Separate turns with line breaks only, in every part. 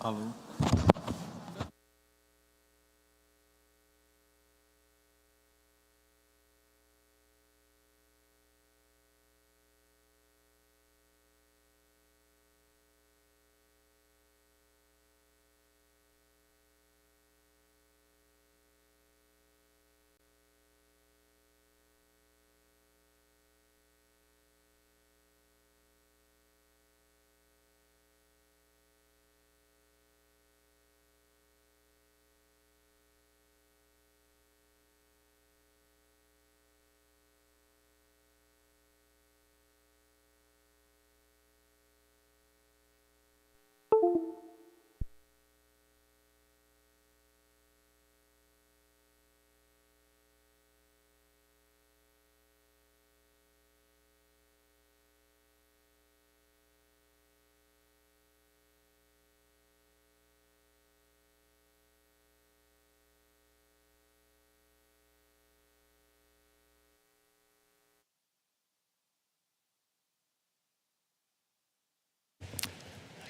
I'll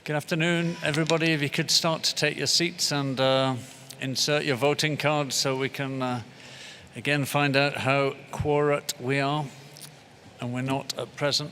Good afternoon, everybody. If you could start to take your seats and insert your voting cards so we can again find out how quorate we are and we're not at present.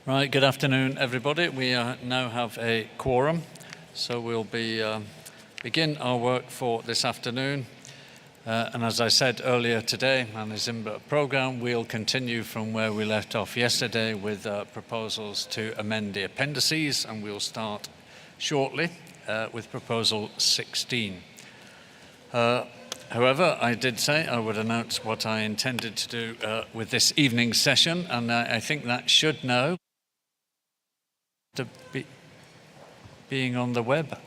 Right, good afternoon, everybody. We now have a quorum, so we'll begin our work for this afternoon. And as I said earlier today, on the Zimba program, we'll continue from where we left off yesterday with proposals to amend the appendices, and we'll start shortly with proposal 16. However, I did say I would announce what I intended to do with this evening's session, and I think that should now being on the web.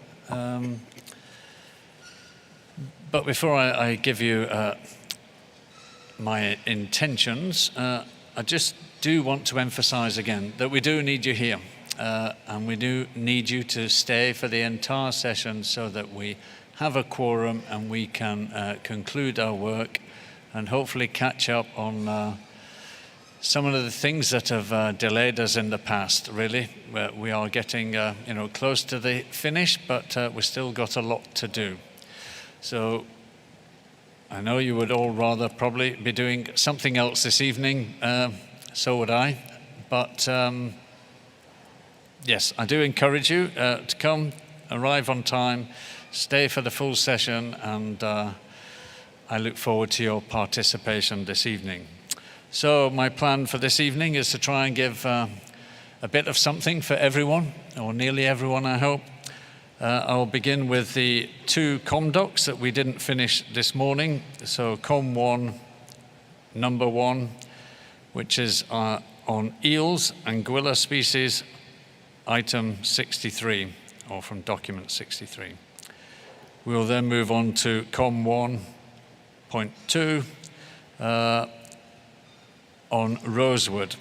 But before I give you my intentions, I just do want to emphasize again that we do need you here, and we do need you to stay for the entire session so that we have a quorum and we can conclude our work and hopefully catch up on some of the things that have delayed us in the past, really. We are getting close to the finish, but we've still got a lot to do. So I know you would all rather probably be doing something else this evening, so would I. But yes, I do encourage you to come, arrive on time, stay for the full session, and I look forward to your participation this evening. So my plan for this evening is to try and give a bit of something for everyone, or nearly everyone, I hope. I'll begin with the 2 COM docs that we didn't finish this morning. So COM1, number 1, which is on eels, Anguilla species, item 63, or from document 63. We will then move on to COM 1.2 on rosewood,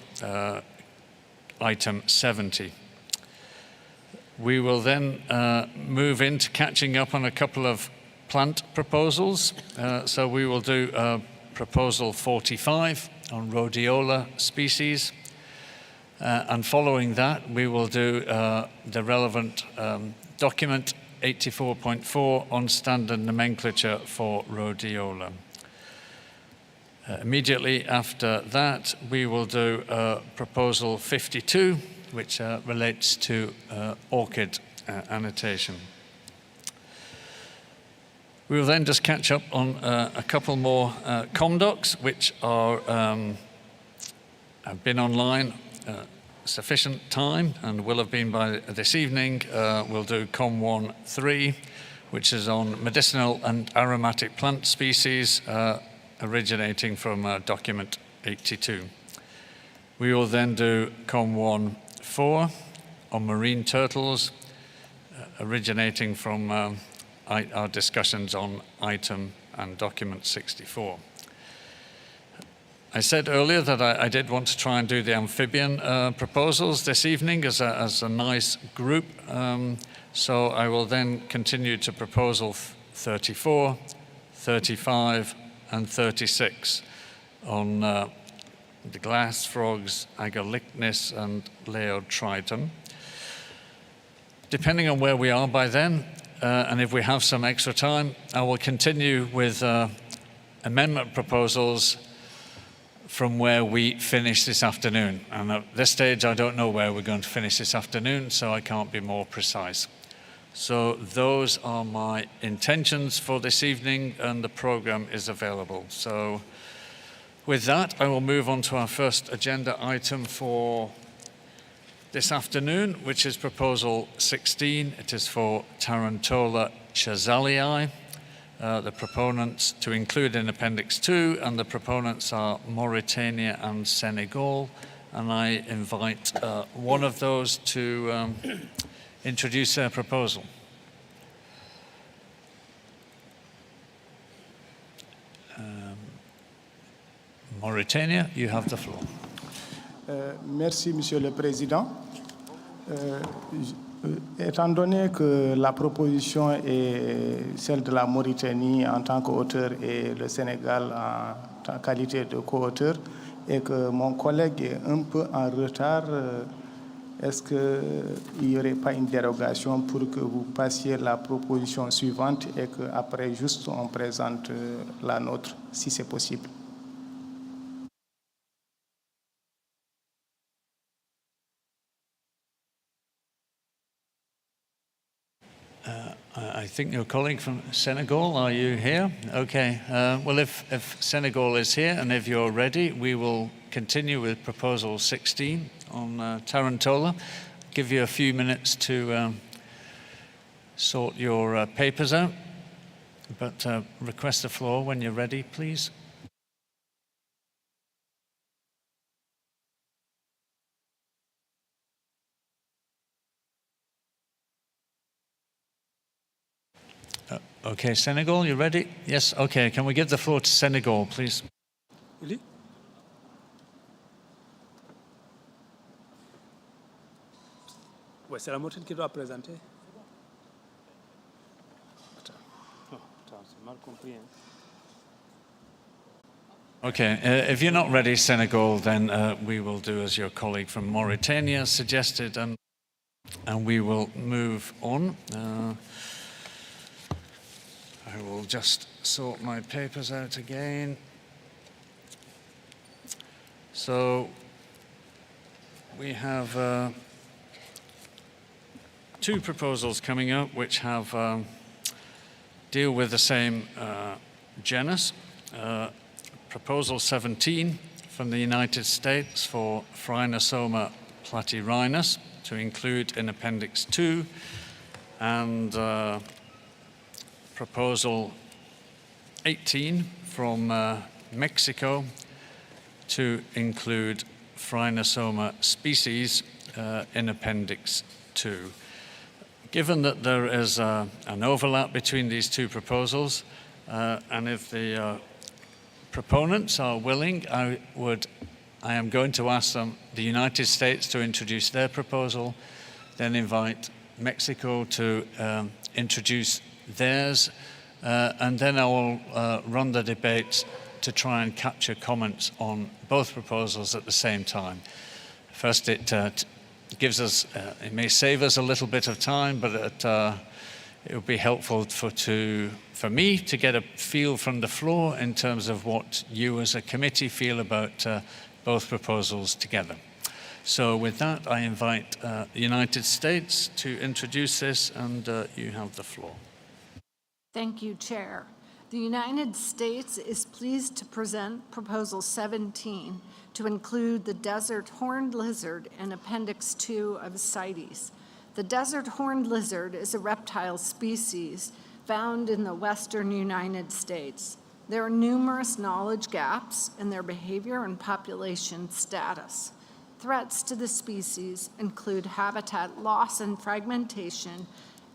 item 70. We will then move into catching up on a couple of plant proposals. So we will do proposal 45 on rhodiola species. And following that, we will do the relevant document 84.4 on standard nomenclature for rhodiola. Immediately after that, we will do proposal 52, which relates to orchid annotation. We will then just catch up on a couple more COM docs, which are have been online sufficient time and will have been by this evening. We'll do COM 1.3, which is on medicinal and aromatic plant species originating from document 82. We will then do COM 1.4 on marine turtles, originating from our discussions on item and document 64. I said earlier that I did want to try and do the amphibian proposals this evening as a nice group. So I will then continue to proposal 34, 35, and 36 on the glass frogs, Agalicnis, and Leotriton. Depending on where we are by then, and if we have some extra time, I will continue with amendment proposals from where we finish this afternoon. And at this stage, I don't know where we're going to finish this afternoon, so I can't be more precise. So those are my intentions for this evening, and the program is available. So with that, I will move on to our first agenda item for this afternoon, which is proposal 16. It is for Tarantola chazalii. The proponents to include in Appendix 2, and the proponents are Mauritania and Senegal. And I invite one of those to introduce their proposal. Mauritania, you have the floor.
Merci, Monsieur le Président. Étant donné que la proposition est celle de la Mauritanie en tant qu'auteur et le Sénégal en qualité de co-auteur, et que mon collègue est un peu en retard, est-ce qu'il n'y aurait pas une dérogation pour que vous passiez la proposition suivante et qu'après juste on présente la nôtre, si c'est possible?
I think your colleague from Senegal, are you here? Okay. Well, if Senegal is here and if you're ready, we will continue with proposal 16 on Tarantola. Give you a few minutes to sort your papers out. but request the floor when you're ready, please. Okay, Senegal, you ready? Yes, okay. Can we give the floor to Senegal, please?
Really? Ouais, c'est la moitié qui doit présenter. Attends, c'est mal compris. Hein?
Okay, if you're not ready, Senegal, then we will do as your colleague from Mauritania suggested, and we will move on. I will just sort my papers out again. So we have two proposals coming up which have deal with the same genus. Proposal 17 from the United States for Phrynosoma platyrhinus to include in Appendix 2, and Proposal 18 from Mexico to include Phrynosoma species in Appendix 2. Given that there is an overlap between these two proposals, and if the proponents are willing, I am going to ask the United States to introduce their proposal, then invite Mexico to introduce theirs, and then I will run the debate to try and capture comments on both proposals at the same time. First, it gives us, it may save us a little bit of time, but it would be helpful for me to get a feel from the floor in terms of what you as a committee feel about both proposals together. So with that, I invite the United States to introduce this, and you have the floor.
Thank you, Chair. The United States is pleased to present Proposal 17 to include the desert horned lizard in Appendix 2 of CITES. The desert horned lizard is a reptile species found in the western United States. There are numerous knowledge gaps in their behavior and population status. Threats to the species include habitat loss and fragmentation,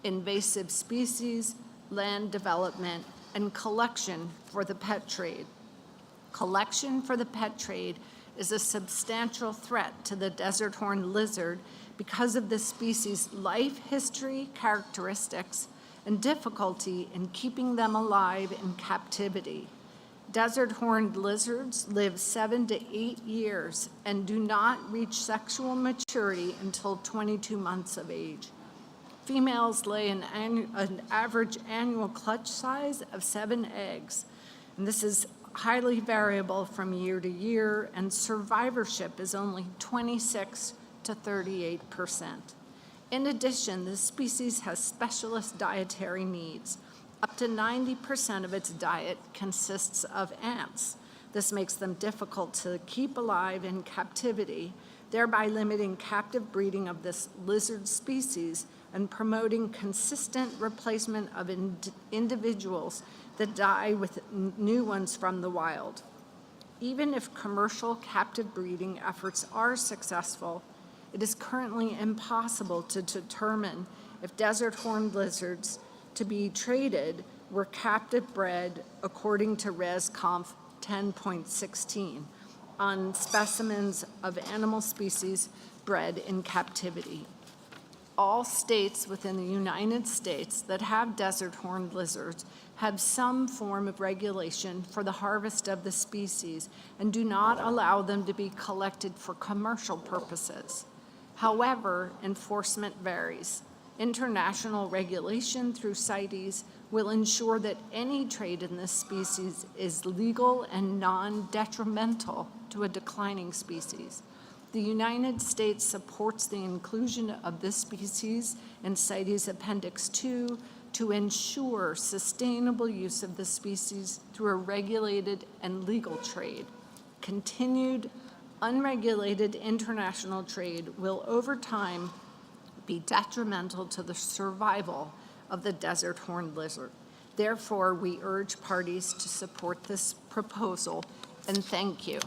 invasive species, land development, and collection for the pet trade. Collection for the pet trade is a substantial threat to the desert horned lizard because of the species' life history, characteristics, and difficulty in keeping them alive in captivity. Desert horned lizards live 7 to 8 years and do not reach sexual maturity until 22 months of age. Females lay an average annual clutch size of 7 eggs, and this is highly variable from year to year, and survivorship is only 26 to 38%. In addition, this species has specialist dietary needs. Up to 90% of its diet consists of ants. This makes them difficult to keep alive in captivity, thereby limiting captive breeding of this lizard species and promoting consistent replacement of individuals that die with new ones from the wild. Even if commercial captive breeding efforts are successful, it is currently impossible to determine if desert horned lizards to be traded were captive bred according to Res. Conf 10.16 on specimens of animal species bred in captivity. All states within the United States that have desert horned lizards have some form of regulation for the harvest of the species and do not allow them to be collected for commercial purposes. However, enforcement varies. International regulation through CITES will ensure that any trade in this species is legal and non-detrimental to a declining species. The United States supports the inclusion of this species in CITES Appendix 2 to ensure sustainable use of the species through a regulated and legal trade. Continued unregulated international trade will over time be detrimental to the survival of the desert horned lizard. Therefore, we urge parties to support this proposal, and thank you.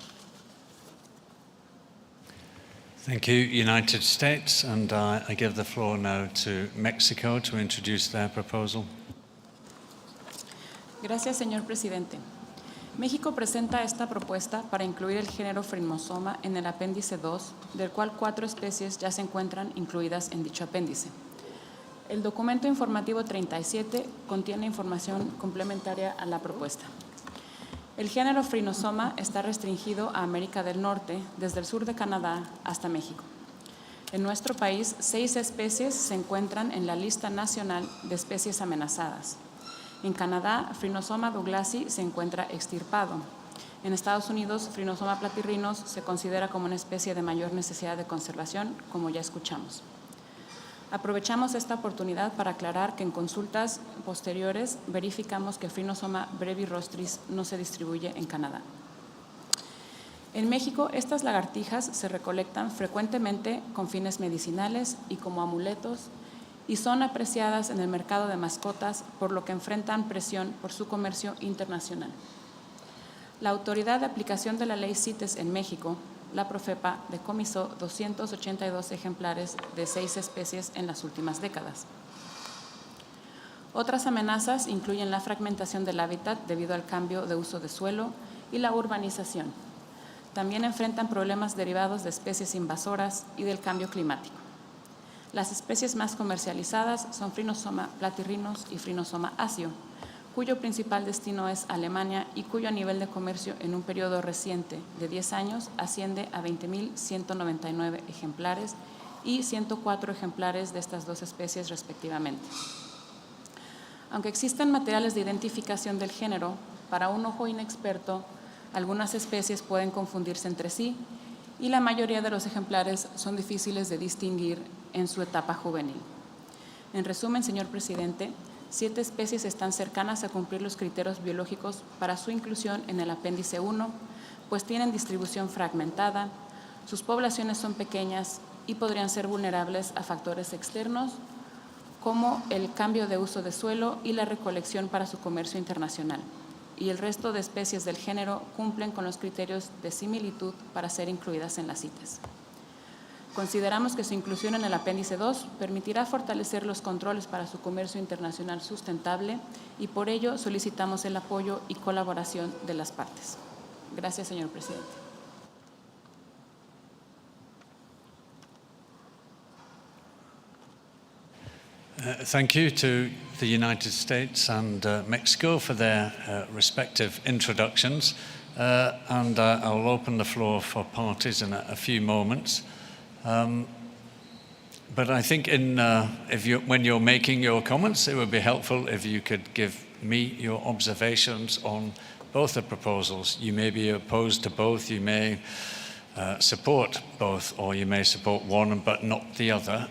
Thank you, United States, and I give the floor now to Mexico to introduce their proposal.
Gracias, señor presidente. México presenta esta propuesta para incluir el género Phrynosoma en el apéndice 2, del cual 4 especies ya se encuentran incluidas en dicho apéndice. El documento informativo 37 contiene información complementaria a la propuesta. El género Phrynosoma está restringido a América del Norte, desde el sur de Canadá hasta México. En nuestro país, 6 especies se encuentran en la lista nacional de especies amenazadas. En Canadá, Phrynosoma douglasi se encuentra extirpado. En Estados Unidos, Phrynosoma platyrhinus se considera como una especie de mayor necesidad de conservación, como ya escuchamos. Aprovechamos esta oportunidad para aclarar que en consultas posteriores verificamos que Phrynosoma brevirostris no se distribuye en Canadá. En México, estas lagartijas se recolectan frecuentemente con fines medicinales y como amuletos, y son apreciadas en el mercado de mascotas, por lo que enfrentan presión por su comercio internacional. La Autoridad de Aplicación de la Ley CITES en México, la Profepa, decomisó 282 ejemplares de 6 especies en las últimas décadas. Otras amenazas incluyen la fragmentación del hábitat debido al cambio de uso de suelo y la urbanización. También enfrentan problemas derivados de especies invasoras y del cambio climático. Las especies más comercializadas son Phrynosoma platyrhinus y Phrynosoma asio, cuyo principal destino es Alemania y cuyo nivel de comercio en un periodo reciente de 10 años asciende a 20.199 ejemplares y 104 ejemplares de estas 2 especies respectivamente. Aunque existen materiales de identificación del género, para un ojo inexperto, algunas especies pueden confundirse entre sí y la mayoría de los ejemplares son difíciles de distinguir en su etapa juvenil. En resumen, señor presidente, 7 especies están cercanas a cumplir los criterios biológicos para su inclusión en el apéndice 1, pues tienen distribución fragmentada, sus poblaciones son pequeñas y podrían ser vulnerables a factores externos como el cambio de uso de suelo y la recolección para su comercio internacional. Y el resto de especies del género cumplen con los criterios de similitud para ser incluidas en las CITES. Consideramos que su inclusión en el apéndice 2 permitirá fortalecer los controles para su comercio internacional sustentable y por ello solicitamos el apoyo y colaboración de las partes. Gracias, señor presidente.
Thank you to the United States and Mexico for their respective introductions. And I'll open the floor for parties in a few moments. But I think when you're making your comments, it would be helpful if you could give me your observations on both the proposals. You may be opposed to both, you may support both, or you may support one but not the other.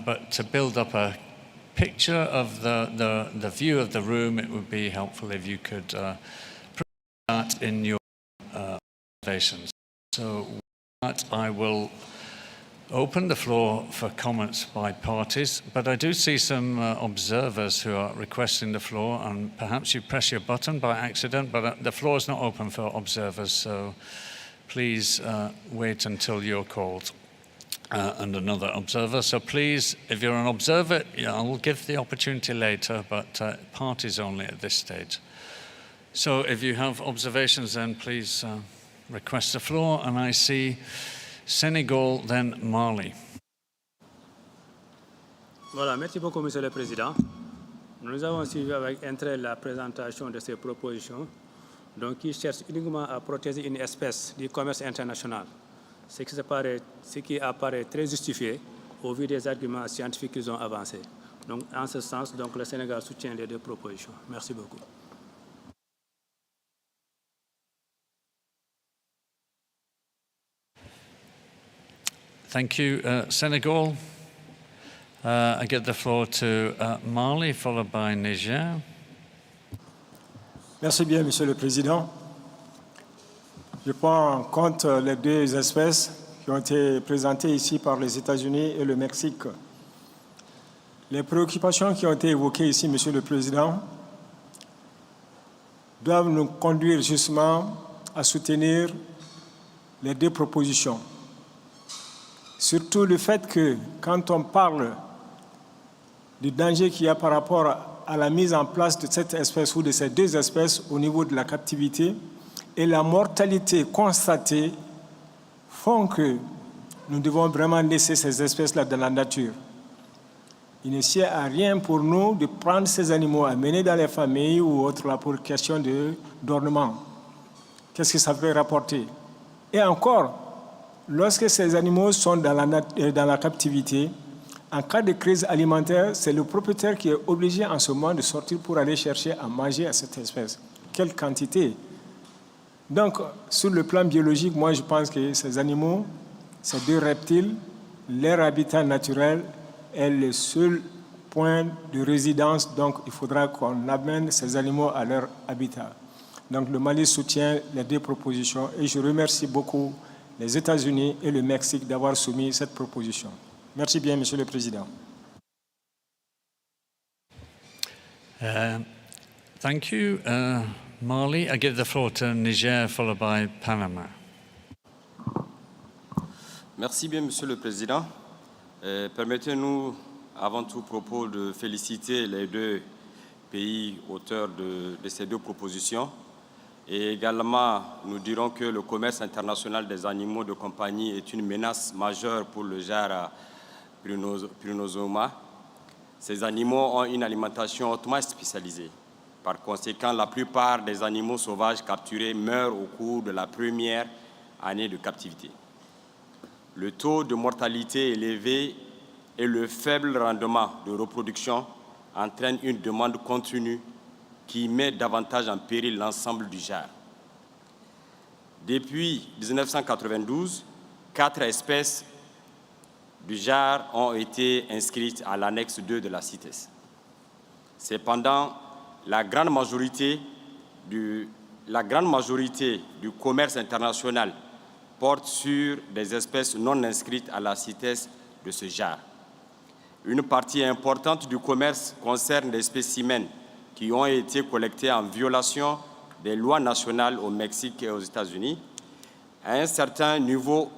But to build up a picture of the view of the room, it would be helpful if you could put that in your observations. So with that, I will open the floor for comments by parties, but I do see some observers who are requesting the floor, and perhaps you press your button by accident, but the floor is not open for observers, so please wait until you're called. And another observer. So please, if you're an observer, I'll give the opportunity later, but parties only at this stage. So if you have observations, then please request the floor. And I see Senegal, then Mali.
Voilà, merci beaucoup, Monsieur le Président. Nous avons suivi avec intérêt la présentation de ces propositions, donc qui cherchent uniquement à protéger une espèce du commerce international. Ce qui apparaît très justifié au vu des arguments scientifiques qu'ils ont avancés. Donc, en ce sens, donc, le Sénégal soutient les 2 propositions. Merci beaucoup.
Thank you, Senegal. I give the floor to Mali, followed by Niger.
Merci bien, Monsieur le Président. Je prends en compte les 2 espèces qui ont été présentées ici par les États-Unis et le Mexique. Les préoccupations qui ont été évoquées ici, Monsieur le Président, doivent nous conduire justement à soutenir les deux propositions. Surtout le fait que quand on parle du danger qu'il y a par rapport à la mise en place de cette espèce ou de ces deux espèces au niveau de la captivité et la mortalité constatée font que nous devons vraiment laisser ces espèces-là dans la nature. Il ne sert à rien pour nous de prendre ces animaux, à mener dans les familles ou autres là pour question d'ornement. Qu'est-ce que ça peut rapporter? Et encore, lorsque ces animaux sont dans la captivité, en cas de crise alimentaire, c'est le propriétaire qui est obligé en ce moment de sortir pour aller chercher à manger à cette espèce. Quelle quantité? Donc, sur le plan biologique, moi je pense que ces animaux, ces deux reptiles, leur habitat naturel est le seul point de résidence. Donc, il faudra qu'on amène ces animaux à leur habitat. Donc, le Mali soutient les deux propositions et je remercie beaucoup les États-Unis et le Mexique d'avoir soumis cette proposition. Merci bien, Monsieur le Président.
Thank you. Mali, I give the floor to Niger, followed by Panama.
Merci bien, Monsieur le Président. Permettez-nous, avant tout propos, de féliciter les deux pays auteurs de ces deux propositions. Et également, nous dirons que le commerce international des animaux de compagnie est une menace majeure pour le genre Prunosoma. Ces animaux ont une alimentation hautement spécialisée. Par conséquent, la plupart des animaux sauvages capturés meurent au cours de la première année de captivité. Le taux de mortalité élevé et le faible rendement de reproduction entraînent une demande continue qui met davantage en péril l'ensemble du genre. Depuis 1992, 4 espèces du genre ont été inscrites à l'annexe 2 de la CITES. Cependant, la grande majorité du commerce international porte sur des espèces non inscrites à la CITES de ce genre. Une partie importante du commerce concerne des spécimens qui ont été collectés en violation des lois nationales au Mexique et aux États-Unis, à un certain niveau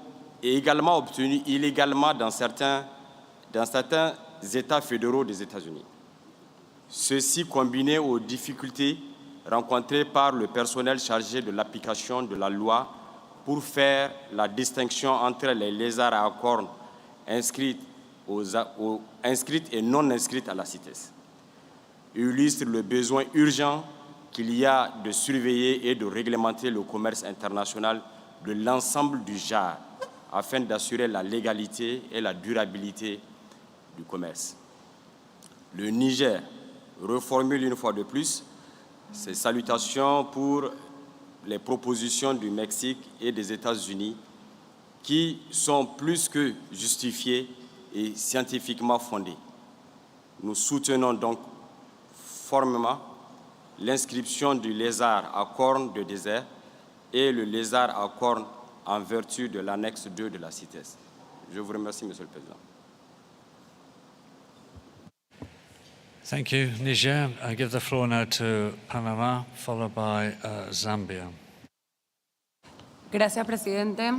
et également obtenus illégalement dans certains États fédéraux des États-Unis. Ceci combiné aux difficultés rencontrées par le personnel chargé de l'application de la loi pour faire la distinction entre les lézards à cornes inscrites et non inscrites à la CITES, illustre le besoin urgent qu'il y a de surveiller et de réglementer le commerce international de l'ensemble du genre afin d'assurer la légalité et la durabilité du commerce. Le Niger reformule une fois de plus ses salutations pour les propositions du Mexique et des États-Unis qui sont plus que justifiées et scientifiquement fondées. Nous soutenons donc formellement l'inscription du lézard à cornes de désert et le lézard à cornes en vertu de l'annexe 2 de la CITES. Je vous remercie, Monsieur le Président.
Thank you, Niger. I give the floor now to Panama, followed by Zambia.
Gracias, presidente.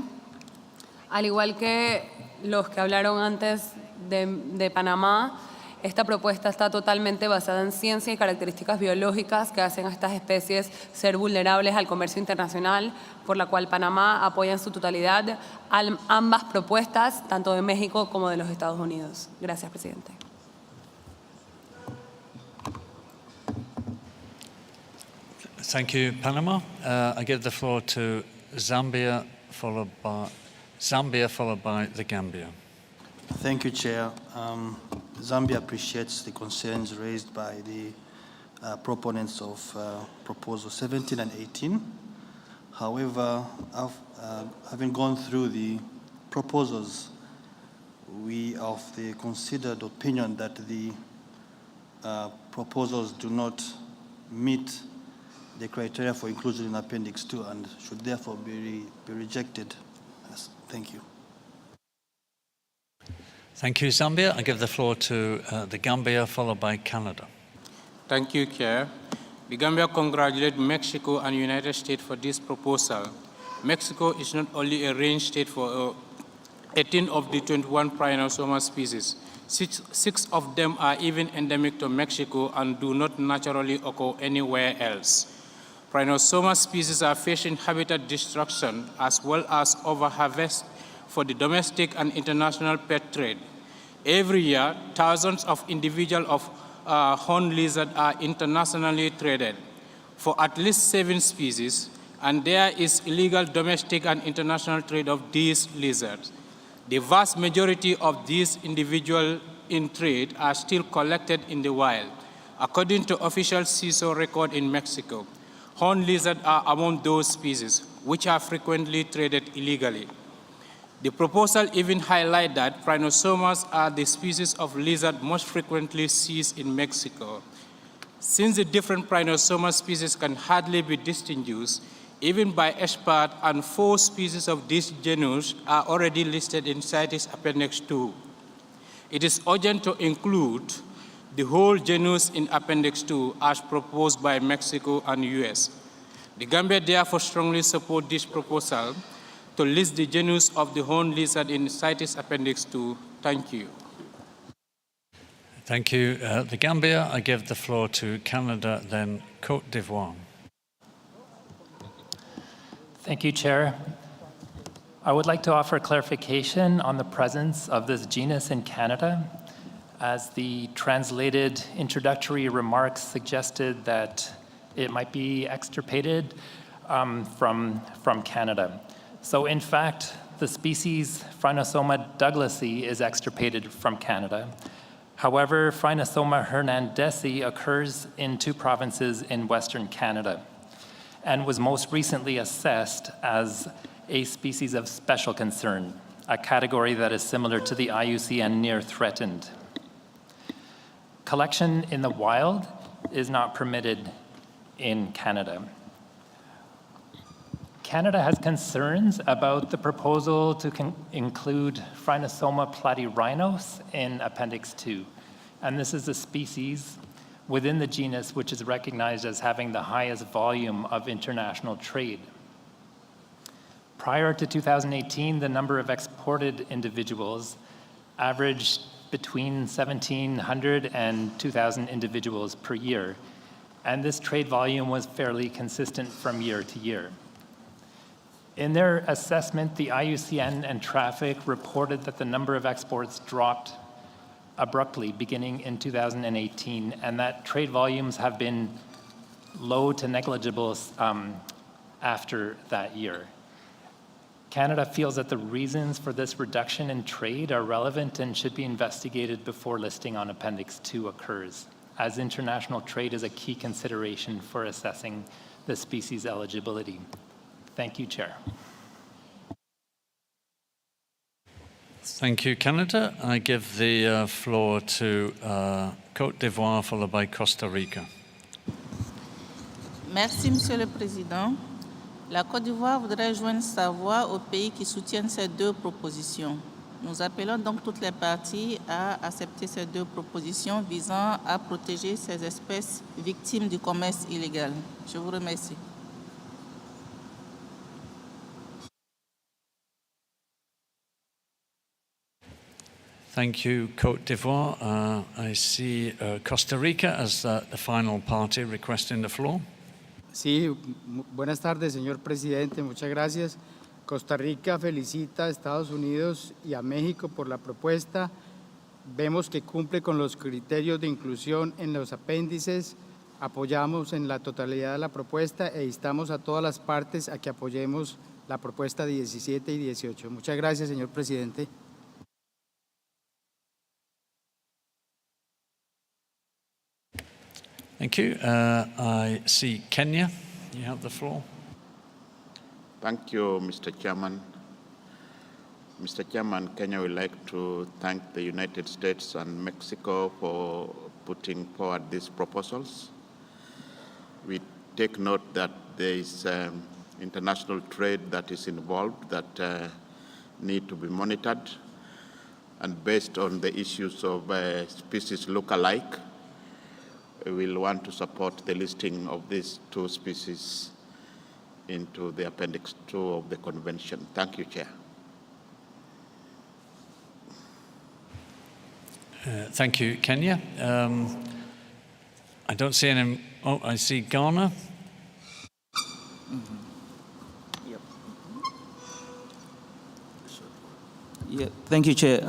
Al igual que los que hablaron antes de Panamá, esta propuesta está totalmente basada en ciencia y características biológicas que hacen a estas especies ser vulnerables al comercio internacional, por la cual Panamá apoya en su totalidad ambas propuestas, tanto de México como de los Estados Unidos. Gracias, presidente.
Thank you, Panama. I give the floor to Zambia, followed by the Gambia.
Thank you, Chair. Zambia appreciates the concerns raised by the proponents of Proposal 17 and 18. However, having gone through the proposals, we are of the considered opinion that the proposals do not meet the criteria for inclusion in Appendix 2 and should therefore be rejected. Thank you.
Thank you, Zambia. I give the floor to the Gambia, followed by Canada.
Thank you, Chair. The Gambia congratulates Mexico and United States for this proposal. Mexico is not only a range state for 18 of the 21 Prionosoma species. Six of them are even endemic to Mexico and do not naturally occur anywhere else. Prionosoma species are facing habitat destruction as well as overharvest for the domestic and international pet trade. Every year, thousands of individuals of horned lizard are internationally traded for at least 7 species, and there is illegal domestic and international trade of these lizards. The vast majority of these individuals in trade are still collected in the wild. According to official CITES record in Mexico, horned lizards are among those species which are frequently traded illegally. The proposal even highlights that Prionosomas are the species of lizard most frequently seized in Mexico. Since the different Prionosoma species can hardly be distinguished, even by experts, and 4 species of this genus are already listed in CITES Appendix 2. It is urgent to include the whole genus in Appendix 2 as proposed by Mexico and US. The Gambia therefore strongly supports this proposal to list the genus of the horned lizard in CITES Appendix 2. Thank you.
Thank you. The Gambia, I give the floor to Canada, then Côte d'Ivoire.
Thank you, Chair. I would like to offer clarification on the presence of this genus in Canada, as the translated introductory remarks suggested that it might be extirpated from Canada. So in fact, the species Phrynosoma douglasii is extirpated from Canada. However, Phrynosoma hernandezi occurs in 2 provinces in Western Canada and was most recently assessed as a species of special concern, a category that is similar to the IUCN near threatened. Collection in the wild is not permitted in Canada. Canada has concerns about the proposal to include Phrynosoma platyrhinos in Appendix 2. And this is a species within the genus which is recognized as having the highest volume of international trade. Prior to 2018, the number of exported individuals averaged between 1,700 and 2,000 individuals per year. And this trade volume was fairly consistent from year to year. In their assessment, the IUCN and Traffic reported that the number of exports dropped abruptly beginning in 2018, and that trade volumes have been low to negligible after that year. Canada feels that the reasons for this reduction in trade are relevant and should be investigated before listing on Appendix 2 occurs, as international trade is a key consideration for assessing the species eligibility. Thank you, Chair.
Thank you, Canada. I give the floor to Côte d'Ivoire, followed by Costa Rica.
Merci, Monsieur le Président. La Côte d'Ivoire voudrait joindre sa voix aux pays qui soutiennent ces 2 propositions. Nous appelons donc toutes les parties à accepter ces 2 propositions visant à protéger ces espèces victimes du commerce illégal. Je vous remercie.
Thank you, Côte d'Ivoire. I see Costa Rica as the final party requesting the floor.
Sí, buenas tardes, señor presidente. Muchas gracias. Costa Rica felicita a Estados Unidos y a México por la propuesta. Vemos que cumple con los criterios de inclusión en los apéndices. Apoyamos en la totalidad de la propuesta e instamos a todas las partes a que apoyemos la propuesta 17 y 18. Muchas gracias, señor presidente.
Thank you. I see Kenya. You have the floor.
Thank you, Mr. Chairman. Mr. Chairman, Kenya would like to thank the United States and Mexico for putting forward these proposals. We take note that there is international trade that is involved that need to be monitored, and based on the issues of species look-alike, will want to support the listing of these two species into the Appendix 2 of the Convention. Thank you, Chair.
Thank you, Kenya. I don't see any. Oh, I see Ghana.
Yeah, thank you, Chair.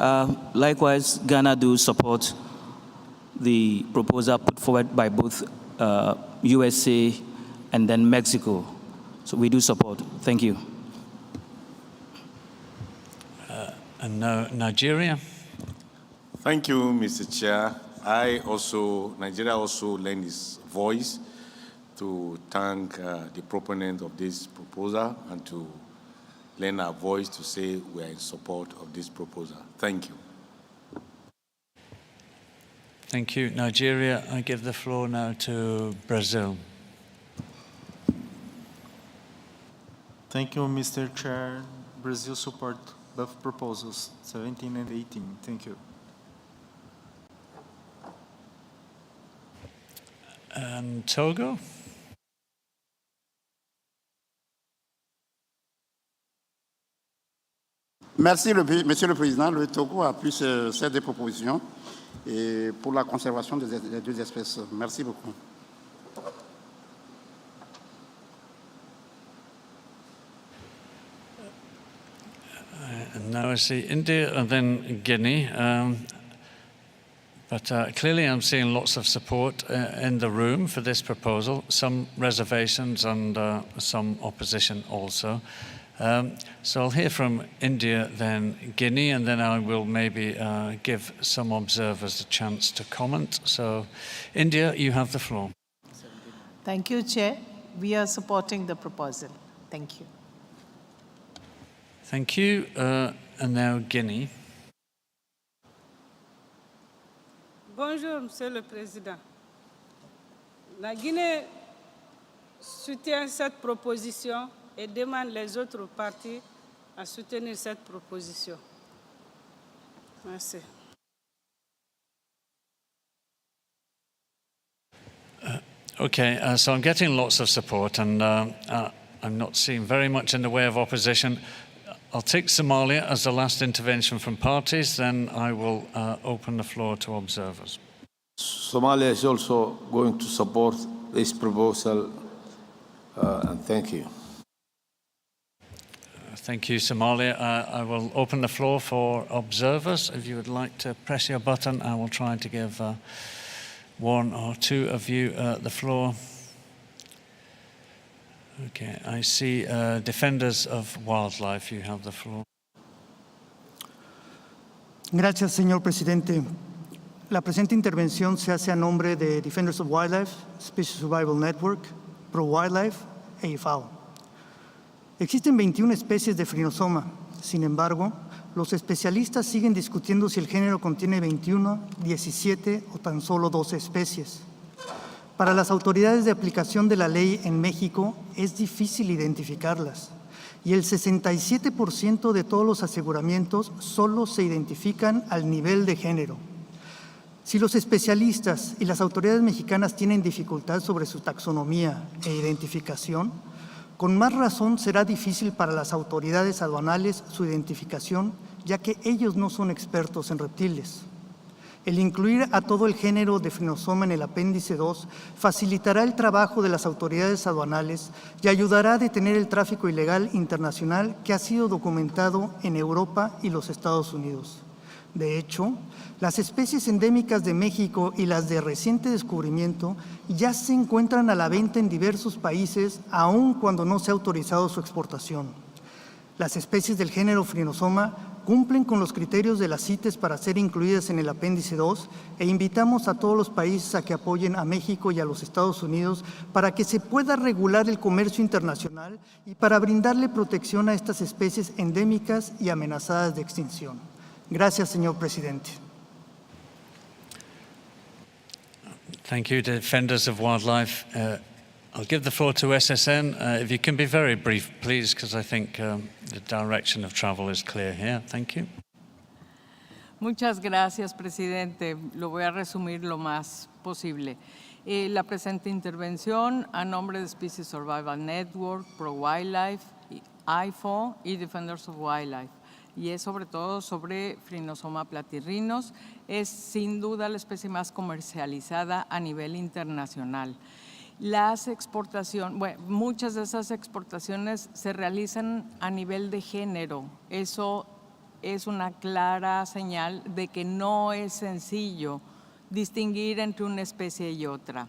Likewise, Ghana do support the proposal put forward by both USA and then Mexico. So we do support. Thank you.
And now Nigeria.
Thank you, Mr. Chair. Nigeria also lend its voice to thank the proponent of this proposal and to lend our voice to say we are in support of this proposal. Thank you.
Thank you, Nigeria. I give the floor now to Brazil.
Thank you, Mr. Chair. Brazil support both proposals, 17 and 18. Thank you.
And Togo?
Merci, Monsieur le Président. Le Togo appuie ces deux propositions et pour la conservation des deux espèces. Merci beaucoup.
And now I see India and then Guinea. But clearly I'm seeing lots of support in the room for this proposal, some reservations and some opposition also. So I'll hear from India, then Guinea, and then I will maybe give some observers a chance to comment. So India, you have the floor.
Thank you, Chair. We are supporting the proposal. Thank you.
Thank you. And now Guinea.
Bonjour, Monsieur le Président. La Guinée soutient cette proposition et demande les autres partis à soutenir cette proposition. Merci.
Okay, so I'm getting lots of support and I'm not seeing very much in the way of opposition. I'll take Somalia as the last intervention from parties, then I will open the floor to observers.
Somalia is also going to support this proposal, and thank you.
Thank you, Somalia. I will open the floor for observers. If you would like to press your button, I will try to give one or two of you the floor. Okay, I see Defenders of Wildlife, you have the floor.
Gracias, señor presidente. La presente intervención se hace a nombre de Defenders of Wildlife, Species Survival Network, Pro Wildlife e IFAO. Existen 21 especies de Phrynosoma. Sin embargo, los especialistas siguen discutiendo si el género contiene 21, 17 o tan solo 12 especies. Para las autoridades de aplicación de la ley en México es difícil identificarlas y el 67% de todos los aseguramientos solo se identifican al nivel de género. Si los especialistas y las autoridades mexicanas tienen dificultad sobre su taxonomía e identificación, con más razón será difícil para las autoridades aduanales su identificación, ya que ellos no son expertos en reptiles. El incluir a todo el género de Phrynosoma en el apéndice 2 facilitará el trabajo de las autoridades aduanales y ayudará a detener el tráfico ilegal internacional que ha sido documentado en Europa y los Estados Unidos. De hecho, las especies endémicas de México y las de reciente descubrimiento ya se encuentran a la venta en diversos países, aun cuando no se ha autorizado su exportación. Las especies del género Phrynosoma cumplen con los criterios de las CITES para ser incluidas en el apéndice 2 e invitamos a todos los países a que apoyen a México y a los Estados Unidos para que se pueda regular el comercio internacional y para brindarle protección a estas especies endémicas y amenazadas de extinción. Gracias, señor presidente.
Thank you, Defenders of Wildlife. I'll give the floor to SSN. If you can be very brief, please, because I think the direction of travel is clear here. Thank you.
Muchas gracias, presidente. Lo voy a resumir lo más posible.
la presente intervención a nombre de Species Survival Network, Pro Wildlife, IFO y Defenders of Wildlife. Y es sobre todo sobre Phrynosoma platirrhinus. Es sin duda la especie más comercializada a nivel internacional. Las exportaciones, bueno, muchas de esas exportaciones se realizan a nivel de género. Eso es una clara señal de que no es sencillo distinguir entre una especie y otra.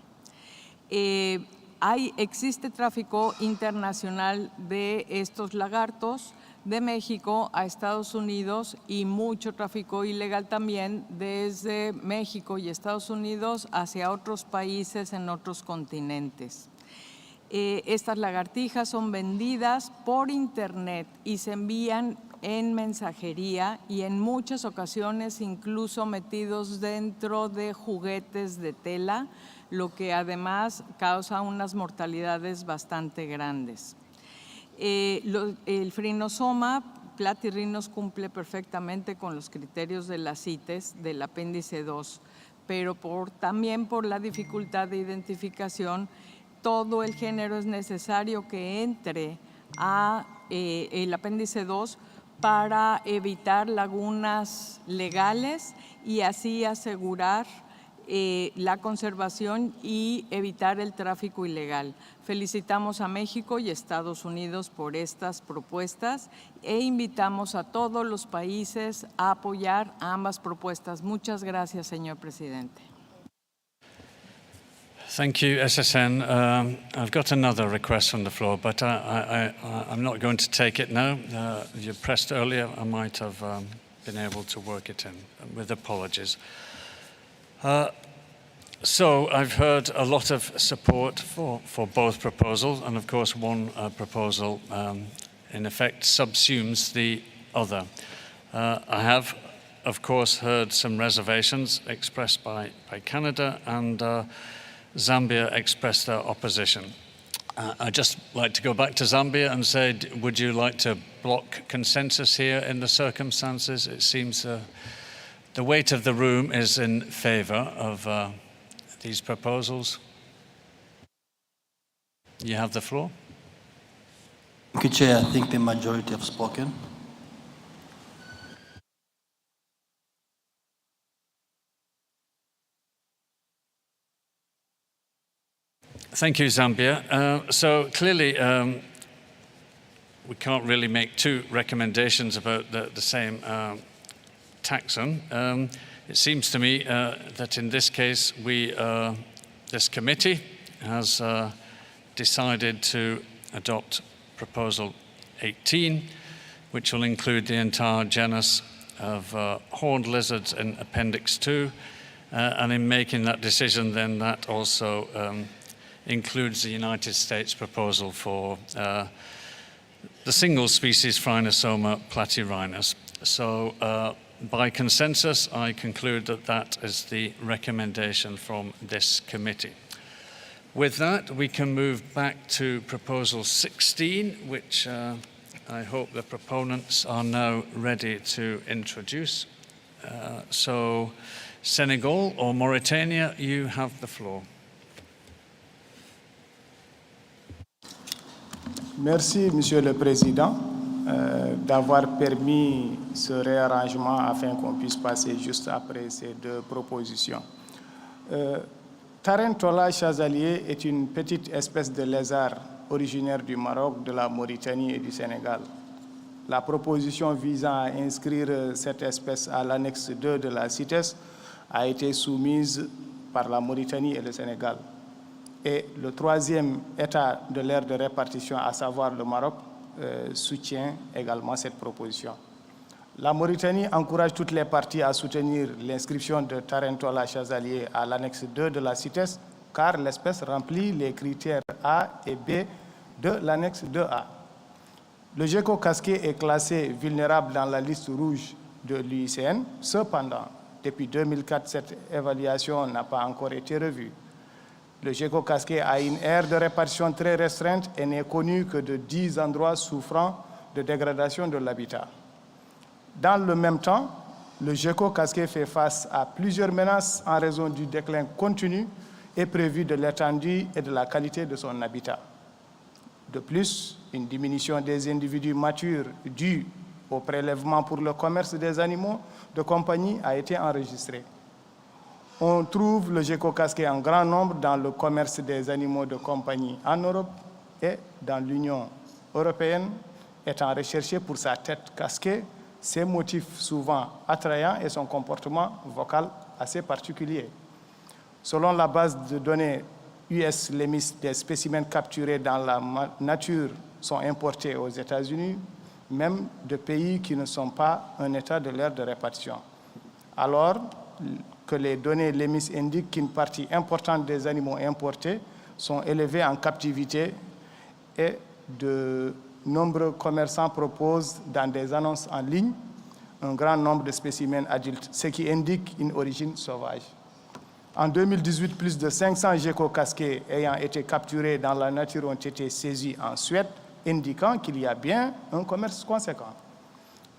Existe tráfico internacional de estos lagartos de México a Estados Unidos y mucho tráfico ilegal también desde México y Estados Unidos hacia otros países en otros continentes. Estas lagartijas son vendidas por internet y se envían en mensajería y en muchas ocasiones incluso metidos dentro de juguetes de tela, lo que además causa unas mortalidades bastante grandes. El Phrynosoma platirrhinus cumple perfectamente con los criterios de las CITES del apéndice 2, pero también por la dificultad de identificación, todo el género es necesario que entre a el apéndice 2 para evitar lagunas legales y así asegurar la conservación y evitar el tráfico ilegal. Felicitamos a México y Estados Unidos por estas propuestas e invitamos a todos los países a apoyar ambas propuestas. Muchas gracias, señor presidente.
Thank you, SSN. I've got another request from the floor, but I'm not going to take it now. You pressed earlier. I might have been able to work it in, with apologies. So I've heard a lot of support for both proposals, and of course one proposal in effect subsumes the other. I have, of course, heard some reservations expressed by Canada, and Zambia expressed their opposition. I'd just like to go back to Zambia and say, would you like to block consensus here in the circumstances? It seems the weight of the room is in favor of these proposals. You have the floor.
Thank you, Chair. I think the majority have spoken.
Thank you, Zambia. So clearly, we can't really make two recommendations about the same taxon. It seems to me that in this case, this committee has decided to adopt Proposal 18, which will include the entire genus of horned lizards in Appendix 2. And in making that decision, then that also includes the United States proposal for the single species Phrynosoma platirrhinus. So by consensus, I conclude that that is the recommendation from this committee. With that, we can move back to Proposal 16, which I hope the proponents are now ready to introduce. So Senegal or Mauritania, you have the floor.
Merci, Monsieur le Président, d'avoir permis ce réarrangement afin qu'on puisse passer juste après ces deux propositions. Tarentola chazalier est une petite espèce de lézard originaire du Maroc, de la Mauritanie et du Sénégal. La proposition visant à inscrire cette espèce à l'annexe 2 de la CITES a été soumise par la Mauritanie et le Sénégal. Et le troisième État de l'aire de répartition, à savoir le Maroc, soutient également cette proposition. La Mauritanie encourage toutes les parties à soutenir l'inscription de Tarentola chazalier à l'annexe 2 de la CITES, car l'espèce remplit les critères A et B de l'annexe 2A. Le gecko casqué est classé vulnérable dans la liste rouge de l'UICN. Cependant, depuis 2004, cette évaluation n'a pas encore été revue. Le gecko casqué a une aire de répartition très restreinte et n'est connu que de 10 endroits souffrant de dégradation de l'habitat. Dans le même temps, le gecko casqué fait face à plusieurs menaces en raison du déclin continu est prévue de l'étendue et de la qualité de son habitat. De plus, une diminution des individus matures due au prélèvement pour le commerce des animaux de compagnie a été enregistrée. On trouve le gecko casqué en grand nombre dans le commerce des animaux de compagnie en Europe et dans l'Union européenne, étant recherché pour sa tête casquée, ses motifs souvent attrayants et son comportement vocal assez particulier. Selon la base de données US LEMIS, des spécimens capturés dans la nature sont importés aux États-Unis, même de pays qui ne sont pas un état de l'aire de répartition. Alors que les données LEMIS indiquent qu'une partie importante des animaux importés sont élevés en captivité et de nombreux commerçants proposent dans des annonces en ligne un grand nombre de spécimens adultes, ce qui indique une origine sauvage. En 2018, plus de 500 geckos casqués ayant été capturés dans la nature ont été saisis en Suède, indiquant qu'il y a bien un commerce conséquent.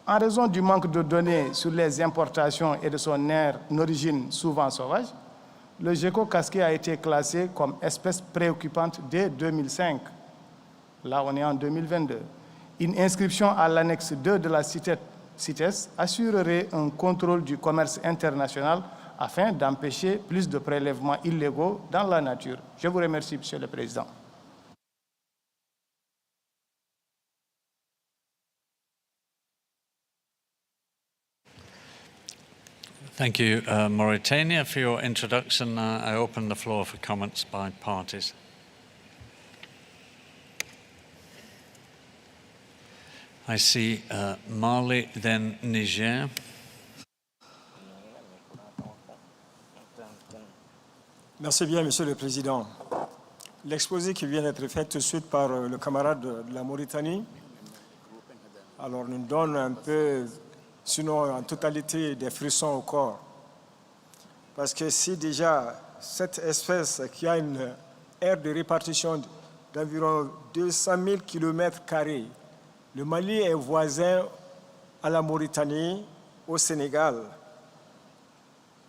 En raison du manque de données sur les importations et de son origine souvent sauvage, le gecko casqué a été classé comme espèce préoccupante dès 2005. Là, on est en 2022. Une inscription à l'annexe 2 de la CITES assurerait un contrôle du commerce international afin d'empêcher plus de prélèvements illégaux dans la nature. Je vous remercie, Monsieur le Président.
Thank you, Mauritania, for your introduction. I open the floor for comments by parties. I see Mali, then Niger.
Merci bien, Monsieur le Président. L'exposé qui vient d'être fait tout de suite par le camarade de la Mauritanie, alors nous donne un peu, sinon en totalité, des frissons au corps. Parce que si déjà cette espèce qui a une aire de répartition d'environ 200 000 km², le Mali est voisin à la Mauritanie, au Sénégal,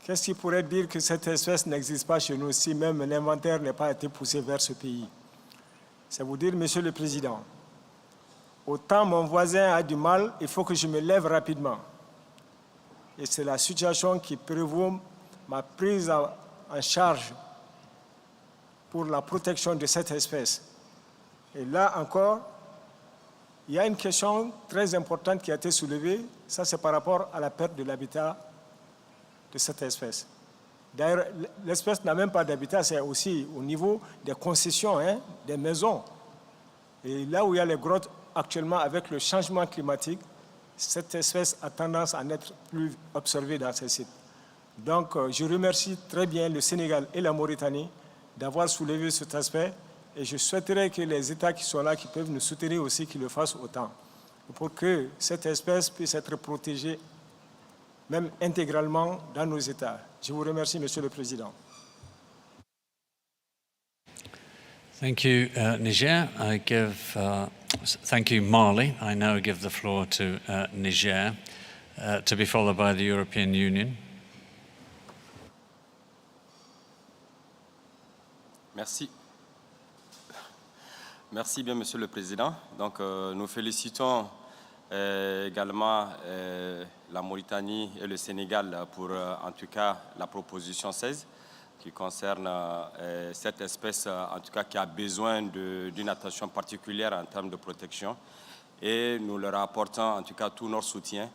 qu'est-ce qui pourrait dire que cette espèce n'existe pas chez nous si même l'inventaire n'a pas été poussé vers ce pays? C'est vous dire, Monsieur le Président, autant mon voisin a du mal, il faut que je me lève rapidement. Et c'est la situation qui prévaut ma prise en charge pour la protection de cette espèce. Et là encore, il y a une question très importante qui a été soulevée, ça c'est par rapport à la perte de l'habitat de cette espèce. D'ailleurs, l'espèce n'a même pas d'habitat, c'est aussi au niveau des concessions, des maisons. Et là où il y a les grottes, actuellement, avec le changement climatique, cette espèce a tendance à n'être plus observée dans ces sites. Donc, je remercie très bien le Sénégal et la Mauritanie d'avoir soulevé cet aspect et je souhaiterais que les États qui sont là, qui peuvent nous soutenir aussi, qu'ils le fassent autant, pour que cette espèce puisse être protégée même intégralement dans nos États. Je vous remercie, Monsieur le Président.
Thank you, Niger. Thank you, Mali. I now give the floor to Niger, to be followed by the European Union.
Merci. Merci bien, Monsieur le Président. Donc, nous félicitons également la Mauritanie et le Sénégal pour, en tout cas, la proposition 16 qui concerne cette espèce, en tout cas, qui a besoin d'une attention particulière en termes de protection. Et nous leur apportons, en tout cas, tout notre soutien.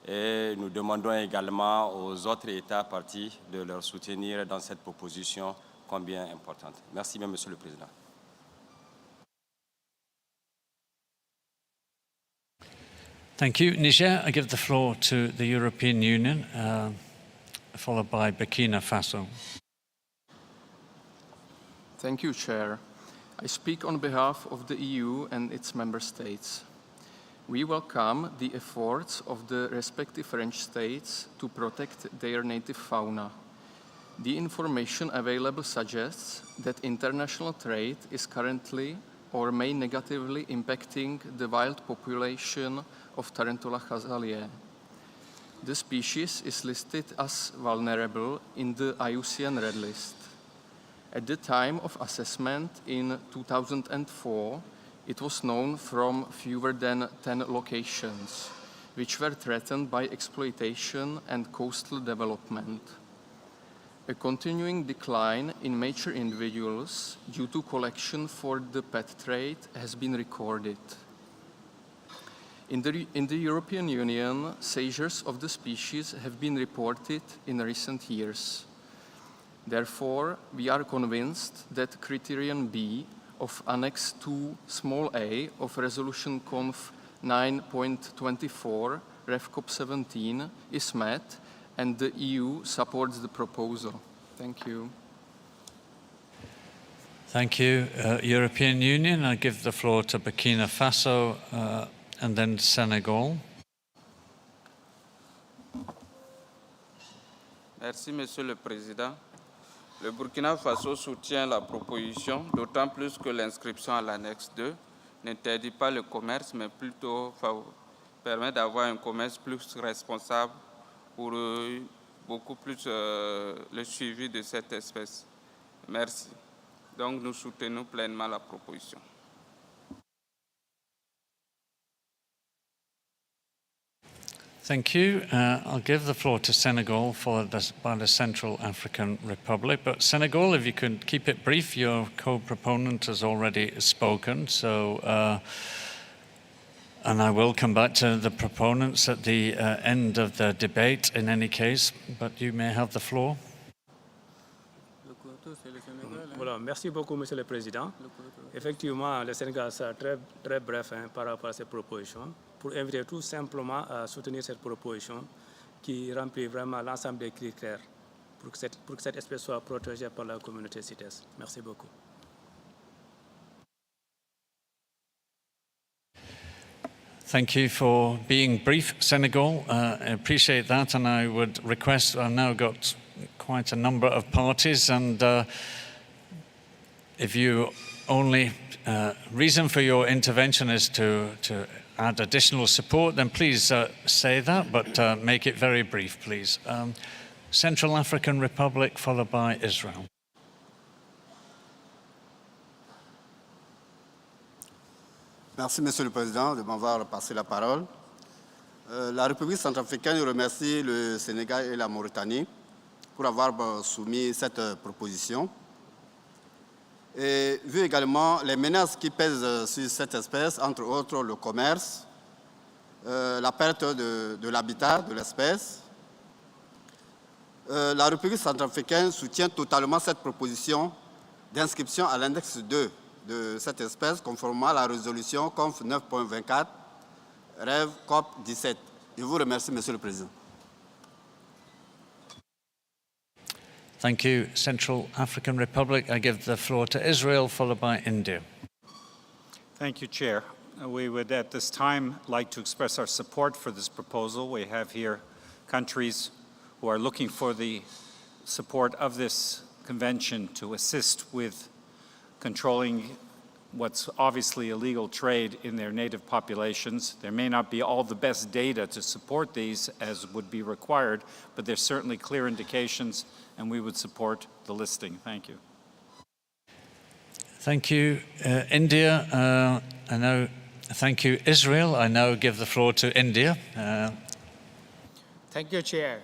Et nous demandons également aux autres États partis de leur soutenir dans cette proposition combien importante. Merci bien, Monsieur le Président.
Thank you. Niger, I give the floor to the European Union, followed by Burkina Faso.
Thank you, Chair. I speak on behalf of the EU and its member states. We welcome the efforts of the respective French states to protect their native fauna. The information available suggests that international trade is currently or may negatively impacting the wild population of Tarantula chazaliae. The species is listed as vulnerable in the IUCN Red List. At the time of assessment in 2004, it was known from fewer than 10 locations, which were threatened by exploitation and coastal development. A continuing decline in mature individuals due to collection for the pet trade has been recorded. In the European Union, seizures of the species have been reported in recent years. Therefore, we are convinced that Criterion B of Annex 2 small a of Resolution Conf 9.24 Ref CoP17 is met, and the EU supports the proposal. Thank you.
Thank you, European Union. I give the floor to Burkina Faso and then Senegal.
Merci, Monsieur le Président. Le Burkina Faso soutient la proposition, d'autant plus que l'inscription à l'annexe 2 n'interdit pas le commerce, mais plutôt permet d'avoir un commerce plus responsable pour beaucoup plus le suivi de cette espèce. Merci. Donc, nous soutenons pleinement la proposition.
Thank you. I'll give the floor to Senegal followed by the Central African Republic. But Senegal, if you could keep it brief, your co-proponent has already spoken. So, and I will come back to the proponents at the end of the debate in any case, but you may have the floor.
Voilà, merci beaucoup, Monsieur le Président. Effectivement, le Sénégal sera très bref par rapport à cette proposition, pour inviter tout simplement à soutenir cette proposition qui remplit vraiment l'ensemble des critères pour que cette espèce soit protégée par la communauté CITES. Merci beaucoup.
Thank you for being brief, Senegal. I appreciate that, and I would request, I've now got quite a number of parties, and if you only reason for your intervention is to add additional support, then please say that, but make it very brief, please. Central African Republic, followed by Israel.
Merci, Monsieur le Président, de m'avoir passé la parole. La République centrafricaine remercie le Sénégal et la Mauritanie pour avoir soumis cette proposition. Et vu également les menaces qui pèsent sur cette espèce, entre autres le commerce, la perte de l'habitat de l'espèce, la République centrafricaine soutient totalement cette proposition d'inscription à l'index 2 de cette espèce, conformément à la résolution CONF 9.24, REV COP17. Je vous remercie, Monsieur le Président.
Thank you, Central African Republic. I give the floor to Israel, followed by India.
Thank you, Chair. We would at this time like to express our support for this proposal. We have here countries who are looking for the support of this convention to assist with controlling what's obviously illegal trade in their native populations. There may not be all the best data to support these as would be required, but there's certainly clear indications, and we would support the listing. Thank you.
Thank you, India. Thank you, Israel. I now give the floor to India.
Thank you, Chair.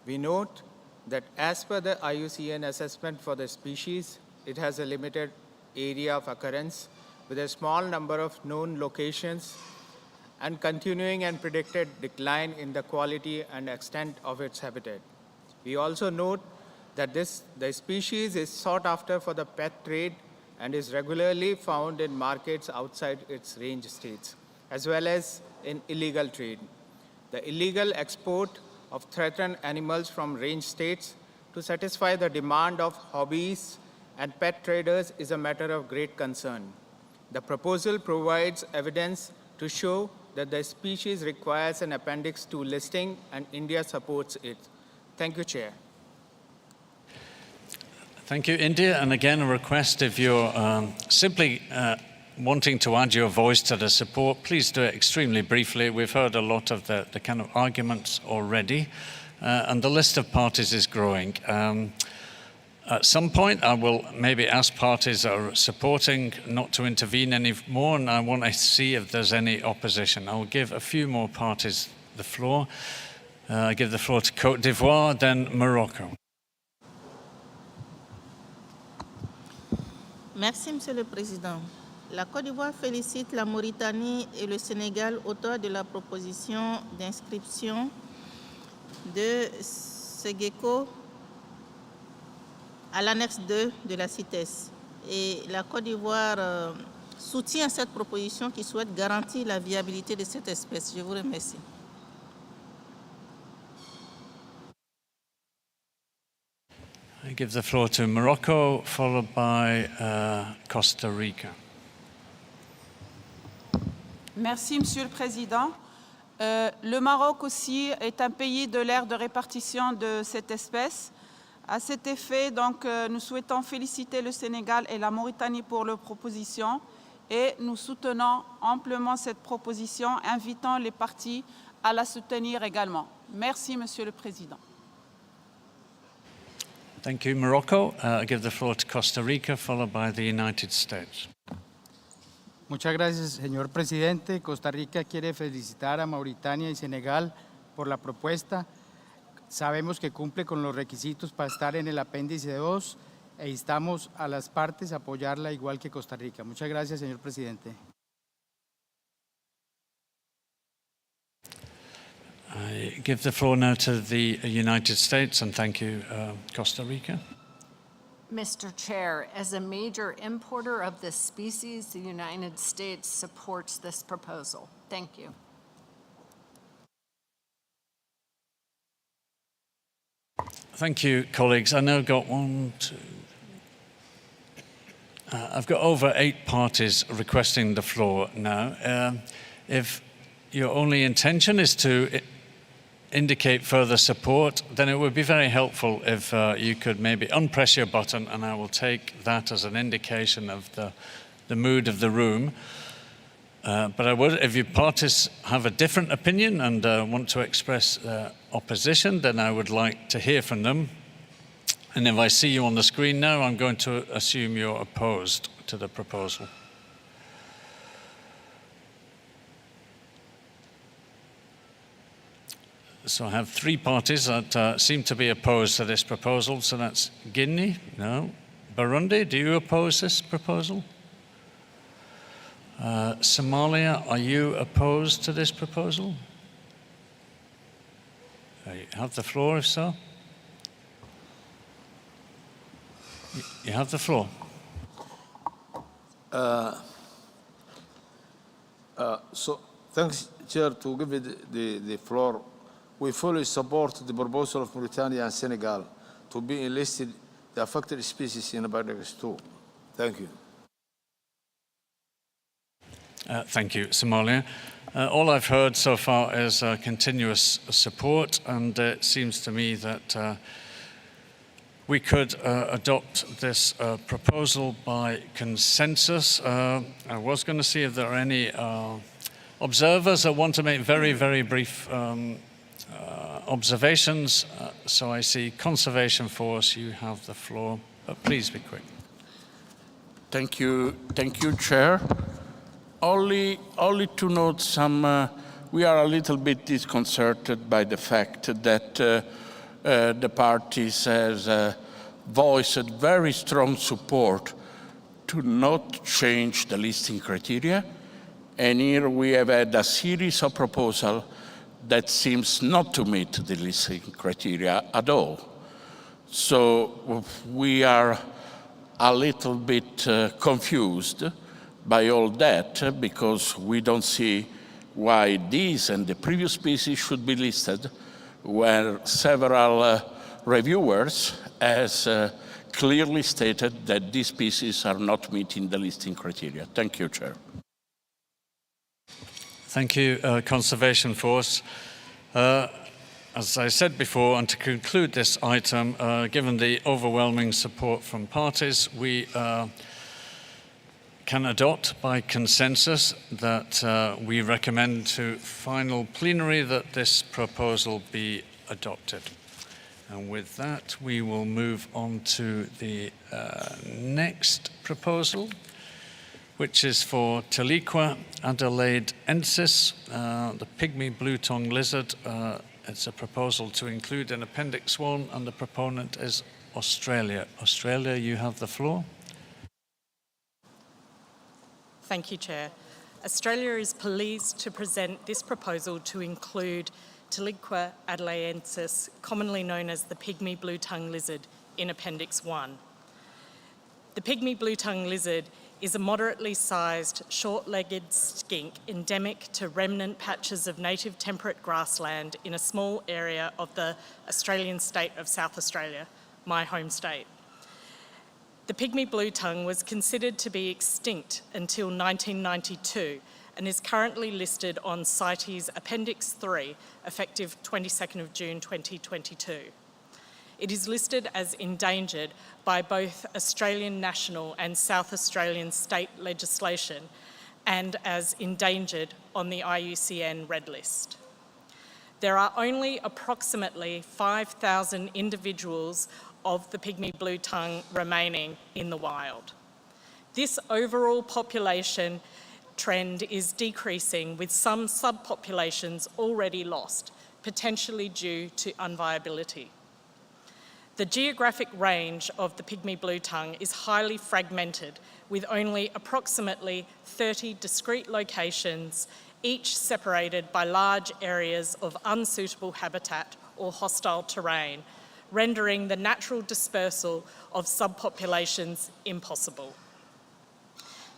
We note that as per the IUCN assessment for the species, it has a limited area of occurrence with a small number of known locations and continuing and predicted decline in the quality and extent of its habitat. We also note that the species is sought after for the pet trade and is regularly found in markets outside its range states, as well as in illegal trade. The illegal export of threatened animals from range states to satisfy the demand of hobbies and pet traders is a matter of great concern. The proposal provides evidence to show that the species requires an Appendix 2 listing, and India supports it. Thank you, Chair.
Thank you, India. And again, a request, if you're simply wanting to add your voice to the support, please do it extremely briefly. We've heard a lot of the kind of arguments already, and the list of parties is growing. At some point, I will maybe ask parties that are supporting not to intervene any more, and I want to see if there's any opposition. I'll give a few more parties the floor. I give the floor to Côte d'Ivoire, then Morocco.
Merci, Monsieur le Président. La Côte d'Ivoire félicite la Mauritanie et le Sénégal, auteurs de la proposition d'inscription de Segeko à l'annexe 2 de la CITES. Et la Côte d'Ivoire soutient cette proposition qui souhaite garantir la viabilité de cette espèce. Je vous remercie.
I give the floor to Morocco, followed by Costa Rica.
Merci, Monsieur le Président. Le Maroc aussi est un pays de l'aire de répartition de cette espèce. À cet effet, donc, nous souhaitons féliciter le Sénégal et la Mauritanie pour leur proposition et nous soutenons amplement cette proposition, invitant les parties à la soutenir également. Merci, Monsieur le Président.
Thank you, Morocco. I give the floor to Costa Rica, followed by the United States.
Muchas gracias, señor presidente. Costa Rica quiere felicitar a Mauritania y Senegal por la propuesta. Sabemos que cumple con los requisitos para estar en el apéndice 2 e instamos a las partes a apoyarla igual que Costa Rica. Muchas gracias, señor presidente.
I give the floor now to the United States, and thank you, Costa Rica.
Mr. Chair, as a major importer of this species, the United States supports this proposal. Thank you.
Thank you, colleagues. I now got I've got over 8 parties requesting the floor now. If your only intention is to indicate further support, then it would be very helpful if you could maybe unpress your button, and I will take that as an indication of the mood of the room. But I would, if your parties have a different opinion and want to express opposition, then I would like to hear from them. And if I see you on the screen now, I'm going to assume you're opposed to the proposal. So I have 3 parties that seem to be opposed to this proposal. So that's Guinea, no. Burundi, do you oppose this proposal? Somalia, are you opposed to this proposal? You have the floor, if so. You have the floor.
So thanks, Chair, to give me the floor. We fully support the proposal of Mauritania and Senegal to be enlisted the affected species in Annex 2. Thank you.
Thank you, Somalia. All I've heard so far is continuous support, and it seems to me that we could adopt this proposal by consensus. I was going to see if there are any observers that want to make very, very brief observations. So I see Conservation Force, you have the floor, but please be quick.
Thank you, Chair. Only to note some, we are a little bit disconcerted by the fact that the parties has voiced very strong support to not change the listing criteria. And here we have had a series of proposals that seems not to meet the listing criteria at all. So we are a little bit confused by all that, because we don't see why these and the previous species should be listed, where several reviewers has clearly stated that these species are not meeting the listing criteria. Thank you, Chair.
Thank you, Conservation Force. As I said before, and to conclude this item, given the overwhelming support from parties, we can adopt by consensus that we recommend to final plenary that this proposal be adopted. And with that, we will move on to the next proposal, which is for Teliqua adelaidensis, the pygmy blue-tongue lizard. It's a proposal to include in Appendix 1, and the proponent is Australia. Australia, you have the floor.
Thank you, Chair. Australia is pleased to present this proposal to include Teliqua adelaidensis, commonly known as the pygmy blue-tongue lizard, in Appendix 1. The pygmy blue-tongue lizard is a moderately sized, short-legged skink endemic to remnant patches of native temperate grassland in a small area of the Australian state of South Australia, my home state. The pygmy blue-tongue was considered to be extinct until 1992 and is currently listed on CITES Appendix 3, effective 22nd of June 2022. It is listed as endangered by both Australian national and South Australian state legislation and as endangered on the IUCN Red List. There are only approximately 5,000 individuals of the pygmy blue-tongue remaining in the wild. This overall population trend is decreasing, with some subpopulations already lost, potentially due to unviability. The geographic range of the pygmy blue-tongue is highly fragmented, with only approximately 30 discrete locations, each separated by large areas of unsuitable habitat or hostile terrain, rendering the natural dispersal of subpopulations impossible.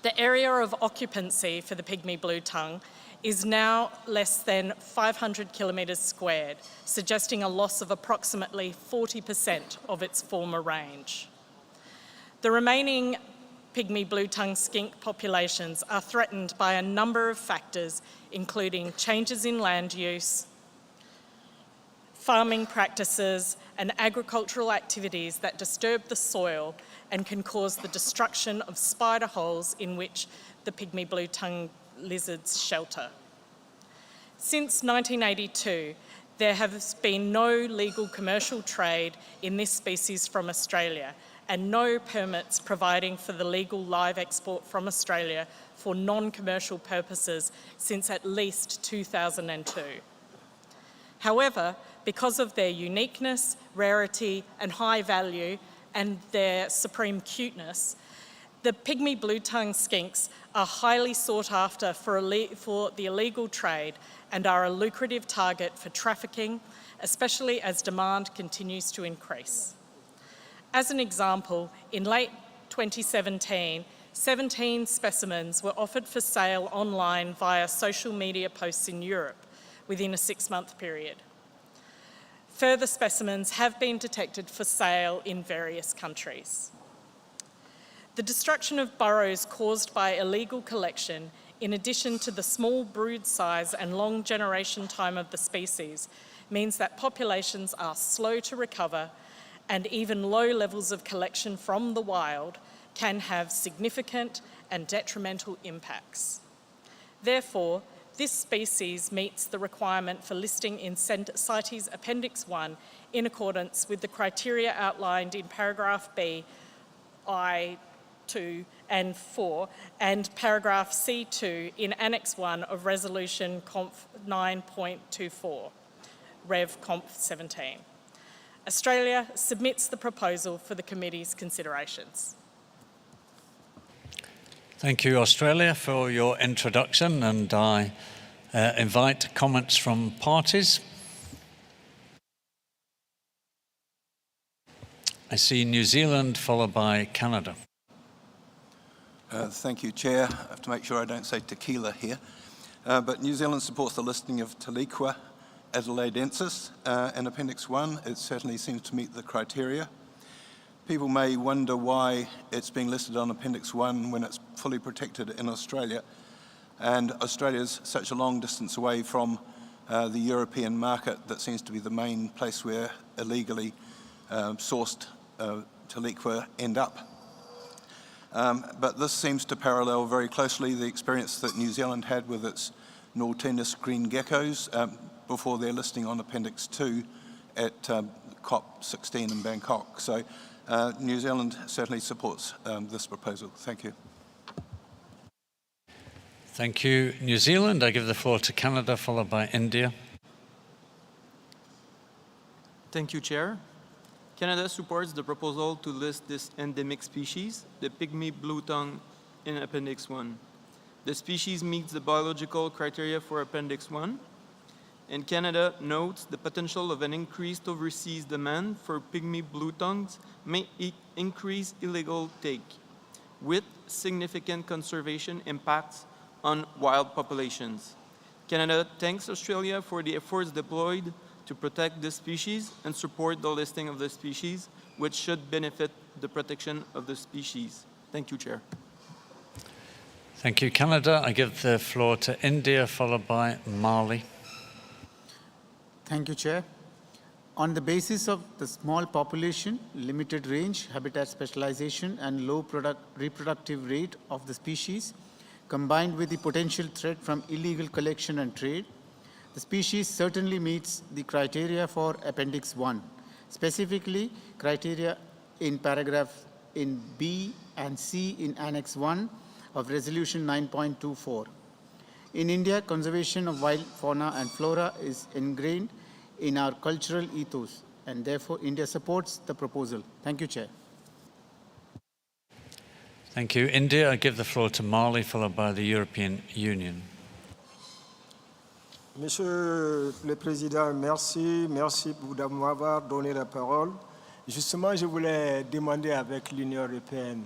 The area of occupancy for the pygmy blue-tongue is now less than 500 kilometres squared, suggesting a loss of approximately 40% of its former range. The remaining pygmy blue-tongue skink populations are threatened by a number of factors, including changes in land use, farming practices, and agricultural activities that disturb the soil and can cause the destruction of spider holes in which the pygmy blue-tongue lizards shelter. Since 1982, there has been no legal commercial trade in this species from Australia, and no permits providing for the legal live export from Australia for non-commercial purposes since at least 2002. However, because of their uniqueness, rarity, and high value, and their supreme cuteness, the pygmy blue-tongue skinks are highly sought after for the illegal trade and are a lucrative target for trafficking, especially as demand continues to increase. As an example, in late 2017, 17 specimens were offered for sale online via social media posts in Europe within a 6-month period. Further specimens have been detected for sale in various countries. The destruction of burrows caused by illegal collection, in addition to the small brood size and long generation time of the species, means that populations are slow to recover, and even low levels of collection from the wild can have significant and detrimental impacts. Therefore, this species meets the requirement for listing in CITES Appendix 1 in accordance with the criteria outlined in paragraph B, I, 2 and 4, and paragraph C2 in Annex 1 of Resolution Conf 9.24, Rev Conf 17. Australia submits the proposal for the committee's considerations.
Thank you, Australia, for your introduction, and I invite comments from parties. I see New Zealand followed by Canada.
Thank you, Chair. I have to make sure I don't say tequila here. But New Zealand supports the listing of Teliqua adelaidensis in Appendix 1. It certainly seems to meet the criteria. People may wonder why it's being listed on Appendix 1 when it's fully protected in Australia. And Australia's such a long distance away from the European market that seems to be the main place where illegally sourced Teliqua end up. But this seems to parallel very closely the experience that New Zealand had with its Nautinus green geckos before their listing on Appendix 2 at COP16 in Bangkok. So New Zealand certainly supports this proposal. Thank you.
Thank you, New Zealand. I give the floor to Canada, followed by India.
Thank you, Chair. Canada supports the proposal to list this endemic species, the pygmy blue tongue, in Appendix 1. The species meets the biological criteria for Appendix 1, and Canada notes the potential of an increased overseas demand for pygmy blue tongues may increase illegal take, with significant conservation impacts on wild populations. Canada thanks Australia for the efforts deployed to protect this species and support the listing of the species, which should benefit the protection of the species. Thank you, Chair.
Thank you, Canada. I give the floor to India, followed by Mali.
Thank you, Chair. On the basis of the small population, limited range, habitat specialization, and low reproductive rate of the species, combined with the potential threat from illegal collection and trade, the species certainly meets the criteria for Appendix 1, specifically criteria in paragraph in B and C in Annex 1 of Resolution 9.24. In India, conservation of wild fauna and flora is ingrained in our cultural ethos, and therefore India supports the proposal. Thank you, Chair.
Thank you, India. I give the floor to Mali, followed by the European Union.
Monsieur le Président, merci de m'avoir donné la parole. Justement, je voulais demander avec l'Union européenne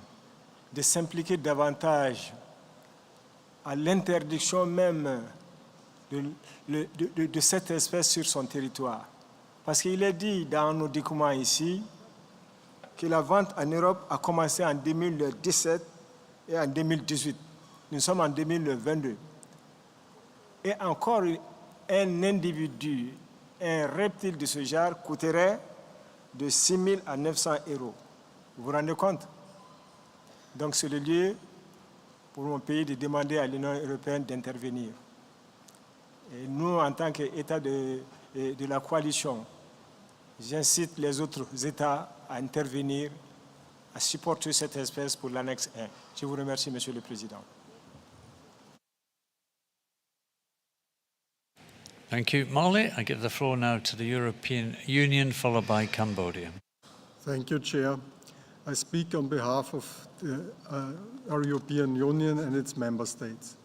de s'impliquer davantage à l'interdiction même de cette espèce sur son territoire. Parce qu'il est dit dans nos documents ici que la vente en Europe a commencé en 2017 et en 2018. Nous sommes en 2022. Et encore un individu, un reptile de ce genre coûterait de 6 000 à 900 euros. Vous vous rendez compte? Donc c'est le lieu pour mon pays de demander à l'Union européenne d'intervenir. Et nous, en tant qu'État de la coalition, j'incite les autres États à intervenir, à supporter cette espèce pour l'annexe 1. Je vous remercie, Monsieur le Président.
Thank you, Mali. I give the floor now to the European Union, followed by Cambodia.
Thank you, Chair. I speak on behalf of our European Union and its member states.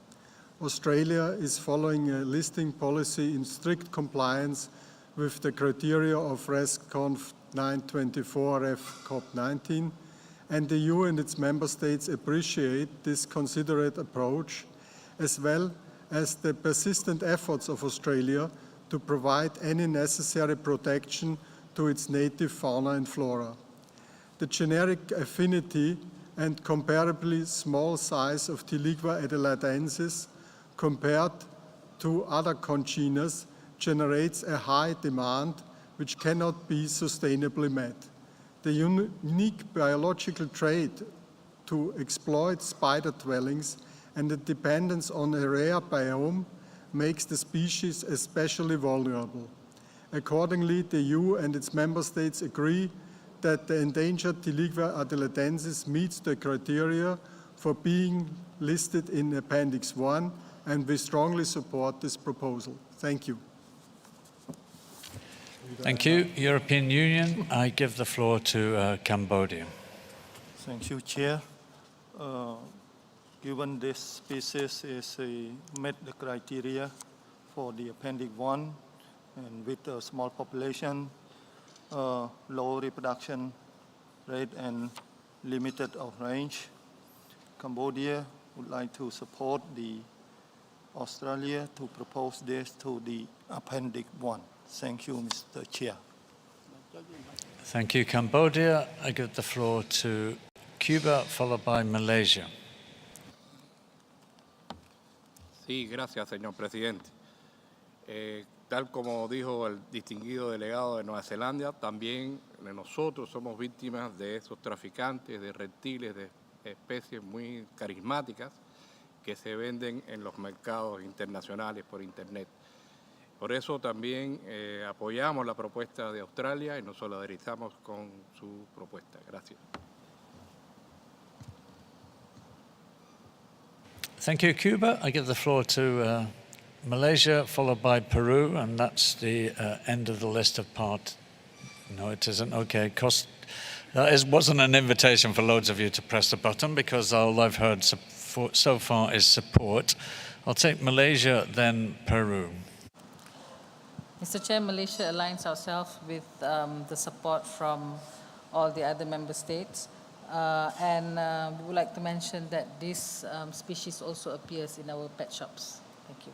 Australia is following a listing policy in strict compliance with the criteria of RESCONF 924 F CoP19, and the EU and its member states appreciate this considerate approach, as well as the persistent efforts of Australia to provide any necessary protection to its native fauna and flora. The generic affinity and comparably small size of Tiliqua adelaidensis compared to other congeners generates a high demand which cannot be sustainably met. The unique biological trait to exploit spider dwellings and the dependence on a rare biome makes the species especially vulnerable. Accordingly, the EU and its member states agree that the endangered Tiliqua adelaidensis meets the criteria for being listed in Appendix 1, and we strongly support this proposal. Thank you.
Thank you, European Union. I give the floor to Cambodia.
Thank you, Chair. Given this species met the criteria for the Appendix 1, and with a small population, low reproduction rate and limited of range, Cambodia would like to support the Australia to propose this to the Appendix 1. Thank you, Mr. Chair.
Thank you, Cambodia. I give the floor to Cuba, followed by Malaysia.
Sí, gracias, señor presidente. Tal como dijo el distinguido delegado de Nueva Zelanda, también nosotros somos víctimas de esos traficantes de reptiles, de especies muy carismáticas que se venden en los mercados internacionales por Internet. Por eso también apoyamos la propuesta de Australia y nos solidarizamos con su propuesta. Gracias.
Thank you, Cuba. I give the floor to Malaysia, followed by Peru, and that's the end of the list of part. No, it isn't. Okay, wasn't an invitation for loads of you to press the button because all I've heard so far is support. I'll take Malaysia, then Peru.
Mr. Chair, Malaysia aligns ourselves with the support from all the other member states. And we would like to mention that this species also appears in our pet shops. Thank you.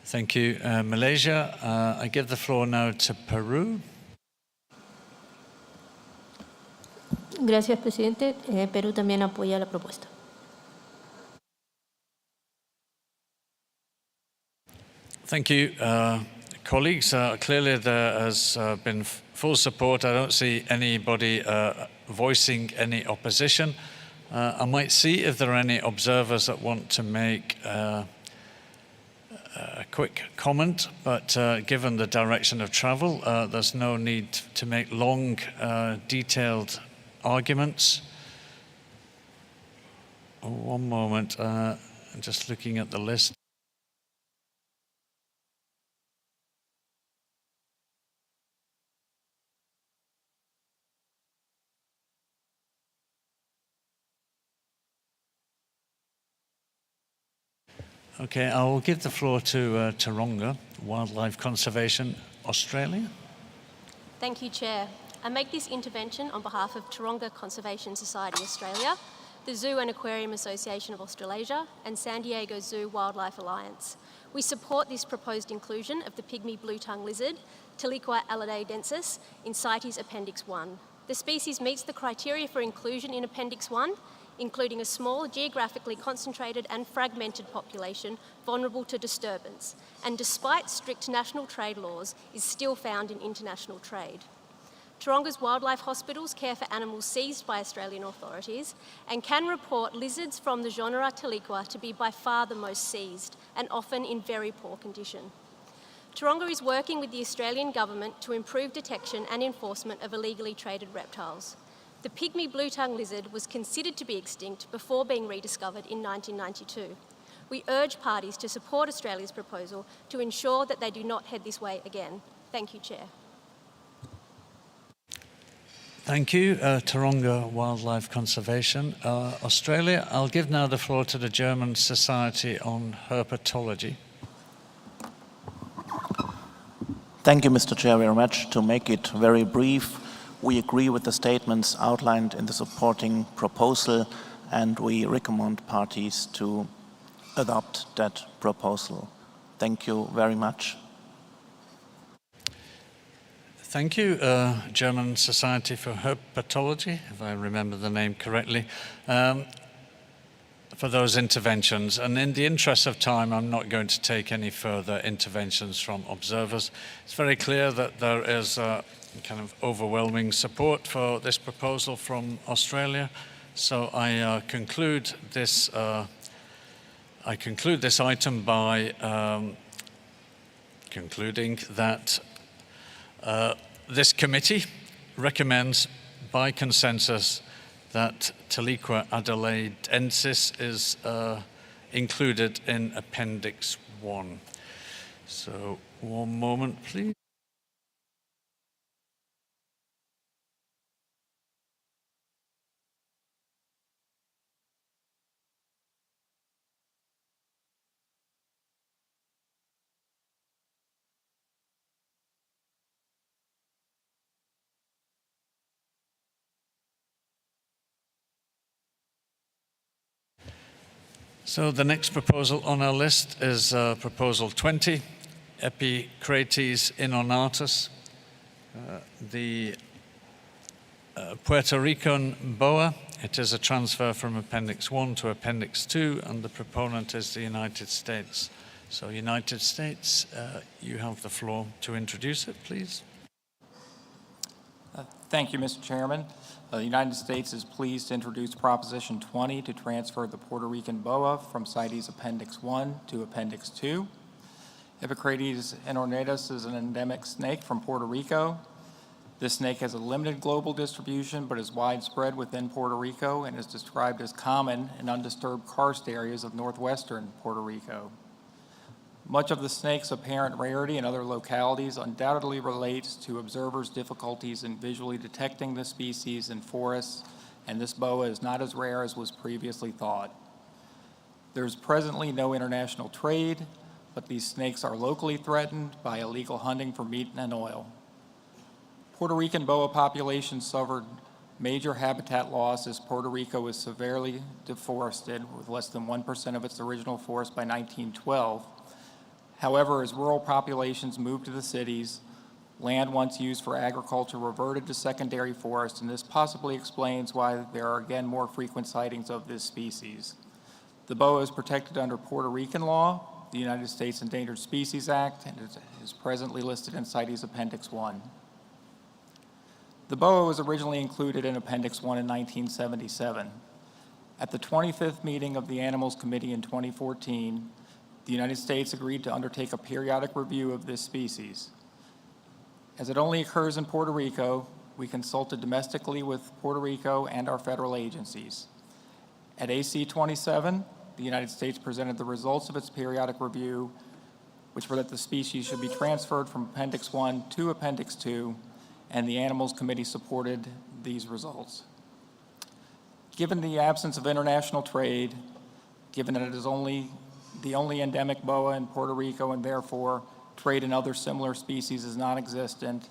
Thank you, Malaysia. I give the floor now to Peru.
Gracias, presidente. Perú también apoya la propuesta.
Thank you, colleagues. Clearly there has been full support. I don't see anybody voicing any opposition. I might see if there are any observers that want to make a quick comment, but given the direction of travel, there's no need to make long, detailed arguments. Oh, one moment, I'm just looking at the list. Okay, I will give the floor to Taronga, Wildlife Conservation Australia.
Thank you, Chair. I make this intervention on behalf of Taronga Conservation Society Australia, the Zoo and Aquarium Association of Australasia, and San Diego Zoo Wildlife Alliance. We support this proposed inclusion of the pygmy blue-tongue lizard, Tiliqua aladensis, in CITES Appendix 1. The species meets the criteria for inclusion in Appendix 1, including a small, geographically concentrated and fragmented population vulnerable to disturbance, and despite strict national trade laws, is still found in international trade. Taronga's wildlife hospitals care for animals seized by Australian authorities and can report lizards from the genre Tiliqua to be by far the most seized, and often in very poor condition. Taronga is working with the Australian Government to improve detection and enforcement of illegally traded reptiles. The pygmy blue-tongue lizard was considered to be extinct before being rediscovered in 1992. We urge parties to support Australia's proposal to ensure that they do not head this way again. Thank you, Chair.
Thank you, Taronga Wildlife Conservation Australia. I'll give now the floor to the German Society on Herpetology.
Thank you, Mr. Chair, very much. To make it very brief, we agree with the statements outlined in the supporting proposal, and we recommend parties to adopt that proposal. Thank you very much.
Thank you, German Society for Herpetology, if I remember the name correctly, for those interventions. And in the interest of time, I'm not going to take any further interventions from observers. It's very clear that there is kind of overwhelming support for this proposal from Australia. So I conclude this item by concluding that this committee recommends by consensus that Tiliqua adelaidensis is included in Appendix 1. So one moment, please. So the next proposal on our list is Proposal 20, Epicrates inornatus, the Puerto Rican boa. It is a transfer from Appendix 1 to Appendix 2, and the proponent is the United States. So United States, you have the floor to introduce it, please.
Thank you, Mr. Chairman. The United States is pleased to introduce Proposition 20 to transfer the Puerto Rican boa from CITES Appendix 1 to Appendix 2. Hippocrates inornatus is an endemic snake from Puerto Rico. This snake has a limited global distribution, but is widespread within Puerto Rico and is described as common in undisturbed karst areas of northwestern Puerto Rico. Much of the snake's apparent rarity in other localities undoubtedly relates to observers' difficulties in visually detecting the species in forests, and this boa is not as rare as was previously thought. There is presently no international trade, but these snakes are locally threatened by illegal hunting for meat and oil. Puerto Rican boa populations suffered major habitat loss as Puerto Rico was severely deforested, with less than 1% of its original forest by 1912. However, as rural populations moved to the cities, land once used for agriculture reverted to secondary forest, and this possibly explains why there are again more frequent sightings of this species. The boa is protected under Puerto Rican law, the United States Endangered Species Act, and is presently listed in CITES Appendix 1. The boa was originally included in Appendix 1 in 1977. At the 25th meeting of the Animals Committee in 2014, the United States agreed to undertake a periodic review of this species. As it only occurs in Puerto Rico, we consulted domestically with Puerto Rico and our federal agencies. At AC 27, the United States presented the results of its periodic review, which were that the species should be transferred from Appendix 1 to Appendix 2, and the Animals Committee supported these results. Given the absence of international trade, given that it is the only endemic boa in Puerto Rico and therefore trade in other similar species is non-existent,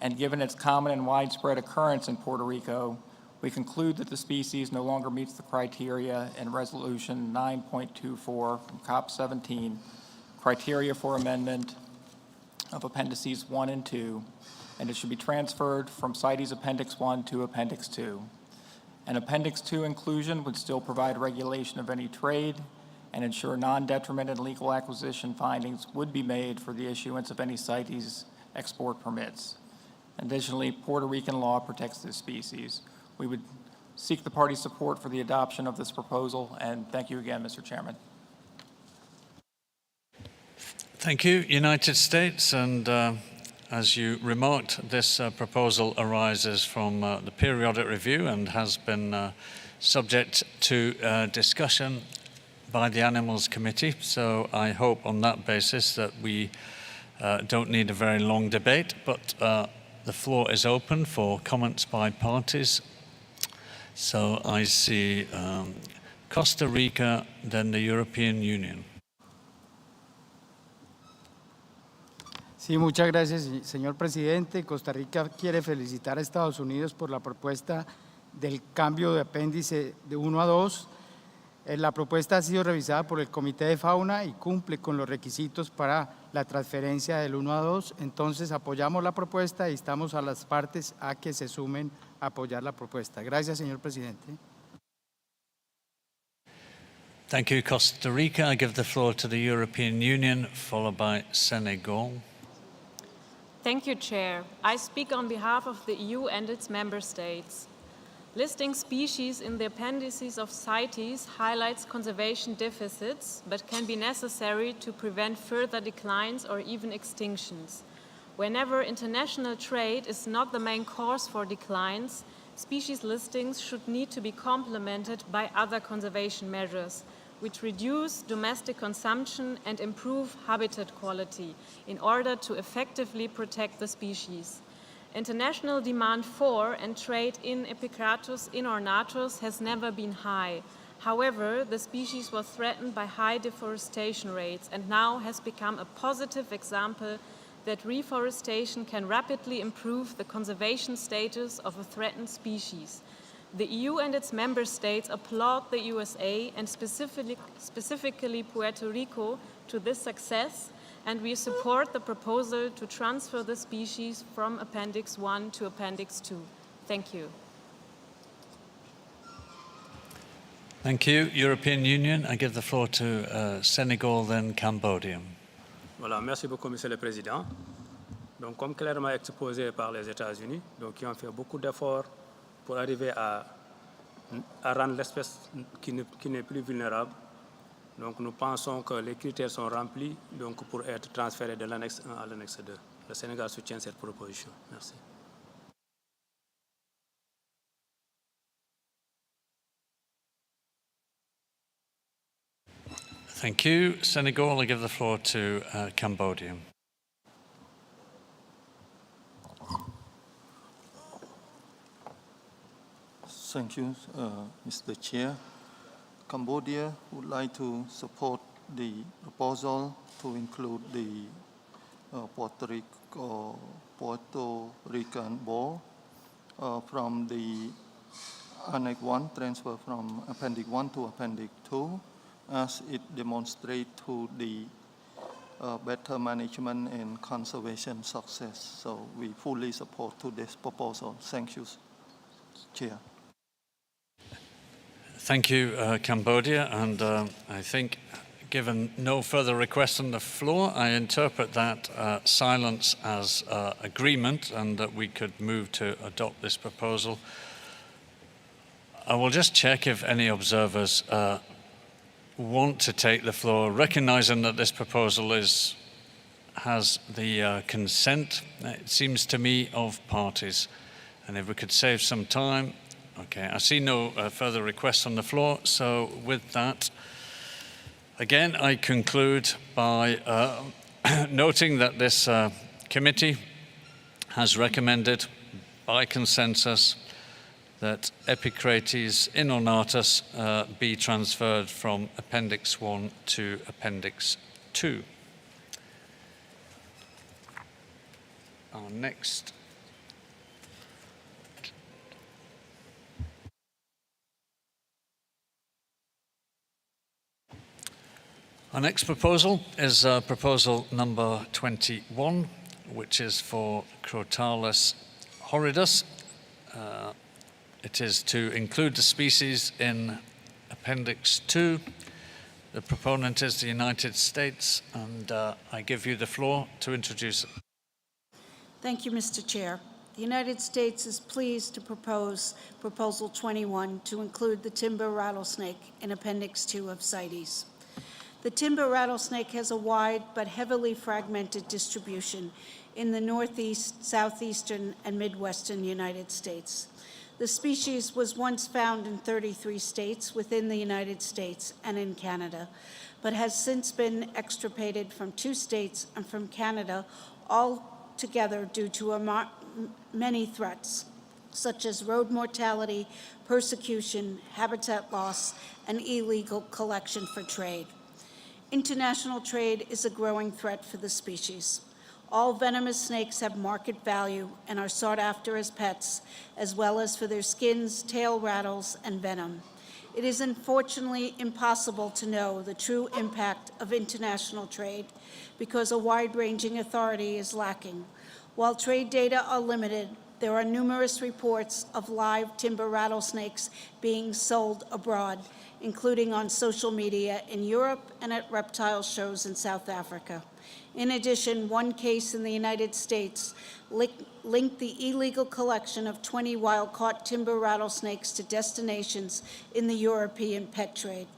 and given its common and widespread occurrence in Puerto Rico, we conclude that the species no longer meets the criteria in Resolution 9.24 from COP19, criteria for amendment of Appendices 1 and 2, and it should be transferred from CITES Appendix 1 to Appendix 2. An Appendix 2 inclusion would still provide regulation of any trade and ensure non-detriment and legal acquisition findings would be made for the issuance of any CITES export permits. Additionally, Puerto Rican law protects this species. We would seek the party's support for the adoption of this proposal, and thank you again, Mr. Chairman.
Thank you, United States, and as you remarked, this proposal arises from the periodic review and has been subject to discussion by the Animals Committee, so I hope on that basis that we don't need a very long debate, but the floor is open for comments by parties. So I see Costa Rica, then the European Union.
Sí, muchas gracias, señor presidente. Costa Rica quiere felicitar a Estados Unidos por la propuesta del cambio de apéndice de 1 a 2. La propuesta ha sido revisada por el Comité de Fauna y cumple con los requisitos para la transferencia del 1 a 2. Entonces, apoyamos la propuesta y estamos a las partes a que se sumen a apoyar la propuesta. Gracias, señor presidente.
Thank you, Costa Rica. I give the floor to the European Union, followed by Senegal.
Thank you, Chair. I speak on behalf of the EU and its member states. Listing species in the appendices of CITES highlights conservation deficits, but can be necessary to prevent further declines or even extinctions. Whenever international trade is not the main cause for declines, species listings should need to be complemented by other conservation measures, which reduce domestic consumption and improve habitat quality in order to effectively protect the species. International demand for and trade in Epicratus inornatus has never been high. However, the species was threatened by high deforestation rates and now has become a positive example that reforestation can rapidly improve the conservation status of a threatened species. The EU and its member states applaud the USA and specifically Puerto Rico to this success, and we support the proposal to transfer the species from Appendix 1 to Appendix 2. Thank you.
Thank you. European Union, I give the floor to Senegal, then Cambodia.
Voilà, merci beaucoup, Monsieur le Président. Donc, comme clairement exposé par les États-Unis, donc qui ont fait beaucoup d'efforts pour arriver à rendre l'espèce qui n'est plus vulnérable, Donc nous pensons que les critères sont remplis donc, pour être transférés de l'annexe 1 à l'annexe 2. Le Sénégal soutient cette proposition. Merci.
Thank you. Senegal, I give the floor to Cambodia.
Thank you, Mr. Chair. Cambodia would like to support the proposal to include the Puerto Rican ball from the Annex 1, transfer from Appendix 1 to Appendix 2, as it demonstrates to the better management and conservation success. So we fully support to this proposal. Thank you, Chair.
Thank you, Cambodia, and I think given no further requests on the floor, I interpret that silence as agreement and that we could move to adopt this proposal. I will just check if any observers want to take the floor, recognizing that this proposal has the consent, it seems to me, of parties. And if we could save some time. Okay, I see no further requests on the floor, so with that, again, I conclude by noting that this committee has recommended by consensus that Epicrates Inonatus be transferred from Appendix 1 to Appendix 2. Our next proposal is proposal number 21, which is for Crotalus horridus. It is to include the species in Appendix 2. The proponent is the United States, and I give you the floor to introduce it.
Thank you, Mr. Chair. The United States is pleased to propose Proposal 21 to include the timber rattlesnake in Appendix 2 of CITES. The timber rattlesnake has a wide but heavily fragmented distribution in the northeast, southeastern, and midwestern United States. The species was once found in 33 states within the United States and in Canada, but has since been extirpated from 2 states and from Canada altogether due to many threats, such as road mortality, persecution, habitat loss, and illegal collection for trade. International trade is a growing threat for the species. All venomous snakes have market value and are sought after as pets, as well as for their skins, tail rattles, and venom. It is unfortunately impossible to know the true impact of international trade because a wide-ranging authority is lacking. While trade data are limited, there are numerous reports of live timber rattlesnakes being sold abroad, including on social media in Europe and at reptile shows in South Africa. In addition, one case in the United States linked the illegal collection of 20 wild-caught timber rattlesnakes to destinations in the European pet trade.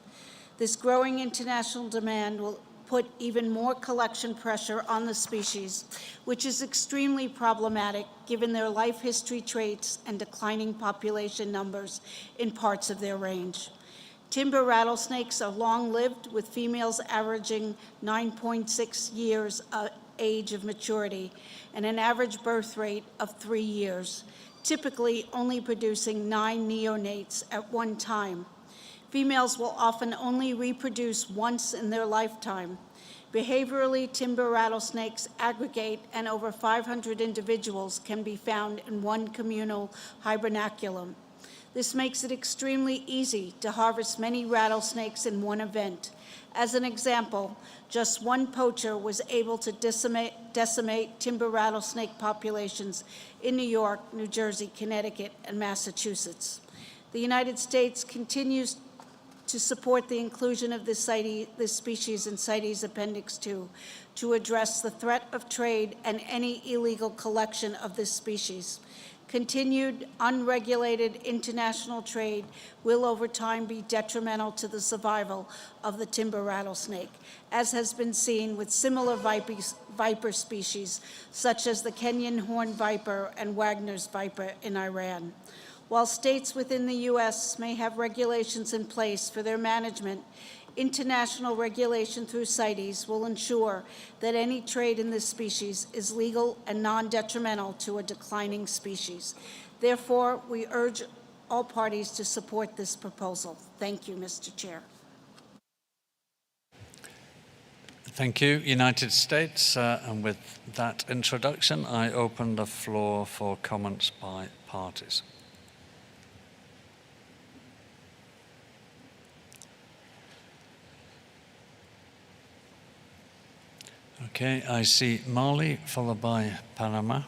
This growing international demand will put even more collection pressure on the species, which is extremely problematic given their life history traits and declining population numbers in parts of their range. Timber rattlesnakes are long-lived, with females averaging 9.6 years age of maturity and an average birth rate of 3 years, typically only producing 9 neonates at one time. Females will often only reproduce once in their lifetime. Behaviorally, timber rattlesnakes aggregate, and over 500 individuals can be found in one communal hibernaculum. This makes it extremely easy to harvest many rattlesnakes in one event. As an example, just one poacher was able to decimate timber rattlesnake populations in New York, New Jersey, Connecticut, and Massachusetts. The United States continues to support the inclusion of this species in CITES Appendix 2 to address the threat of trade and any illegal collection of this species. Continued unregulated international trade will over time be detrimental to the survival of the timber rattlesnake, as has been seen with similar viper species such as the Kenyan horned viper and Wagner's viper in Iran. While states within the U.S. may have regulations in place for their management, international regulation through CITES will ensure that any trade in this species is legal and non-detrimental to a declining species. Therefore, we urge all parties to support this proposal. Thank you, Mr. Chair.
Thank you, United States. And with that introduction, I open the floor for comments by parties. Okay, I see Mali, followed by Panama.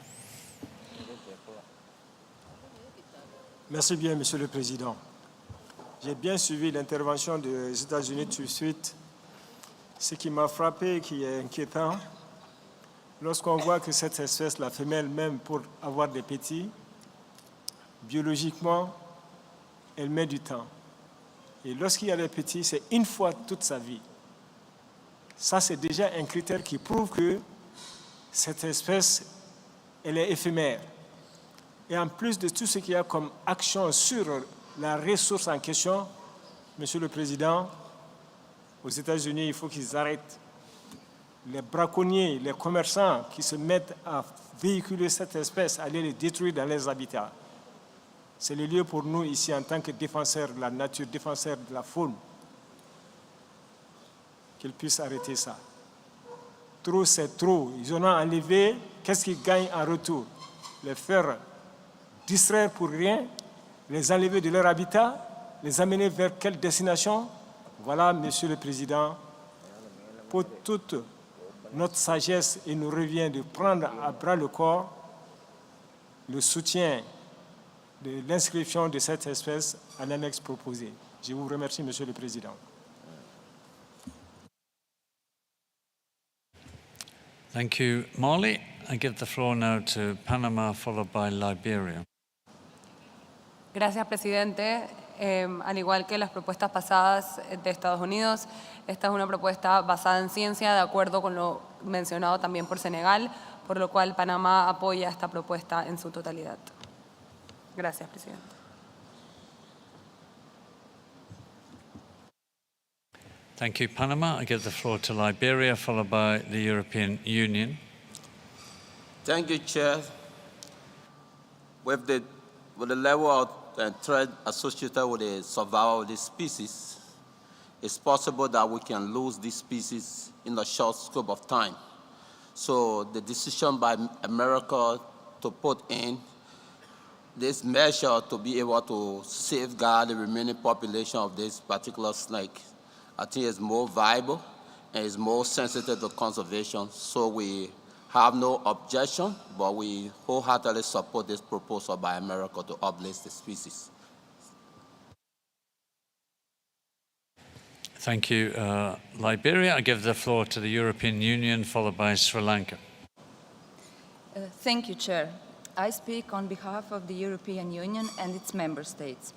Merci bien, Monsieur le Président. J'ai bien suivi l'intervention des États-Unis tout de suite. Ce qui m'a frappé et qui est inquiétant, lorsqu'on voit que cette espèce, la femelle même, pour avoir des petits, biologiquement, elle met du temps. Et lorsqu'il y a des petits, c'est une fois toute sa vie. Ça, c'est déjà un critère qui prouve que cette espèce, elle est éphémère. Et en plus de tout ce qu'il y a comme action sur la ressource en question, Monsieur le Président, aux États-Unis, il faut qu'ils arrêtent. Les braconniers, les commerçants qui se mettent à véhiculer cette espèce, à aller les détruire dans les habitats. C'est le lieu pour nous ici, en tant que défenseurs de la nature, défenseurs de la faune, qu'ils puissent arrêter ça. Trop, c'est trop. Ils en ont enlevé. Qu'est-ce qu'ils gagnent en retour? Les faire distraire pour rien, les enlever de leur habitat, les amener vers quelle destination? Voilà, Monsieur le Président, pour toute notre sagesse, il nous revient de prendre à bras le corps le soutien de l'inscription de cette espèce à l'annexe proposée. Je vous remercie, Monsieur le Président.
Thank you, Mali. I give the floor now to Panama, followed by Liberia.
Gracias, presidente. Al igual que las propuestas pasadas de Estados Unidos, esta es una propuesta basada en ciencia, de acuerdo con lo mencionado también por Senegal, por lo cual Panamá apoya esta propuesta en su totalidad. Gracias, presidente.
Thank you, Panama. I give the floor to Liberia, followed by the European Union.
Thank you, Chair. With the level of threat associated with the survival of this species, it's possible that we can lose this species in a short scope of time. So the decision by America to put in this measure to be able to safeguard the remaining population of this particular snake, I think is more viable and is more sensitive to conservation. So we have no objection, but we wholeheartedly support this proposal by America to uplist the species.
Thank you, Liberia. I give the floor to the European Union, followed by Sri Lanka.
Thank you, Chair. I speak on behalf of the European Union and its member states.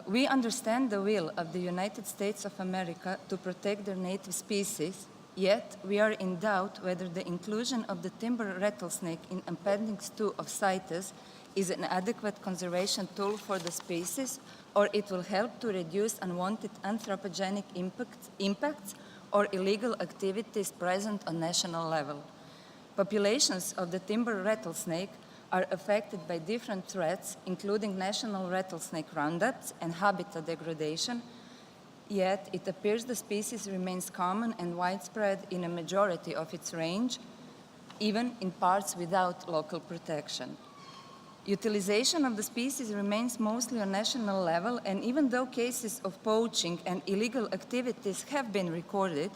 We understand the will of the United States of America to protect their native species, yet we are in doubt whether the inclusion of the timber rattlesnake in Appendix 2 of CITES is an adequate conservation tool for the species, or it will help to reduce unwanted anthropogenic impacts or illegal activities present on national level. Populations of the timber rattlesnake are affected by different threats, including national rattlesnake roundups and habitat degradation, yet it appears the species remains common and widespread in a majority of its range, even in parts without local protection. Utilization of the species remains mostly on national level, and even though cases of poaching and illegal activities have been recorded,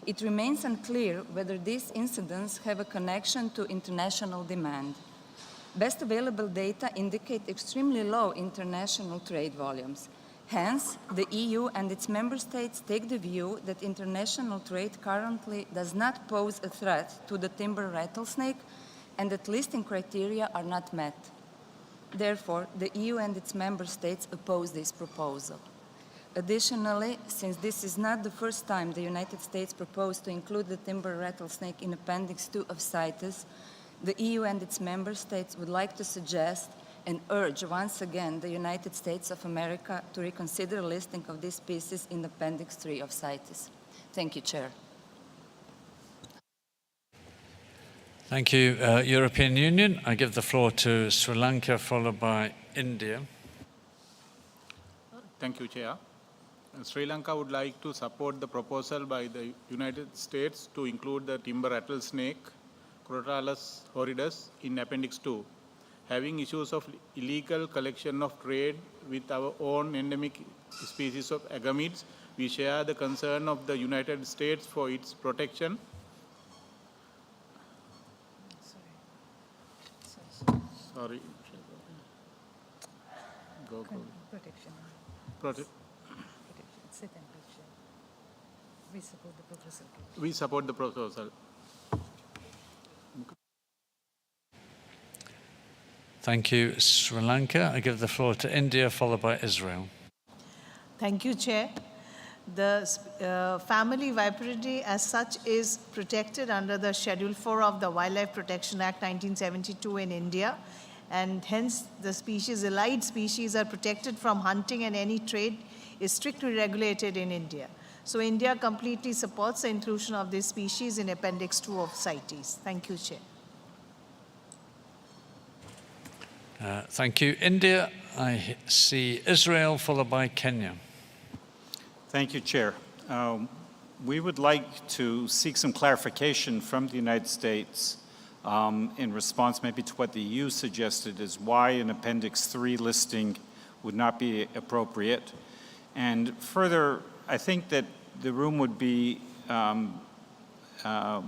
it remains unclear whether these incidents have a connection to international demand. Best available data indicate extremely low international trade volumes. Hence, the EU and its member states take the view that international trade currently does not pose a threat to the timber rattlesnake and that listing criteria are not met. Therefore, the EU and its member states oppose this proposal. Additionally, since this is not the first time the United States proposed to include the timber rattlesnake in Appendix 2 of CITES, the EU and its member states would like to suggest and urge once again the United States of America to reconsider listing of this species in Appendix 3 of CITES. Thank you, Chair.
Thank you, European Union. I give the floor to Sri Lanka, followed by India.
Thank you, Chair. Sri Lanka would like to support the proposal by the United States to include the timber rattlesnake, Crotalus horridus, in Appendix 2. Having issues of illegal collection of trade with our own endemic species of agamids, we share the concern of the United States for its protection. Sorry. Go.
Protection. We support the proposal.
We support the proposal.
Thank you, Sri Lanka. I give the floor to India, followed by Israel.
Thank you, Chair. The family viperity as such is protected under the Schedule 4 of the Wildlife Protection Act 1972 in India, and hence the species, allied species, are protected from hunting, and any trade is strictly regulated in India. So India completely supports the inclusion of this species in Appendix 2 of CITES. Thank you, Chair.
Thank you, India. I see Israel, followed by Kenya.
Thank you, Chair. We would like to seek some clarification from the United States in response maybe to what the EU suggested as why an Appendix 3 listing would not be appropriate. And further, I think that the room would be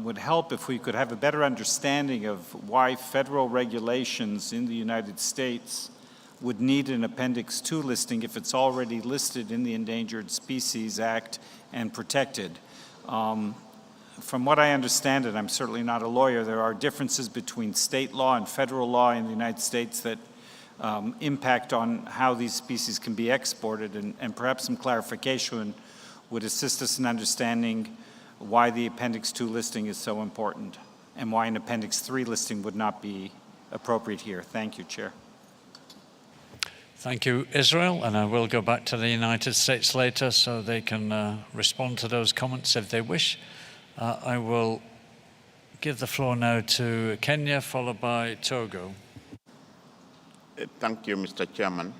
would help if we could have a better understanding of why federal regulations in the United States would need an Appendix 2 listing if it's already listed in the Endangered Species Act and protected. From what I understand, and I'm certainly not a lawyer, there are differences between state law and federal law in the United States that impact on how these species can be exported, and perhaps some clarification would assist us in understanding why the Appendix 2 listing is so important and why an Appendix 3 listing would not be appropriate here. Thank you, Chair.
Thank you, Israel, and I will go back to the United States later so they can respond to those comments if they wish. I will give the floor now to Kenya, followed by Togo.
Thank you, Mr. Chairman.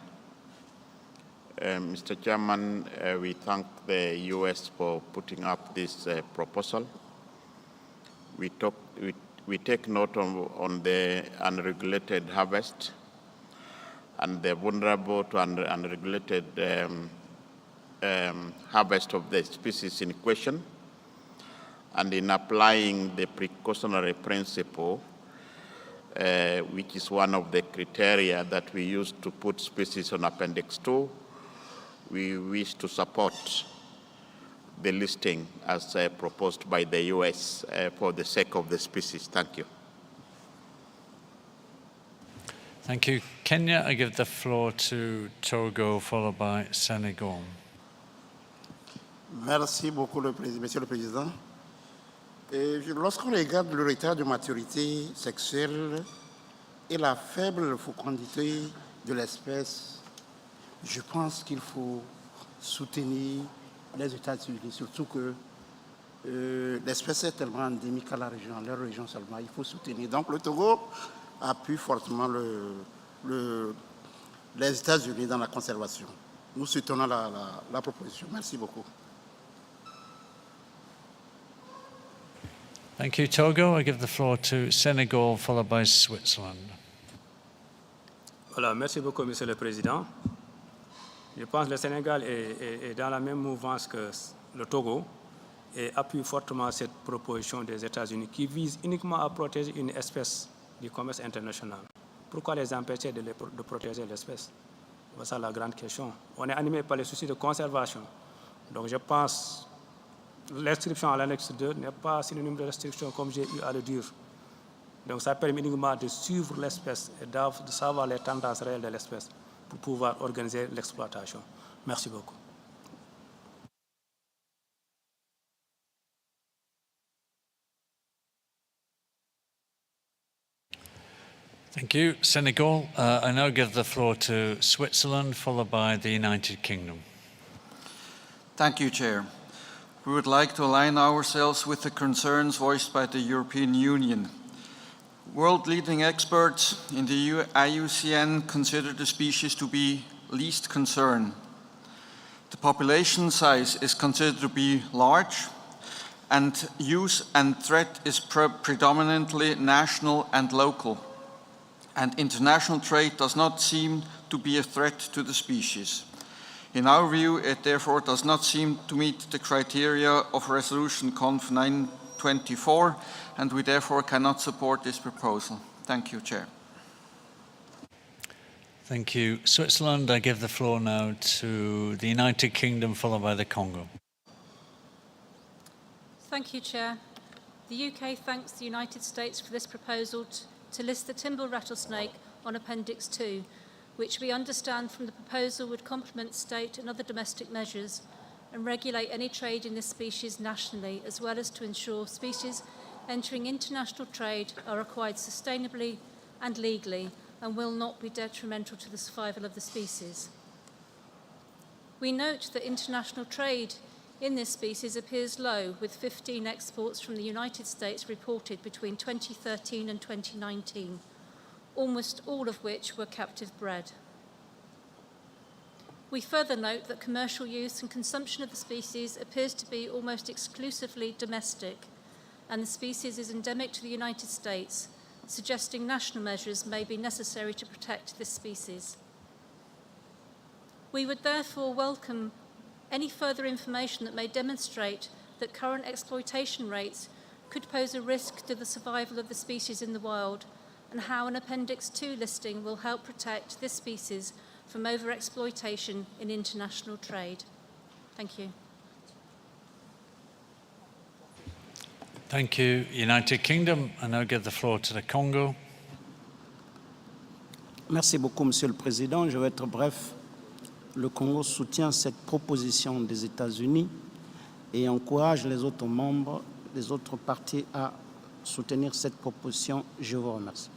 Mr. Chairman, we thank the U.S. for putting up this proposal. We take note on the unregulated harvest and the vulnerable to unregulated harvest of the species in question. And in applying the precautionary principle, which is one of the criteria that we use to put species on Appendix 2, we wish to support the listing as proposed by the U.S. For the sake of the species. Thank you.
Thank you, Kenya. I give the floor to Togo, followed by Senegal.
Merci beaucoup, Monsieur le Président. Lorsqu'on regarde le retard de maturité sexuelle et la faible fécondité de l'espèce, je pense qu'il faut soutenir les États-Unis, surtout que l'espèce est tellement endémique à la région, à leur région seulement, il faut soutenir. Donc le Togo appuie fortement les États-Unis dans la conservation. Nous soutenons la proposition. Merci beaucoup.
Thank you, Togo. I give the floor to Senegal, followed by Switzerland.
Voilà, merci beaucoup, Monsieur le Président. Je pense que le Sénégal est dans la même mouvance que le Togo et appuie fortement cette proposition des États-Unis qui vise uniquement à protéger une espèce du commerce international. Pourquoi les empêcher de protéger l'espèce? C'est ça la grande question. On est animé par les soucis de conservation. Donc je pense que l'inscription à l'annexe 2 n'est pas synonyme de restriction comme j'ai eu à le dire. Donc ça permet uniquement de suivre l'espèce et de savoir les tendances réelles de l'espèce pour pouvoir organiser l'exploitation. Merci beaucoup.
Thank you, Senegal. I now give the floor to Switzerland, followed by the United Kingdom.
Thank you, Chair. We would like to align ourselves with the concerns voiced by the European Union. World-leading experts in the IUCN consider the species to be least concern. The population size is considered to be large, and use and threat is predominantly national and local. And international trade does not seem to be a threat to the species. In our view, it therefore does not seem to meet the criteria of Resolution Conf 924, and we therefore cannot support this proposal. Thank you, Chair.
Thank you, Switzerland. I give the floor now to the United Kingdom, followed by the Congo.
Thank you, Chair. The UK thanks the United States for this proposal to list the timber rattlesnake on Appendix 2, which we understand from the proposal would complement state and other domestic measures and regulate any trade in this species nationally, as well as to ensure species entering international trade are acquired sustainably and legally and will not be detrimental to the survival of the species. We note that international trade in this species appears low, with 15 exports from the United States reported between 2013 and 2019, almost all of which were captive bred. We further note that commercial use and consumption of the species appears to be almost exclusively domestic, and the species is endemic to the United States, suggesting national measures may be necessary to protect this species. We would therefore welcome any further information that may demonstrate that current exploitation rates could pose a risk to the survival of the species in the wild, and how an Appendix 2 listing will help protect this species from overexploitation in international trade. Thank you.
Thank you, United Kingdom. I now give the floor to the Congo.
Merci beaucoup, Monsieur le Président. Je vais être bref. Le Congo soutient cette proposition des États-Unis et encourage les autres membres, les autres partis à soutenir cette proposition. Je vous remercie.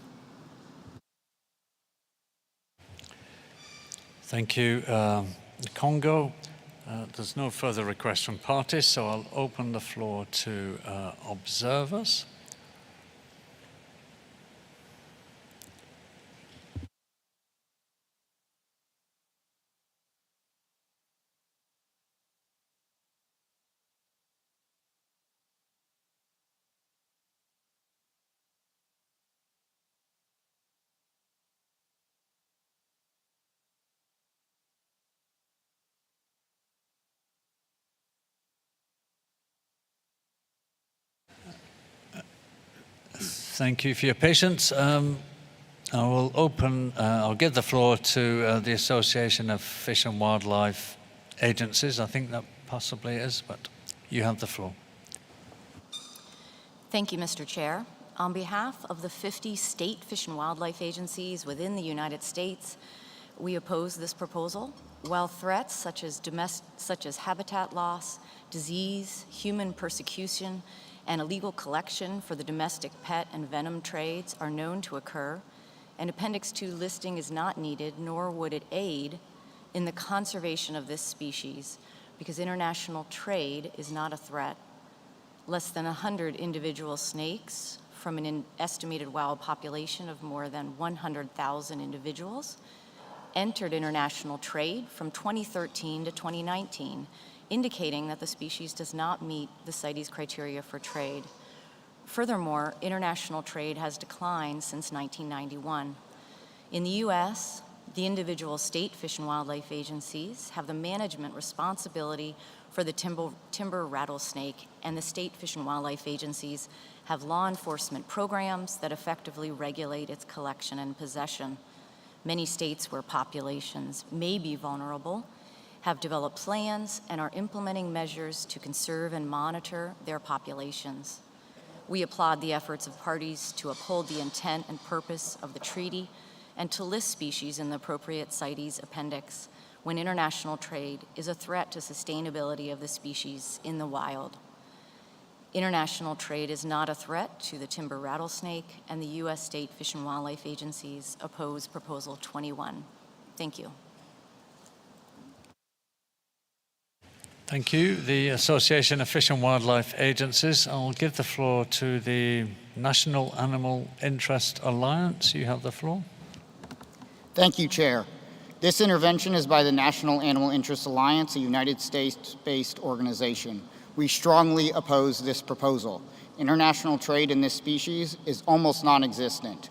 Thank you, Congo. There's no further requests from parties, so I'll open the floor to observers. Thank you for your patience. I'll give the floor to the Association of Fish and Wildlife Agencies. I think that possibly is, but you have the floor.
Thank you, Mr. Chair. On behalf of the 50 state fish and wildlife agencies within the United States, we oppose this proposal. While threats such as habitat loss, disease, human persecution, and illegal collection for the domestic pet and venom trades are known to occur, an Appendix 2 listing is not needed, nor would it aid in the conservation of this species, because international trade is not a threat. Less than 100 individual snakes from an estimated wild population of more than 100,000 individuals entered international trade from 2013 to 2019, indicating that the species does not meet the CITES criteria for trade. Furthermore, international trade has declined since 1991. In the U.S., the individual state fish and wildlife agencies have the management responsibility for the timber rattlesnake, and the state fish and wildlife agencies have law enforcement programs that effectively regulate its collection and possession. Many states where populations may be vulnerable have developed plans and are implementing measures to conserve and monitor their populations. We applaud the efforts of parties to uphold the intent and purpose of the treaty and to list species in the appropriate CITES appendix when international trade is a threat to sustainability of the species in the wild. International trade is not a threat to the timber rattlesnake, and the U.S. state Fish and Wildlife agencies oppose Proposal 21. Thank you.
Thank you. The Association of Fish and Wildlife Agencies. I'll give the floor to the National Animal Interest Alliance. You have the floor.
Thank you, Chair. This intervention is by the National Animal Interest Alliance, a United States-based organization. We strongly oppose this proposal. International trade in this species is almost non-existent.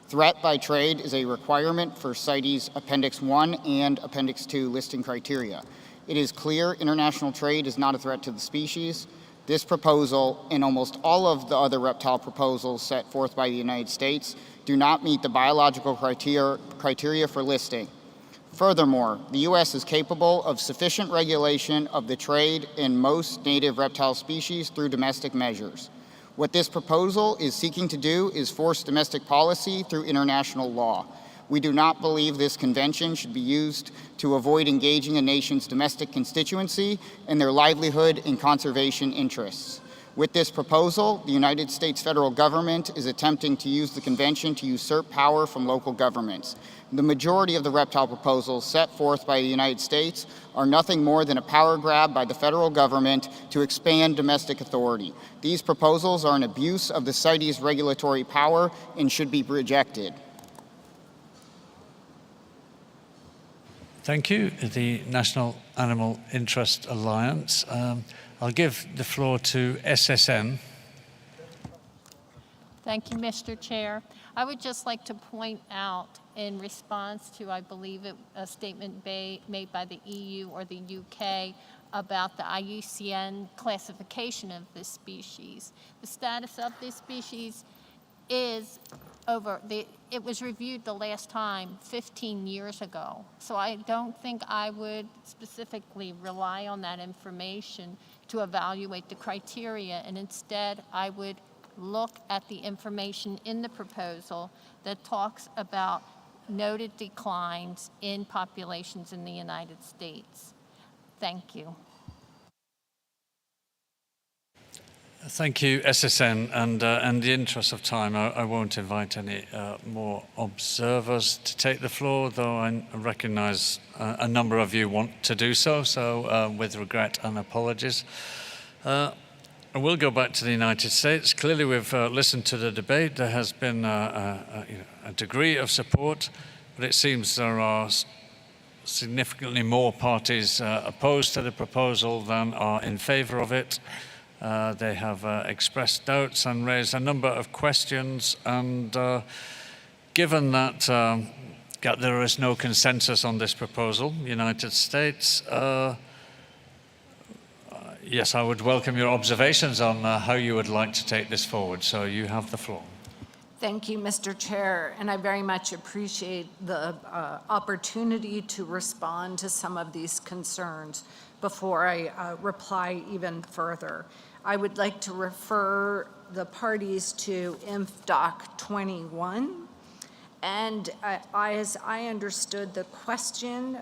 Threat by trade is a requirement for CITES Appendix 1 and Appendix 2 listing criteria. It is clear international trade is not a threat to the species. This proposal and almost all of the other reptile proposals set forth by the United States do not meet the biological criteria for listing. Furthermore, the U.S. is capable of sufficient regulation of the trade in most native reptile species through domestic measures. What this proposal is seeking to do is force domestic policy through international law. We do not believe this convention should be used to avoid engaging a nation's domestic constituency and their livelihood and conservation interests. With this proposal, the United States federal government is attempting to use the convention to usurp power from local governments. The majority of the reptile proposals set forth by the United States are nothing more than a power grab by the federal government to expand domestic authority. These proposals are an abuse of the CITES regulatory power and should be rejected.
Thank you. The National Animal Interest Alliance. I'll give the floor to SSN.
Thank you, Mr. Chair. I would just like to point out in response to, I believe, a statement made by the EU or the UK about the IUCN classification of this species. The status of this species is it was reviewed the last time 15 years ago. So I don't think I would specifically rely on that information to evaluate the criteria, and instead I would look at the information in the proposal that talks about noted declines in populations in the United States. Thank you.
Thank you, SSN. And in the interest of time, I won't invite any more observers to take the floor, though I recognize a number of you want to do so, so with regret and apologies. I will go back to the United States. Clearly, we've listened to the debate. There has been a degree of support, but it seems there are significantly more parties opposed to the proposal than are in favor of it. They have expressed doubts and raised a number of questions, and given that there is no consensus on this proposal, United States, yes, I would welcome your observations on how you would like to take this forward. So you have the floor.
Thank you, Mr. Chair, and I very much appreciate the opportunity to respond to some of these concerns before I reply even further. I would like to refer the parties to INFDOC 21. And as I understood the question,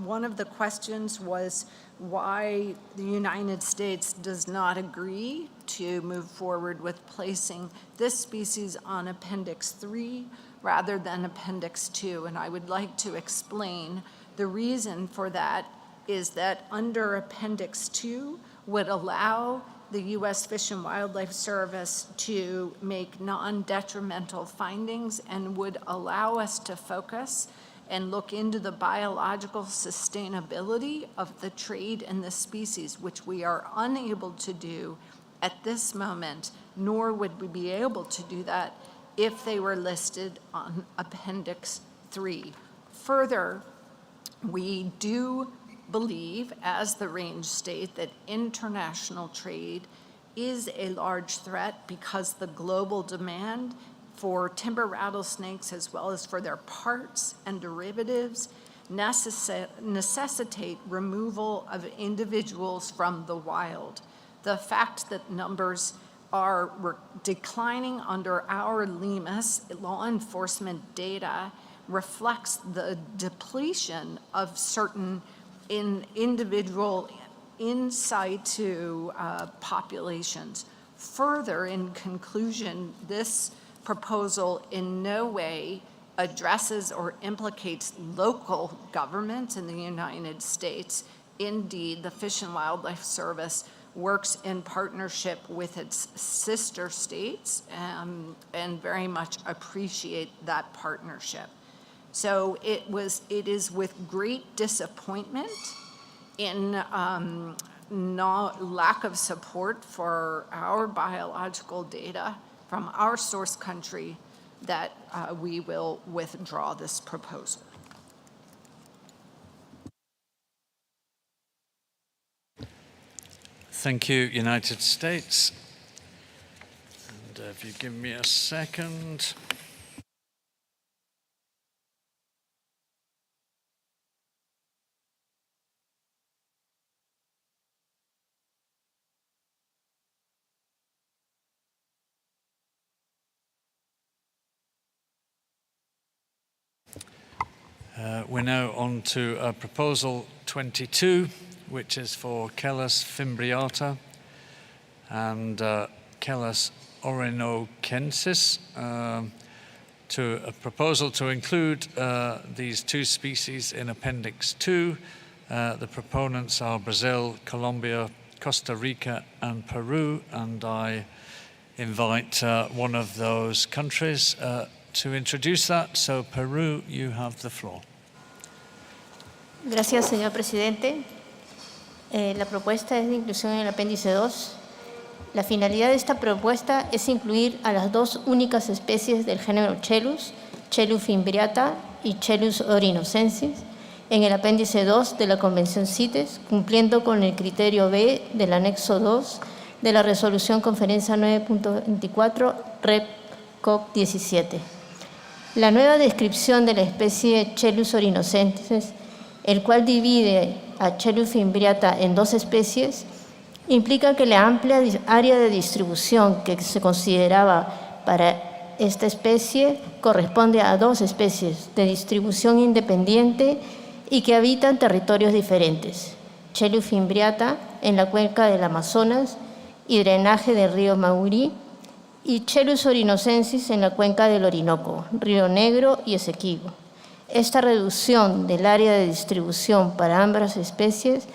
one of the questions was why the United States does not agree to move forward with placing this species on Appendix 3 rather than Appendix 2. And I would like to explain the reason for that is that under Appendix 2 would allow the U.S. Fish and Wildlife Service to make non-detrimental findings and would allow us to focus and look into the biological sustainability of the trade in this species, which we are unable to do at this moment, nor would we be able to do that if they were listed on Appendix 3. Further, we do believe, as the range state, that international trade is a large threat because the global demand for timber rattlesnakes, as well as for their parts and derivatives, necessitate removal of individuals from the wild. The fact that numbers are declining under our LEMAS, law enforcement data, reflects the depletion of certain individual in situ populations. Further, in conclusion, this proposal in no way addresses or implicates local government in the United States. Indeed, the Fish and Wildlife Service works in partnership with its sister states and very much appreciate that partnership. So it is with great disappointment in lack of support for our biological data from our source country that we will withdraw this proposal.
Thank you, United States. And if you give me a second. We're now on to proposal 22, which is for Kelis fimbriata and Kelis orinocensis, to a proposal to include these two species in Appendix 2. The proponents are Brazil, Colombia, Costa Rica, and Peru, and I invite one of those countries to introduce that. So, Peru, you have the floor.
Gracias, señor presidente. La propuesta es de inclusión en el apéndice 2. La finalidad de esta propuesta es incluir a las dos únicas especies del género Chelus, Chelus fimbriata y Chelus orinocensis, en el apéndice 2 de la Convención CITES, cumpliendo con el criterio B del anexo 2 de la resolución Conferencia 9.24 Rep. CoP17. La nueva descripción de la especie Chelus orinocensis, el cual divide a Chelus fimbriata en dos especies, implica que la amplia área de distribución que se consideraba para esta especie corresponde a dos especies de distribución independiente y que habitan territorios diferentes. Chelus fimbriata en la cuenca del Amazonas y drenaje del río Maurí, y Chelus orinocensis en la cuenca del Orinoco, Río Negro y Esequibo. Esta reducción del área de distribución para ambas especies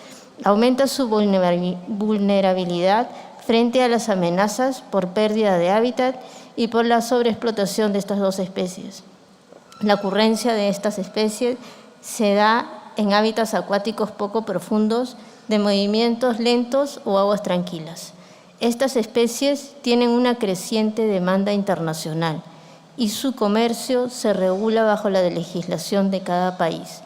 aumenta su vulnerabilidad frente a las amenazas por pérdida de hábitat y por la sobreexplotación de estas dos especies. La ocurrencia de estas especies se da en hábitats acuáticos poco profundos, de movimientos lentos o aguas tranquilas. Estas especies tienen una creciente demanda internacional y su comercio se regula bajo la legislación de cada país.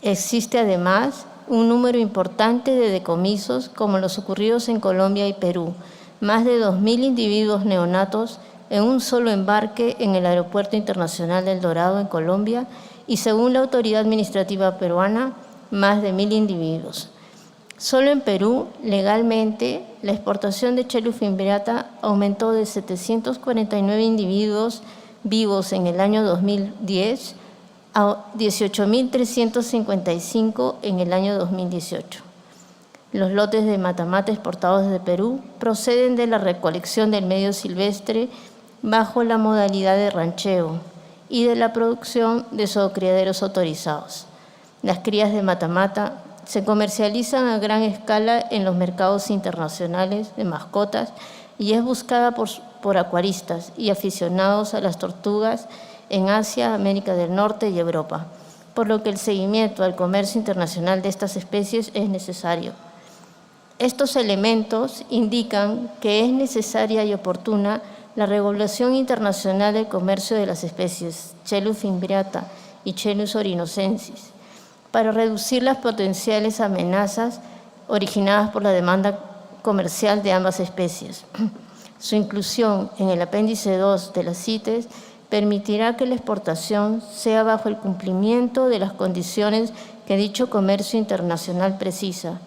Existe además un número importante de decomisos como los ocurridos en Colombia y Perú, más de 2.000 individuos neonatos en un solo embarque en el Aeropuerto Internacional del Dorado en Colombia y, según la autoridad administrativa peruana, más de 1.000 individuos. Solo en Perú, legalmente, la exportación de Chelus fimbriata aumentó de 749 individuos vivos en el año 2010 a 18.355 en el año 2018. Los lotes de mata-mata exportados desde Perú proceden de la recolección del medio silvestre bajo la modalidad de rancheo y de la producción de zoocriaderos autorizados. Las crías de mata-mata se comercializan a gran escala en los mercados internacionales de mascotas y es buscada por acuaristas y aficionados a las tortugas en Asia, América del Norte y Europa, por lo que el seguimiento al comercio internacional de estas especies es necesario. Estos elementos indican que es necesaria y oportuna la regulación internacional del comercio de las especies Chelus fimbriata y Chelus orinocensis para reducir las potenciales amenazas originadas por la demanda comercial de ambas especies. Su inclusión en el apéndice 2 de las CITES permitirá que la exportación sea bajo el cumplimiento de las condiciones que dicho comercio internacional precisa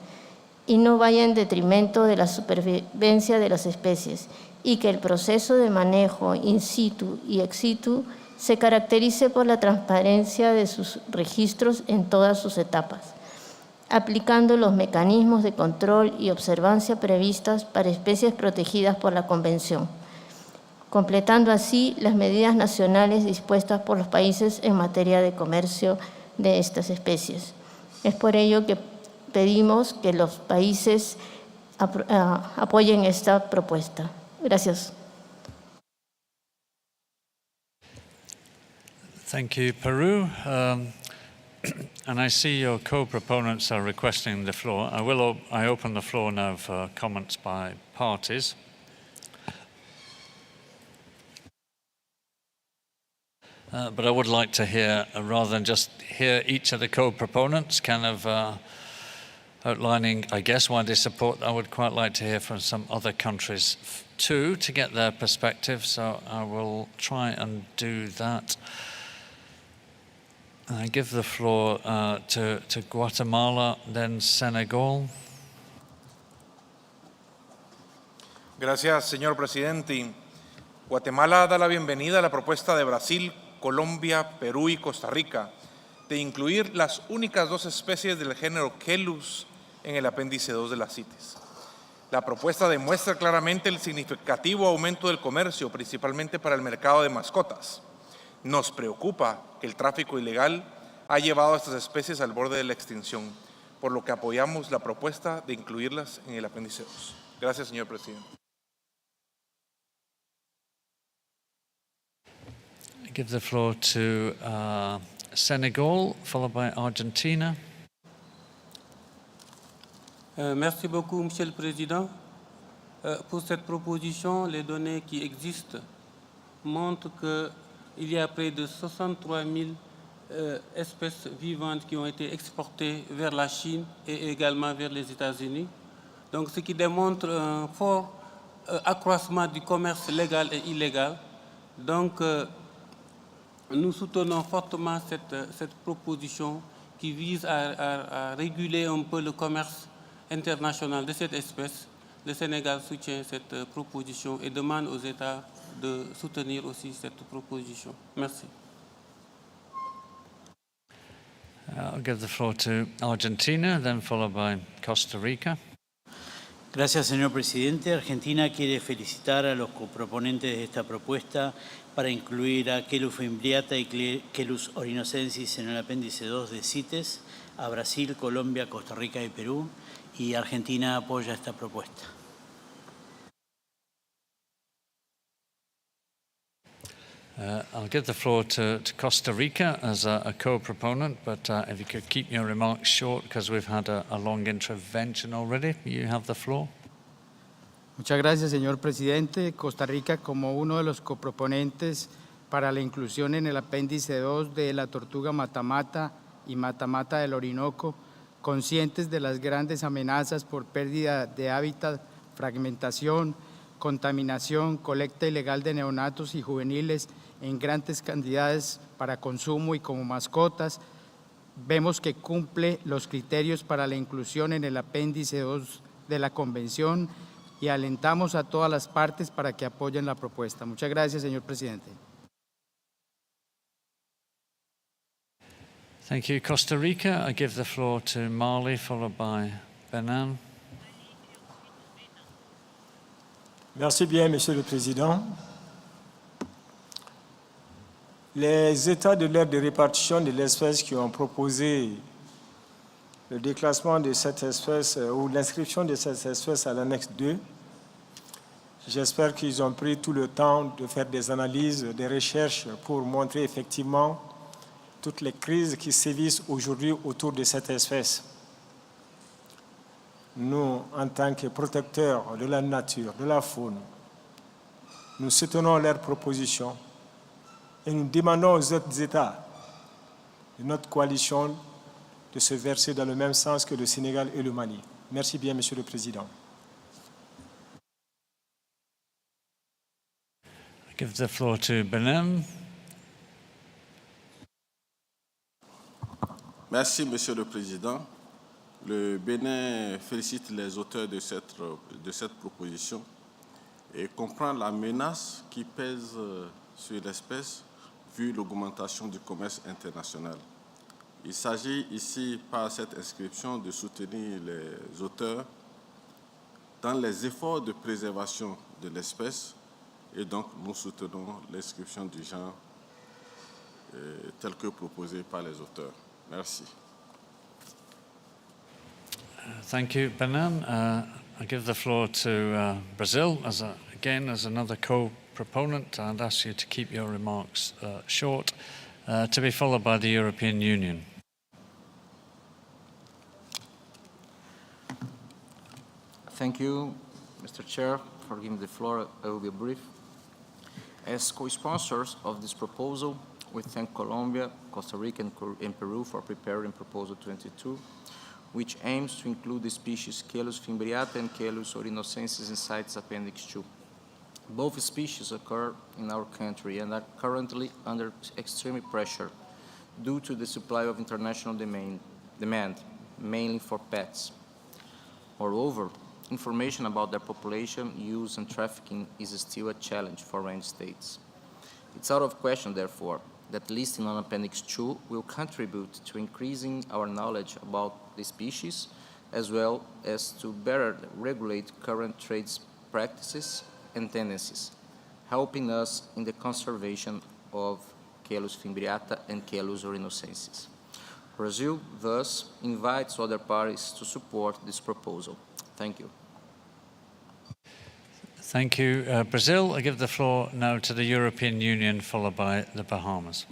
y no vaya en detrimento de la supervivencia de las especies, y que el proceso de manejo in situ y ex situ se caracterice por la transparencia de sus registros en todas sus etapas, aplicando los mecanismos de control y observancia previstas para especies protegidas por la Convención, completando así las medidas nacionales dispuestas por los países en materia de comercio de estas especies. Es por ello que pedimos que los países apoyen esta propuesta. Gracias.
Thank you, Peru. And I see your co-proponents are requesting the floor. I open the floor now for comments by parties. But I would like to hear, rather than just hear each of the co-proponents kind of outlining, I guess, why they support, I would quite like to hear from some other countries too, to get their perspective. So I will try and do that. I give the floor to Guatemala, then Senegal.
Gracias, señor presidente. Guatemala da la bienvenida a la propuesta de Brasil, Colombia, Perú y Costa Rica de incluir las únicas 2 especies del género Quelus en el apéndice 2 de las CITES. La propuesta demuestra claramente el significativo aumento del comercio, principalmente para el mercado de mascotas. Nos preocupa que el tráfico ilegal ha llevado a estas especies al borde de la extinción, por lo que apoyamos la propuesta de incluirlas en el apéndice 2. Gracias, señor presidente.
I give the floor to Senegal, followed by Argentina.
Merci beaucoup, Monsieur le Président. Pour cette proposition, les données qui existent montrent qu'il y a près de 63 000 espèces vivantes qui ont été exportées vers la Chine et également vers les États-Unis. Donc, ce qui démontre un fort accroissement du commerce légal et illégal. Donc, nous soutenons fortement cette proposition qui vise à réguler un peu le commerce international de cette espèce. Le Sénégal soutient cette proposition et demande aux États de soutenir aussi cette proposition. Merci.
I'll give the floor to Argentina, then followed by Costa Rica.
Gracias, señor presidente. Argentina quiere felicitar a los coproponentes de esta propuesta para incluir a Quelus fimbriata y Quelus orinocensis en el apéndice 2 de CITES, a Brasil, Colombia, Costa Rica y Perú, y Argentina apoya esta propuesta.
I'll give the floor to Costa Rica as a co-proponent, but if you could keep your remarks short because we've had a long intervention already. You have the floor.
Muchas gracias, señor presidente. Costa Rica, como uno de los coproponentes para la inclusión en el apéndice 2 de la tortuga matamata y matamata del Orinoco, conscientes de las grandes amenazas por pérdida de hábitat, fragmentación, contaminación, colecta ilegal de neonatos y juveniles en grandes cantidades para consumo y como mascotas, vemos que cumple los criterios para la inclusión en el apéndice 2 de la Convención y alentamos a todas las partes para que apoyen la propuesta. Muchas gracias, señor presidente.
Thank you, Costa Rica. I give the floor to Mali, followed by Benin.
Merci bien, Monsieur le Président. Les États de l'aire de répartition de l'espèce qui ont proposé le déclassement de cette espèce ou l'inscription de cette espèce à l'annexe 2, j'espère qu'ils ont pris tout le temps de faire des analyses, des recherches pour montrer effectivement toutes les crises qui sévissent aujourd'hui autour de cette espèce. Nous, en tant que protecteurs de la nature, de la faune, nous soutenons leurs propositions et nous demandons aux autres États de notre coalition de se verser dans le même sens que le Sénégal et le Mali. Merci bien, Monsieur le Président.
I give the floor to Benin.
Merci, Monsieur le Président.
Le Bénin félicite les auteurs de cette proposition et comprend la menace qui pèse sur l'espèce vu l'augmentation du commerce international. Il s'agit ici, par cette inscription, de soutenir les auteurs dans les efforts de préservation de l'espèce et donc nous soutenons l'inscription du genre telle que proposée par les auteurs. Merci.
Thank you, Benin. I give the floor to Brazil again as another co-proponent, and ask you to keep your remarks short, to be followed by the European Union.
Thank you, Mr. Chair, for giving the floor. I will be brief. As co-sponsors of this proposal, we thank Colombia, Costa Rica, and Peru for preparing Proposal 22, which aims to include the species Caelus fimbriata and Caelus orinocensis in CITES Appendix 2. Both species occur in our country and are currently under extreme pressure due to the supply of international demand, mainly for pets. Moreover, information about their population, use, and trafficking is still a challenge for range states. It's out of question, therefore, that listing on Appendix 2 will contribute to increasing our knowledge about the species, as well as to better regulate current trade practices and tendencies, helping us in the conservation of Caelus fimbriata and Caelus orinocensis. Brazil, thus, invites other parties to support this proposal. Thank you.
Thank you, Brazil. I give the floor now to the European Union, followed by the Bahamas.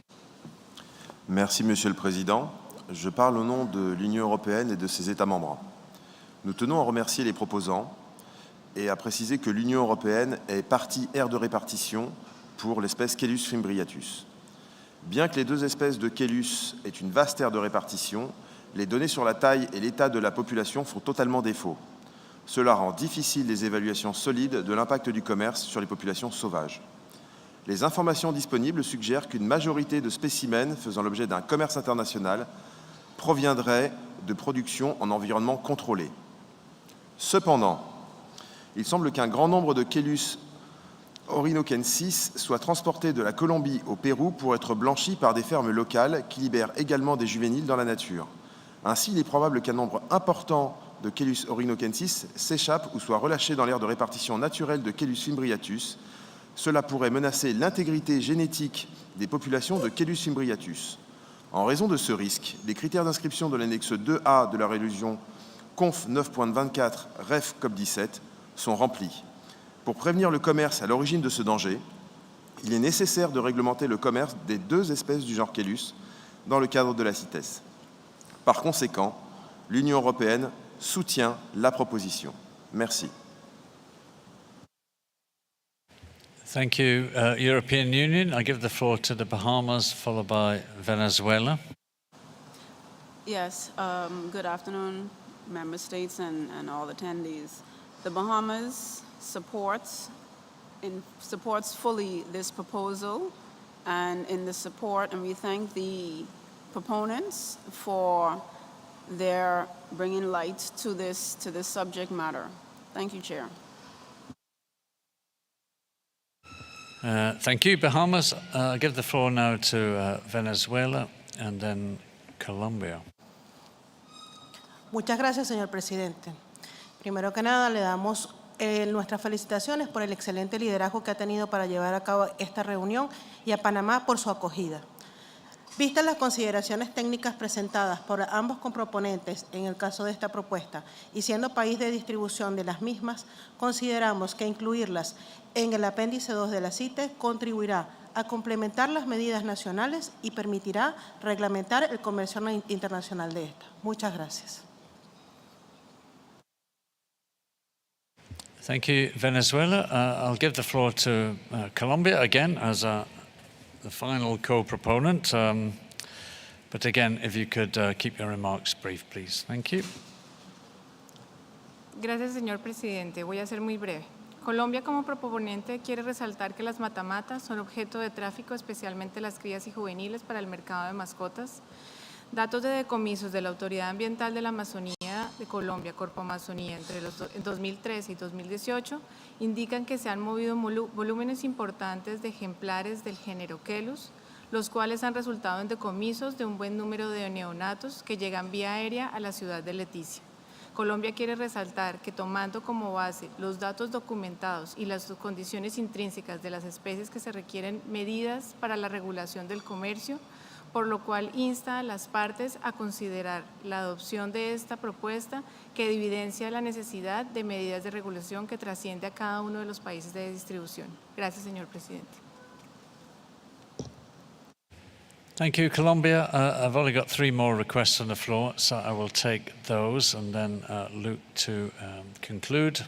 Merci, Monsieur le Président. Je parle au nom de l'Union européenne et de ses États membres. Nous tenons à remercier les proposants et à préciser que l'Union européenne est partie aire de répartition pour l'espèce Caelus fimbriatus. Bien que les deux espèces de Caelus aient une vaste aire de répartition, les données sur la taille et l'état de la population font totalement défaut. Cela rend difficile les évaluations solides de l'impact du commerce sur les populations sauvages. Les informations disponibles suggèrent qu'une majorité de spécimens faisant l'objet d'un commerce international proviendraient de production en environnement contrôlé. Cependant, il semble qu'un grand nombre de Caelus orinocensis soient transportés de la Colombie au Pérou pour être blanchis par des fermes locales qui libèrent également des juvéniles dans la nature. Ainsi, il est probable qu'un nombre important de Caelus orinocensis s'échappe ou soit relâché dans l'aire de répartition naturelle de Caelus fimbriatus. Cela pourrait menacer l'intégrité génétique des populations de Caelus fimbriatus. En raison de ce risque, les critères d'inscription de l'annexe 2A de la résolution Conf 9.24 Ref COP17 sont remplis. Pour prévenir le commerce à l'origine de ce danger, il est nécessaire de réglementer le commerce des deux espèces du genre Caelus dans le cadre de la CITES. Par conséquent, l'Union européenne soutient la proposition. Merci.
Thank you, European Union. I give the floor to the Bahamas, followed by Venezuela.
Yes, good afternoon, member states and all attendees. The Bahamas supports fully this proposal, and we thank the proponents for their bringing light to this subject matter. Thank you, Chair.
Thank you, Bahamas. I give the floor now to Venezuela and then Colombia.
Muchas gracias, señor presidente. Primero que nada, le damos nuestras felicitaciones por el excelente liderazgo que ha tenido para llevar a cabo esta reunión y a Panamá por su acogida. Vistas las consideraciones técnicas presentadas por ambos coproponentes en el caso de esta propuesta y siendo país de distribución de las mismas, consideramos que incluirlas en el apéndice 2 de la CITES contribuirá a complementar las medidas nacionales y permitirá reglamentar el comercio internacional de esta. Muchas gracias.
Thank you, Venezuela. I'll give the floor to Colombia again as the final co-proponent. But again, if you could keep your remarks brief, please. Thank you.
Gracias, señor presidente. Voy a ser muy breve. Colombia, como proponente, quiere resaltar que las matamatas son objeto de tráfico, especialmente las crías y juveniles para el mercado de mascotas. Datos de decomisos de la Autoridad Ambiental de la Amazonía de Colombia, Corpo Amazonía, entre los 2013 y 2018, indican que se han movido volúmenes importantes de ejemplares del género Quelus, los cuales han resultado en decomisos de un buen número de neonatos que llegan vía aérea a la ciudad de Leticia. Colombia quiere resaltar que tomando como base los datos documentados y las condiciones intrínsecas de las especies que se requieren medidas para la regulación del comercio, por lo cual insta a las partes a considerar la adopción de esta propuesta que evidencia la necesidad de medidas de regulación que trasciende a cada uno de los países de distribución. Gracias, señor presidente.
Thank you, Colombia. I've only got 3 more requests on the floor, so I will take those and then Luke to conclude.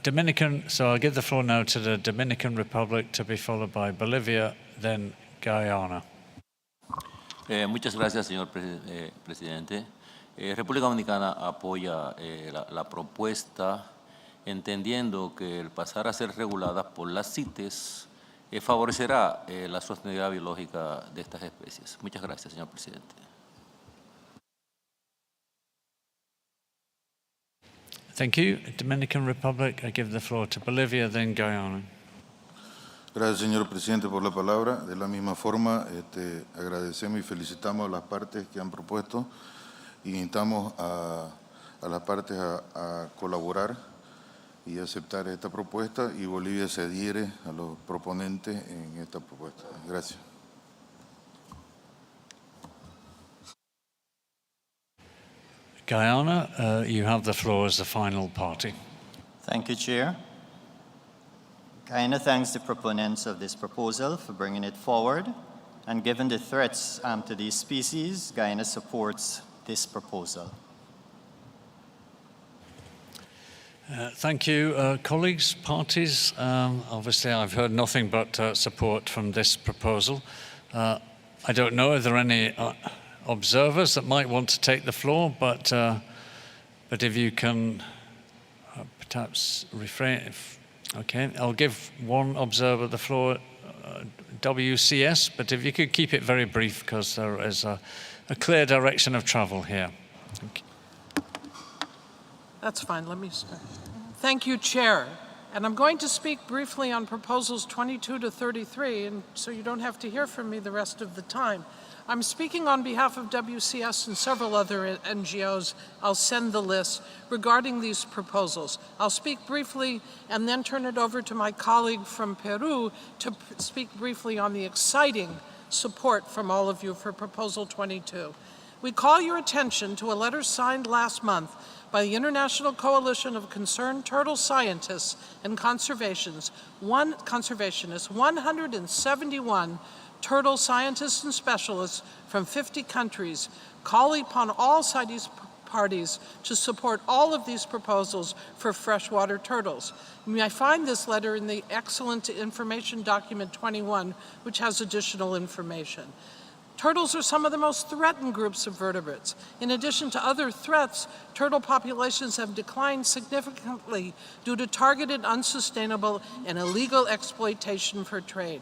Dominican, so I'll give the floor now to the Dominican Republic, to be followed by Bolivia, then Guyana.
Muchas gracias, señor presidente. República Dominicana apoya la propuesta, entendiendo que el pasar a ser regulada por las CITES favorecerá la sostenibilidad biológica de estas especies. Muchas gracias, señor presidente.
Thank you. Dominican Republic, I give the floor to Bolivia, then Guyana.
Gracias, señor presidente, por la palabra. De la misma forma, agradecemos y felicitamos a las partes que han propuesto y invitamos a las partes a colaborar y aceptar esta propuesta, y Bolivia se adhiere a los proponentes en esta propuesta. Gracias.
Guyana, you have the floor as the final party.
Thank you, Chair. Guyana thanks the proponents of this proposal for bringing it forward, and given the threats to these species, Guyana supports this proposal.
Thank you, colleagues, parties. Obviously, I've heard nothing but support from this proposal. I don't know, are there any observers that might want to take the floor, but if you can perhaps refrain. Okay, I'll give one observer the floor, WCS, but if you could keep it very brief, because there is a clear direction of travel here. Thank you.
That's fine, let me start. Thank you, Chair. And I'm going to speak briefly on proposals 22 to 33, and so you don't have to hear from me the rest of the time. I'm speaking on behalf of WCS and several other NGOs. I'll send the list regarding these proposals. I'll speak briefly and then turn it over to my colleague from Peru to speak briefly on the exciting support from all of you for Proposal 22. We call your attention to a letter signed last month by the International Coalition of Concerned Turtle Scientists and Conservationists, 171 turtle scientists and specialists from 50 countries, calling upon all CITES parties to support all of these proposals for freshwater turtles. You may find this letter in the excellent information document 21, which has additional information. Turtles are some of the most threatened groups of vertebrates. In addition to other threats, turtle populations have declined significantly due to targeted, unsustainable, and illegal exploitation for trade.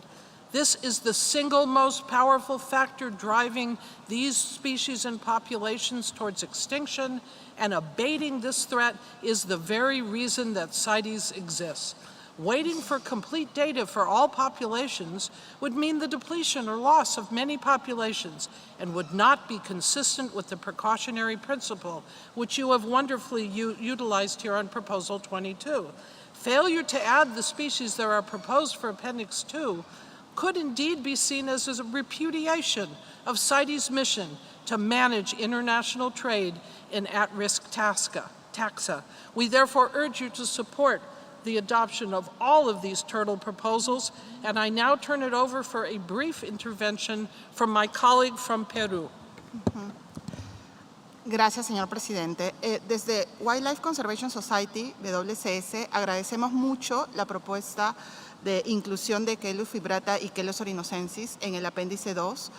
This is the single most powerful factor driving these species and populations towards extinction, and abating this threat is the very reason that CITES exists. Waiting for complete data for all populations would mean the depletion or loss of many populations and would not be consistent with the precautionary principle, which you have wonderfully utilized here on Proposal 22. Failure to add the species that are proposed for Appendix 2 could indeed be seen as a repudiation of CITES' mission to manage international trade in at-risk taxa. We therefore urge you to support the adoption of all of these turtle proposals, and I now turn it over for a brief intervention from my colleague from Peru.
Gracias, señor presidente. Desde Wildlife Conservation Society, WCS, agradecemos mucho la propuesta de inclusión de Quelus fibrata y Quelus orinocensis en el apéndice 2,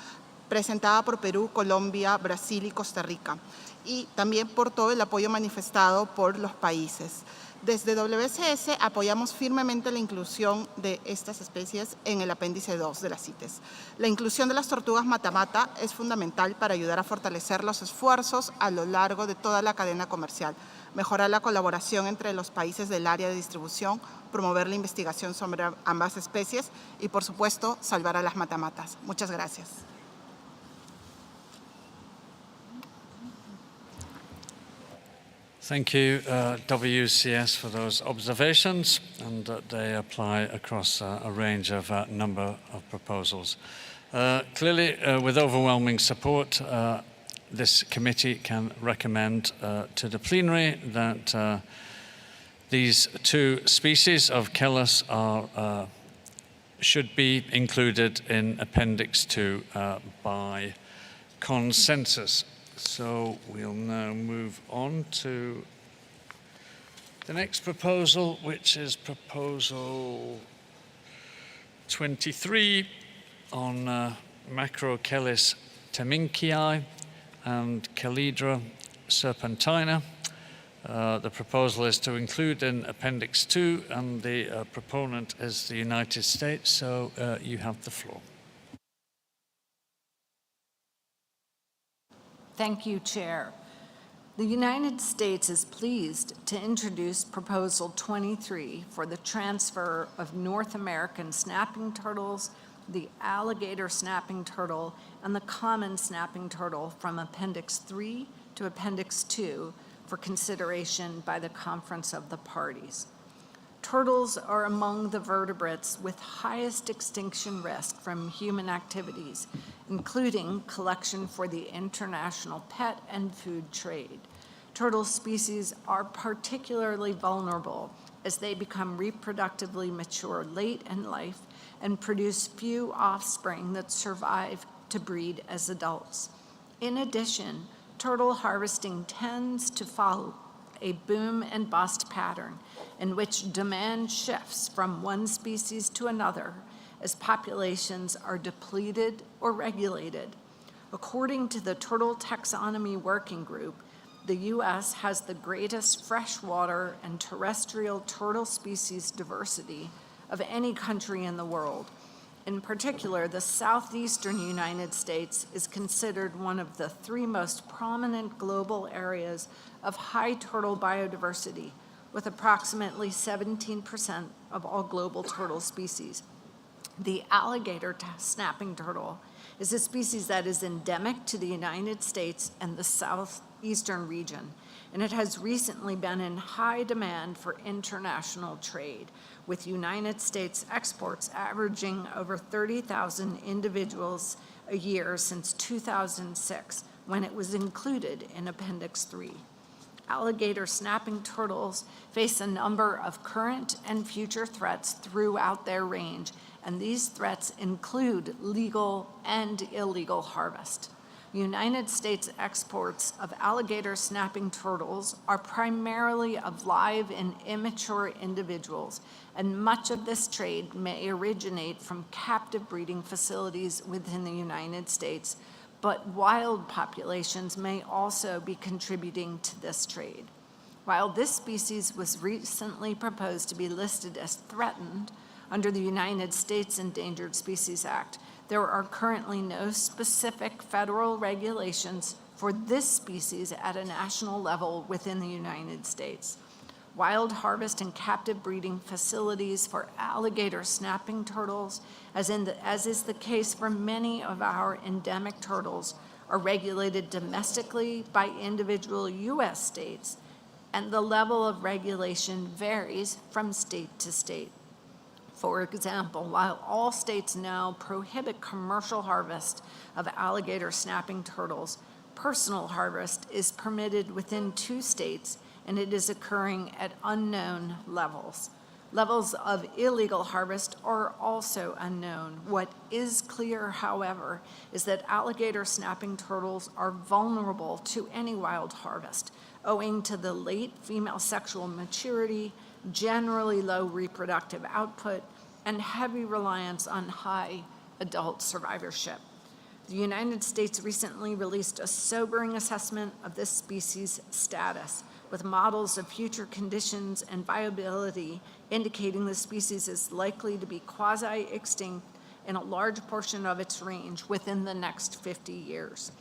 presentada por Perú, Colombia, Brasil y Costa Rica, y también por todo el apoyo manifestado por los países. Desde WCS apoyamos firmemente la inclusión de estas especies en el apéndice 2 de las CITES. La inclusión de las tortugas mata-mata es fundamental para ayudar a fortalecer los esfuerzos a lo largo de toda la cadena comercial, mejorar la colaboración entre los países del área de distribución, promover la investigación sobre ambas especies y, por supuesto, salvar a las matamatas. Muchas gracias.
Thank you, WCS, for those observations, and they apply across a range of number of proposals. Clearly, with overwhelming support, this committee can recommend to the plenary that these two species of Kelis should be included in Appendix 2 by consensus. So we'll now move on to the next proposal, which is proposal 23 on Macrochelis teminkii and Calidra serpentina. The proposal is to include in Appendix 2, and the proponent is the United States, so you have the floor.
Thank you, Chair. The United States is pleased to introduce Proposal 23 for the transfer of North American snapping turtles, the alligator snapping turtle, and the common snapping turtle from Appendix 3 to Appendix 2 for consideration by the Conference of the Parties. Turtles are among the vertebrates with highest extinction risk from human activities, including collection for the international pet and food trade. Turtle species are particularly vulnerable as they become reproductively mature late in life and produce few offspring that survive to breed as adults. In addition, turtle harvesting tends to follow a boom and bust pattern in which demand shifts from one species to another as populations are depleted or regulated. According to the Turtle Taxonomy Working Group, the U.S. has the greatest freshwater and terrestrial turtle species diversity of any country in the world. In particular, the southeastern United States is considered one of the three most prominent global areas of high turtle biodiversity, with approximately 17% of all global turtle species. The alligator snapping turtle is a species that is endemic to the United States and the southeastern region, and it has recently been in high demand for international trade, with United States exports averaging over 30,000 individuals a year since 2006, when it was included in Appendix 3. Alligator snapping turtles face a number of current and future threats throughout their range, and these threats include legal and illegal harvest. United States exports of alligator snapping turtles are primarily of live and immature individuals, and much of this trade may originate from captive breeding facilities within the United States, but wild populations may also be contributing to this trade. While this species was recently proposed to be listed as threatened under the United States Endangered Species Act, there are currently no specific federal regulations for this species at a national level within the United States. Wild harvest and captive breeding facilities for alligator snapping turtles, as is the case for many of our endemic turtles, are regulated domestically by individual U.S. states, and the level of regulation varies from state to state. For example, while all states now prohibit commercial harvest of alligator snapping turtles, personal harvest is permitted within 2 states, and it is occurring at unknown levels. Levels of illegal harvest are also unknown. What is clear, however, is that alligator snapping turtles are vulnerable to any wild harvest, owing to the late female sexual maturity, generally low reproductive output, and heavy reliance on high adult survivorship. The United States recently released a sobering assessment of this species' status, with models of future conditions and viability indicating the species is likely to be quasi-extinct in a large portion of its range within the next 50 years.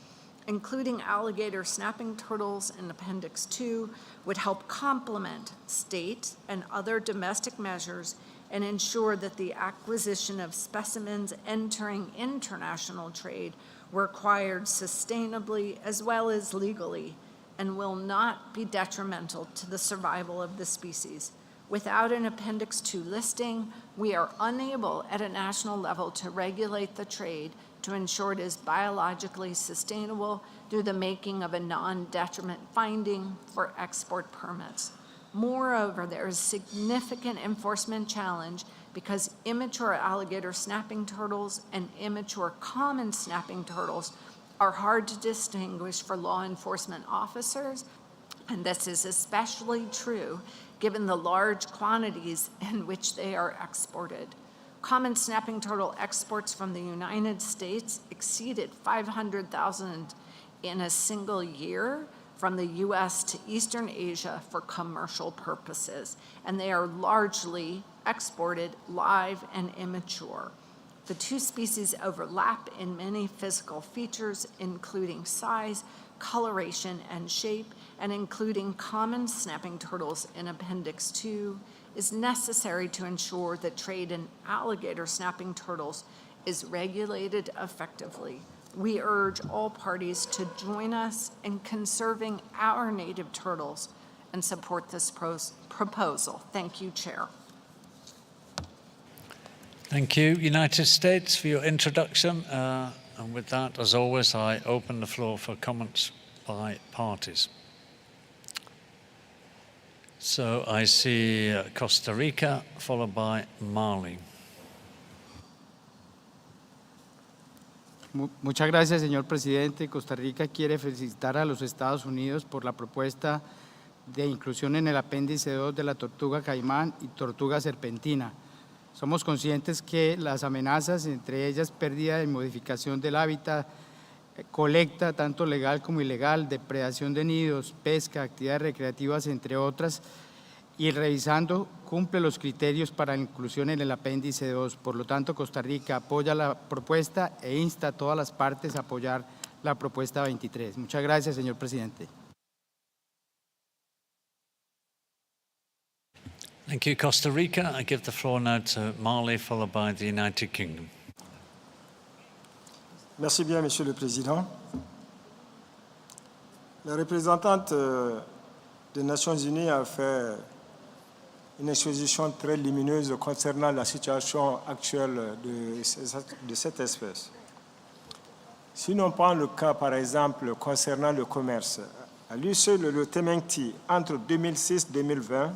Including alligator snapping turtles in Appendix 2 would help complement state and other domestic measures and ensure that the acquisition of specimens entering international trade were acquired sustainably as well as legally and will not be detrimental to the survival of the species. Without an Appendix 2 listing, we are unable at a national level to regulate the trade to ensure it is biologically sustainable through the making of a non-detriment finding for export permits. Moreover, there is significant enforcement challenge because immature alligator snapping turtles and immature common snapping turtles are hard to distinguish for law enforcement officers, and this is especially true given the large quantities in which they are exported. Common snapping turtle exports from the United States exceeded 500,000 in a single year from the US to Eastern Asia for commercial purposes, and they are largely exported live and immature. The two species overlap in many physical features, including size, coloration, and shape, and including common snapping turtles in Appendix 2, is necessary to ensure that trade in alligator snapping turtles is regulated effectively. We urge all parties to join us in conserving our native turtles and support this proposal. Thank you, Chair.
Thank you, United States, for your introduction. And with that, as always, I open the floor for comments by parties. So I see Costa Rica, followed by Mali.
Muchas gracias, señor presidente. Costa Rica quiere felicitar a los Estados Unidos por la propuesta de inclusión en el apéndice 2 de la tortuga caimán y tortuga serpentina. Somos conscientes que las amenazas, entre ellas pérdida y modificación del hábitat, colecta tanto legal como ilegal, depredación de nidos, pesca, actividades recreativas, entre otras, y revisando cumple los criterios para la inclusión en el apéndice 2. Por lo tanto, Costa Rica apoya la propuesta e insta a todas las partes a apoyar la propuesta 23. Muchas gracias, señor presidente.
Thank you, Costa Rica. I give the floor now to Mali, followed by the United Kingdom.
Merci bien, Monsieur le Président. La représentante des Nations Unies a fait une exposition très lumineuse concernant la situation actuelle de cette espèce. Si l'on prend le cas, par exemple, concernant le commerce, à lui seul, le Temengti, entre 2006 et 2020,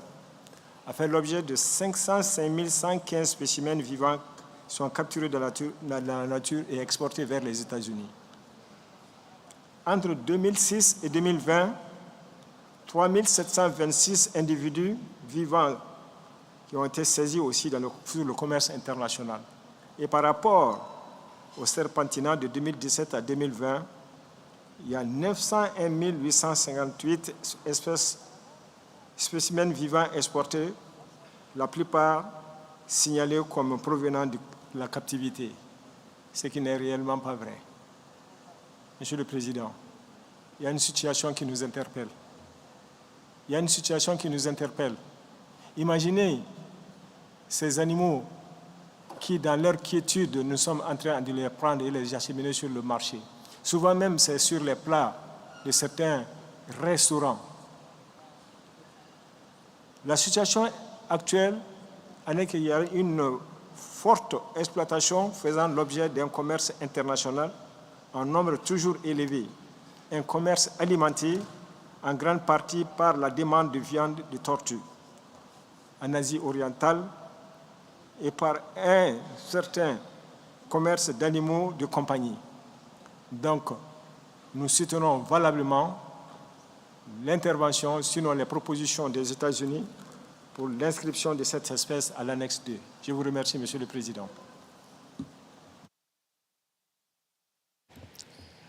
a fait l'objet de 505 115 spécimens vivants qui sont capturés dans la nature et exportés vers les États-Unis. Entre 2006 et 2020, 3726 individus vivants qui ont été saisis aussi sur le commerce international. Et par rapport au serpentinat de 2017 à 2020, il y a 901 858 spécimens vivants exportés, la plupart signalés comme provenant de la captivité, ce qui n'est réellement pas vrai. Monsieur le Président, il y a une situation qui nous interpelle. Il y a une situation qui nous interpelle. Imaginez ces animaux qui, dans leur quiétude, nous sommes en train de les prendre et les acheminer sur le marché. Souvent même, c'est sur les plats de certains restaurants. La situation actuelle est qu'il y a une forte exploitation faisant l'objet d'un commerce international en nombre toujours élevé, un commerce alimentaire en grande partie par la demande de viande de tortue en Asie orientale et par un certain commerce d'animaux de compagnie. Donc, nous soutenons valablement l'intervention, sinon les propositions des États-Unis pour l'inscription de cette espèce à l'annexe 2. Je vous remercie, Monsieur le Président.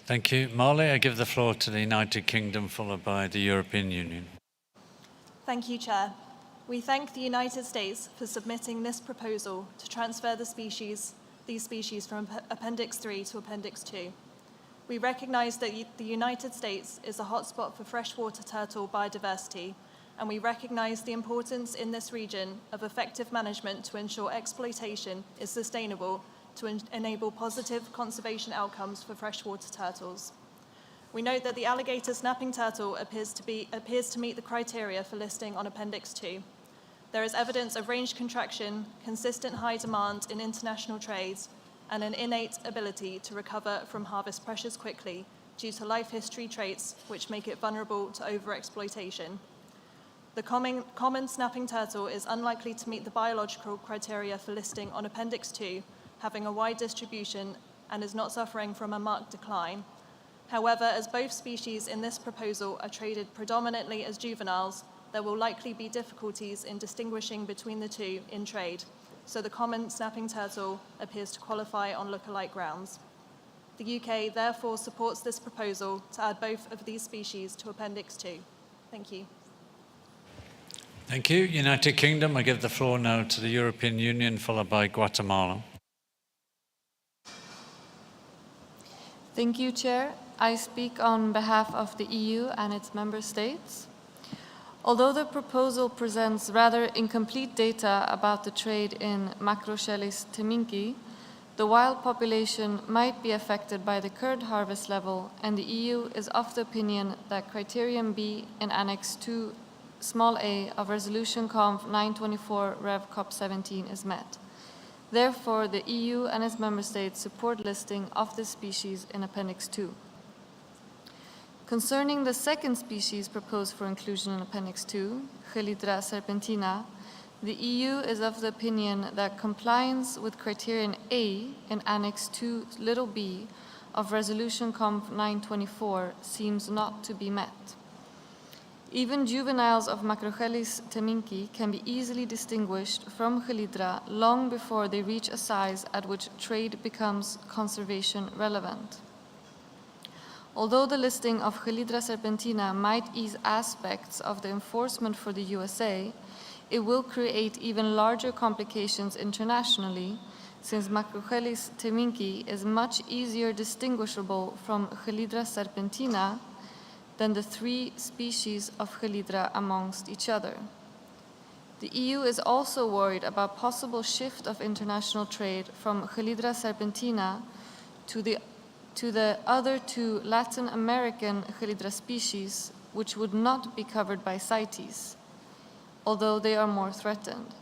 Thank you. Mali, I give the floor to the United Kingdom, followed by the European Union.
Thank you, Chair. We thank the United States for submitting this proposal to transfer these species from Appendix 3 to Appendix 2. We recognize that the United States is a hotspot for freshwater turtle biodiversity, and we recognize the importance in this region of effective management to ensure exploitation is sustainable to enable positive conservation outcomes for freshwater turtles. We note that the alligator snapping turtle appears to meet the criteria for listing on Appendix 2. There is evidence of range contraction, consistent high demand in international trades, and an innate ability to recover from harvest pressures quickly due to life history traits which make it vulnerable to overexploitation. The common snapping turtle is unlikely to meet the biological criteria for listing on Appendix 2, having a wide distribution and is not suffering from a marked decline. However, as both species in this proposal are traded predominantly as juveniles, there will likely be difficulties in distinguishing between the two in trade, so the common snapping turtle appears to qualify on look-alike grounds. The UK therefore supports this proposal to add both of these species to Appendix 2. Thank you.
Thank you. United Kingdom, I give the floor now to the European Union, followed by Guatemala.
Thank you, Chair. I speak on behalf of the EU and its member states. Although the proposal presents rather incomplete data about the trade in Macrochelys teminki, the wild population might be affected by the current harvest level, and the EU is of the opinion that Criterion B in Annex 2 small a of Resolution Conf 924 Rev CoP19 is met. Therefore, the EU and its member states support listing of this species in Appendix 2. Concerning the second species proposed for inclusion in Appendix 2, Chelydra serpentina, the EU is of the opinion that compliance with Criterion A in Annex 2 little b of Resolution Conf 924 seems not to be met. Even juveniles of Macrochelys teminki can be easily distinguished from Chelydra long before they reach a size at which trade becomes conservation relevant. Although the listing of Chelydra serpentina might ease aspects of the enforcement for the USA, it will create even larger complications internationally, since Macrochelys teminki is much easier distinguishable from Chelydra serpentina than the three species of Chelydra amongst each other. The EU is also worried about possible shift of international trade from Chelydra serpentina to the other two Latin American Chelydra species, which would not be covered by CITES, although they are more threatened.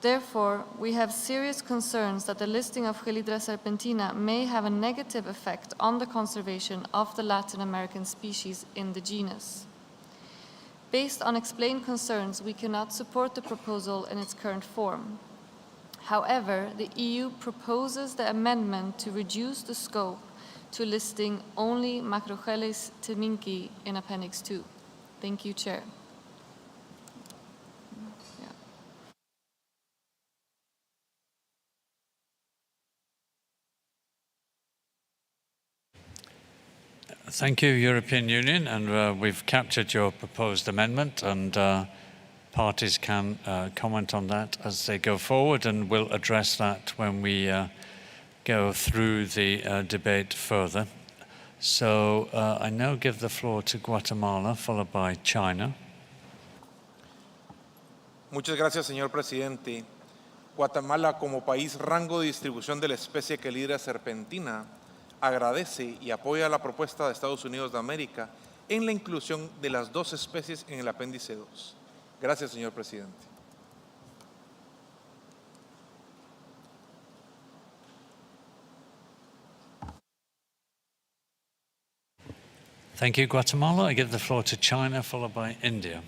Therefore, we have serious concerns that the listing of Chelydra serpentina may have a negative effect on the conservation of the Latin American species in the genus. Based on explained concerns, we cannot support the proposal in its current form. However, the EU proposes the amendment to reduce the scope to listing only Macrochelys teminki in Appendix 2. Thank you, Chair.
Thank you, European Union, and we've captured your proposed amendment, and parties can comment on that as they go forward, and we'll address that when we go through the debate further. So I now give the floor to Guatemala, followed by China.
Muchas gracias, señor presidente. Guatemala, como país rango de distribución de la especie Chelydra serpentina, agradece y apoya la propuesta de Estados Unidos de América en la inclusión de las dos especies en el apéndice 2. Gracias, señor presidente.
Thank you, Guatemala. I give the floor to China, followed by India.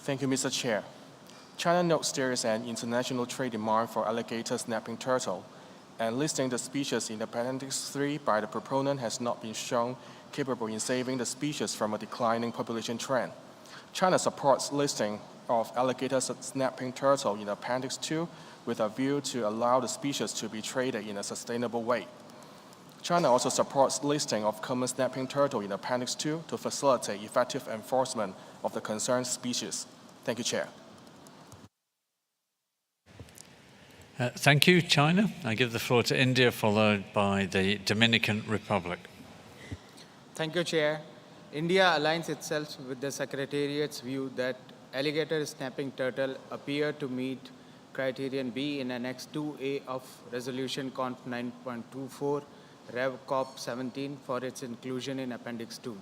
Thank you, Mr. Chair. China notes there is an international trade demand for alligator snapping turtle, and listing the species in Appendix 3 by the proponent has not been shown capable in saving the species from a declining population trend. China supports listing of alligator snapping turtle in Appendix 2 with a view to allow the species to be traded in a sustainable way. China also supports listing of common snapping turtle in Appendix 2 to facilitate effective enforcement of the concerned species. Thank you, Chair.
Thank you, China. I give the floor to India, followed by the Dominican Republic.
Thank you, Chair. India aligns itself with the Secretariat's view that alligator snapping turtle appear to meet Criterion B in Annex 2A of Resolution Conf 9.24 Rev CoP19 for its inclusion in Appendix 2.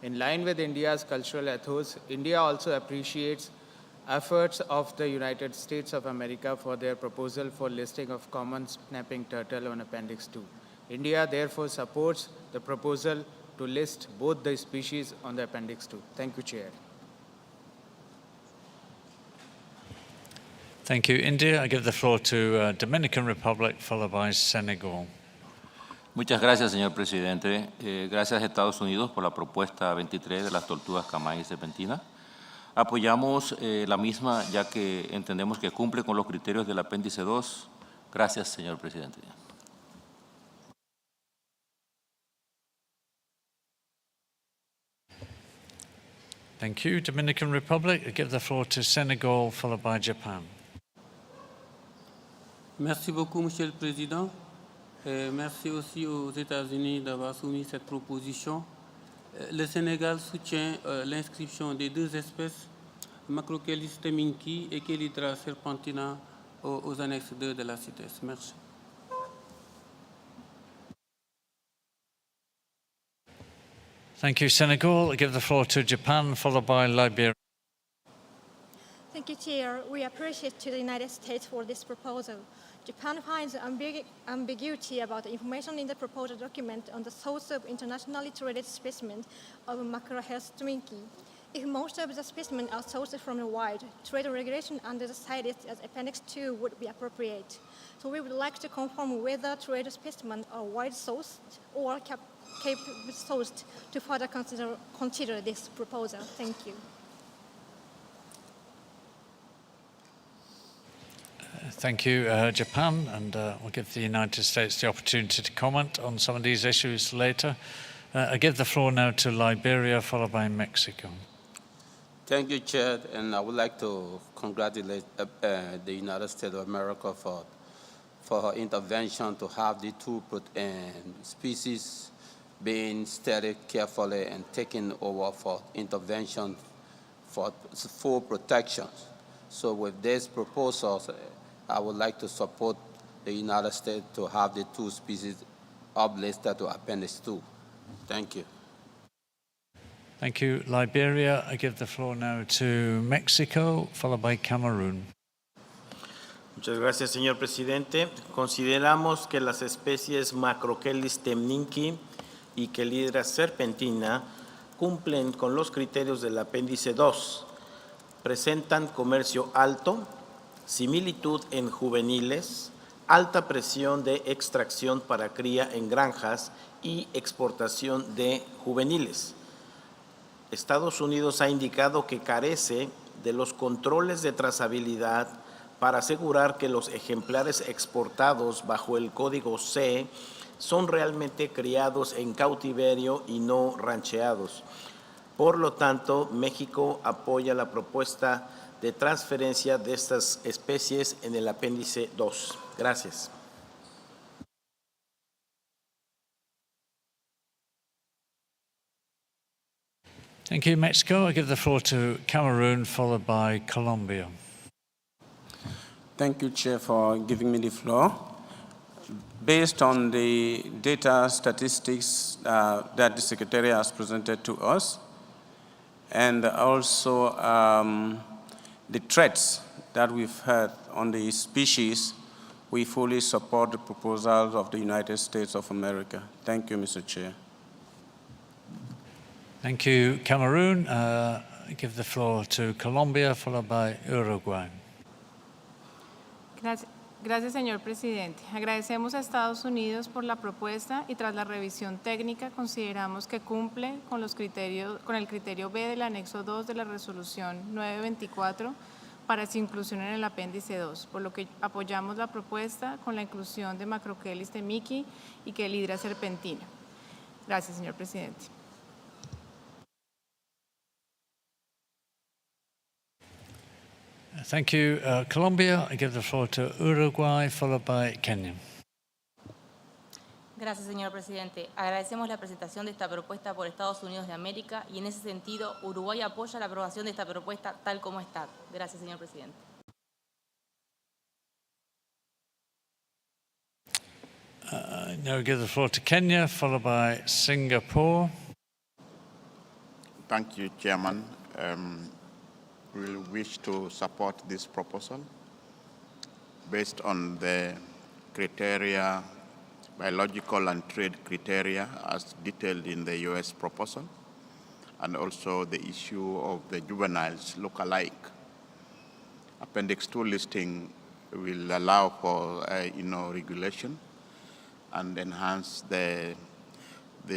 In line with India's cultural ethos, India also appreciates efforts of the United States of America for their proposal for listing of common snapping turtle on Appendix 2. India therefore supports the proposal to list both the species on the Appendix 2. Thank you, Chair.
Thank you, India. I give the floor to Dominican Republic, followed by Senegal.
Muchas gracias, señor presidente. Gracias a Estados Unidos por la propuesta 23 de las tortugas camay y serpentina. Apoyamos la misma ya que entendemos que cumple con los criterios del apéndice 2. Gracias, señor presidente.
Thank you, Dominican Republic. I give the floor to Senegal, followed by Japan.
Merci beaucoup, Monsieur le Président. Merci aussi aux États-Unis d'avoir soumis cette proposition. Le Sénégal soutient l'inscription des deux espèces, Macrochelys teminki et Chelydra serpentina, aux annexes 2 de la CITES. Merci.
Thank you, Senegal. I give the floor to Japan, followed by Liberia.
Thank you, Chair. We appreciate the United States for this proposal. Japan finds ambiguity about the information in the proposal document on the source of internationally traded specimens of Macrochelys teminki. If most of the specimens are sourced from the wild, trade regulation under the CITES as Appendix 2 would be appropriate. So we would like to confirm whether trade specimens are wild sourced or Cape sourced to further consider this proposal. Thank you.
Thank you, Japan, and we'll give the United States the opportunity to comment on some of these issues later. I give the floor now to Liberia, followed by Mexico.
Thank you, Chair, and I would like to congratulate the United States of America for her intervention to have the two species being studied carefully and taken over for intervention for full protection. So with this proposal, I would like to support the United States to have the two species uplisted to Appendix 2. Thank you.
Thank you, Liberia. I give the floor now to Mexico, followed by Cameroon.
Muchas gracias, señor presidente. Consideramos que las especies Macrochelys teminki y Chelydra serpentina cumplen con los criterios del apéndice 2. Presentan comercio alto, similitud en juveniles, alta presión de extracción para cría en granjas y exportación de juveniles. Estados Unidos ha indicado que carece de los controles de trazabilidad para asegurar que los ejemplares exportados bajo el código C son realmente criados en cautiverio y no rancheados. Por lo tanto, México apoya la propuesta de transferencia de estas especies en el apéndice 2. Gracias.
Thank you, Mexico. I give the floor to Cameroon, followed by Colombia.
Thank you, Chair, for giving me the floor. Based on the data statistics that the Secretary has presented to us, and also the threats that we've heard on the species, we fully support the proposals of the United States of America. Thank you, Mr. Chair.
Thank you, Cameroon. I give the floor to Colombia, followed by Uruguay.
Gracias, señor presidente. Agradecemos a Estados Unidos por la propuesta y tras la revisión técnica consideramos que cumple con el criterio B del anexo 2 de la resolución 924 para su inclusión en el apéndice 2, por lo que apoyamos la propuesta con la inclusión de Macrochelis temiki y Chelidra serpentina. Gracias, señor presidente.
Thank you, Colombia. I give the floor to Uruguay, followed by Kenya.
Gracias, señor presidente. Agradecemos la presentación de esta propuesta por Estados Unidos de América y en ese sentido Uruguay apoya la aprobación de esta propuesta tal como está. Gracias, señor presidente.
Now I give the floor to Kenya, followed by Singapore.
Thank you, Chairman. We wish to support this proposal based on the criteria, biological and trade criteria as detailed in the U.S. proposal, and also the issue of the juveniles look-alike. Appendix 2 listing will allow for regulation and enhance the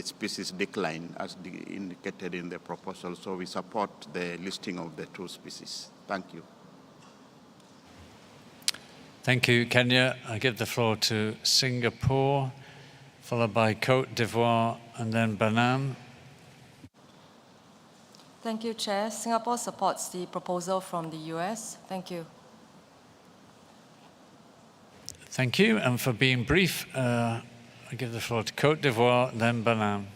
species decline as indicated in the proposal. So we support the listing of the two species. Thank you.
Thank you, Kenya. I give the floor to Singapore, followed by Côte d'Ivoire, and then Benin.
Thank you, Chair. Singapore supports the proposal from the US. Thank you.
Thank you. And for being brief, I give the floor to Côte d'Ivoire, then Benin.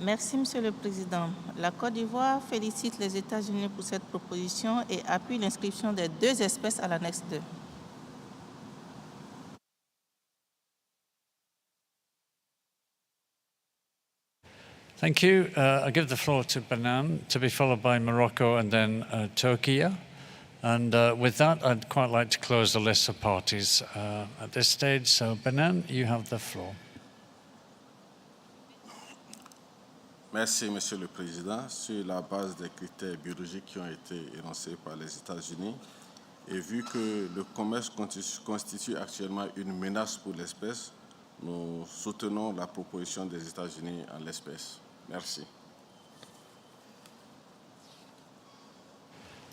Merci, Monsieur le Président. La Côte d'Ivoire félicite les États-Unis pour cette proposition et appuie l'inscription des deux espèces à l'annexe 2.
Thank you. I give the floor to Benin, to be followed by Morocco and then Turkey. And with that, I'd quite like to close the list of parties at this stage. So Benin, you have the floor.
Merci, Monsieur le Président. Sur la base des critères biologiques qui ont été énoncés par les États-Unis, et vu que le commerce constitue actuellement une menace pour l'espèce, nous soutenons la proposition des États-Unis en l'espèce. Merci.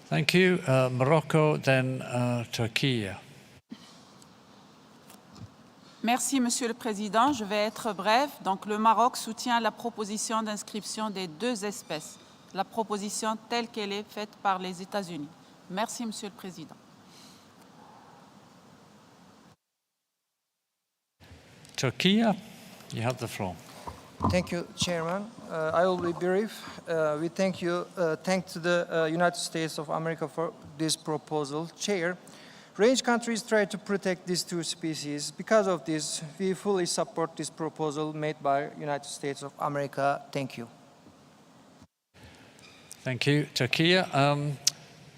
Thank you. Morocco, then Turkey.
Merci, Monsieur le Président. Je vais être brève. Donc, le Maroc soutient la proposition d'inscription des deux espèces, la proposition telle qu'elle est faite par les États-Unis. Merci, Monsieur le Président.
Turkey, you have the floor.
Thank you, Chairman. I will be brief. We thank to the United States of America for this proposal. Chair, range countries try to protect these two species. Because of this, we fully support this proposal made by United States of America. Thank you.
Thank you, Turkey.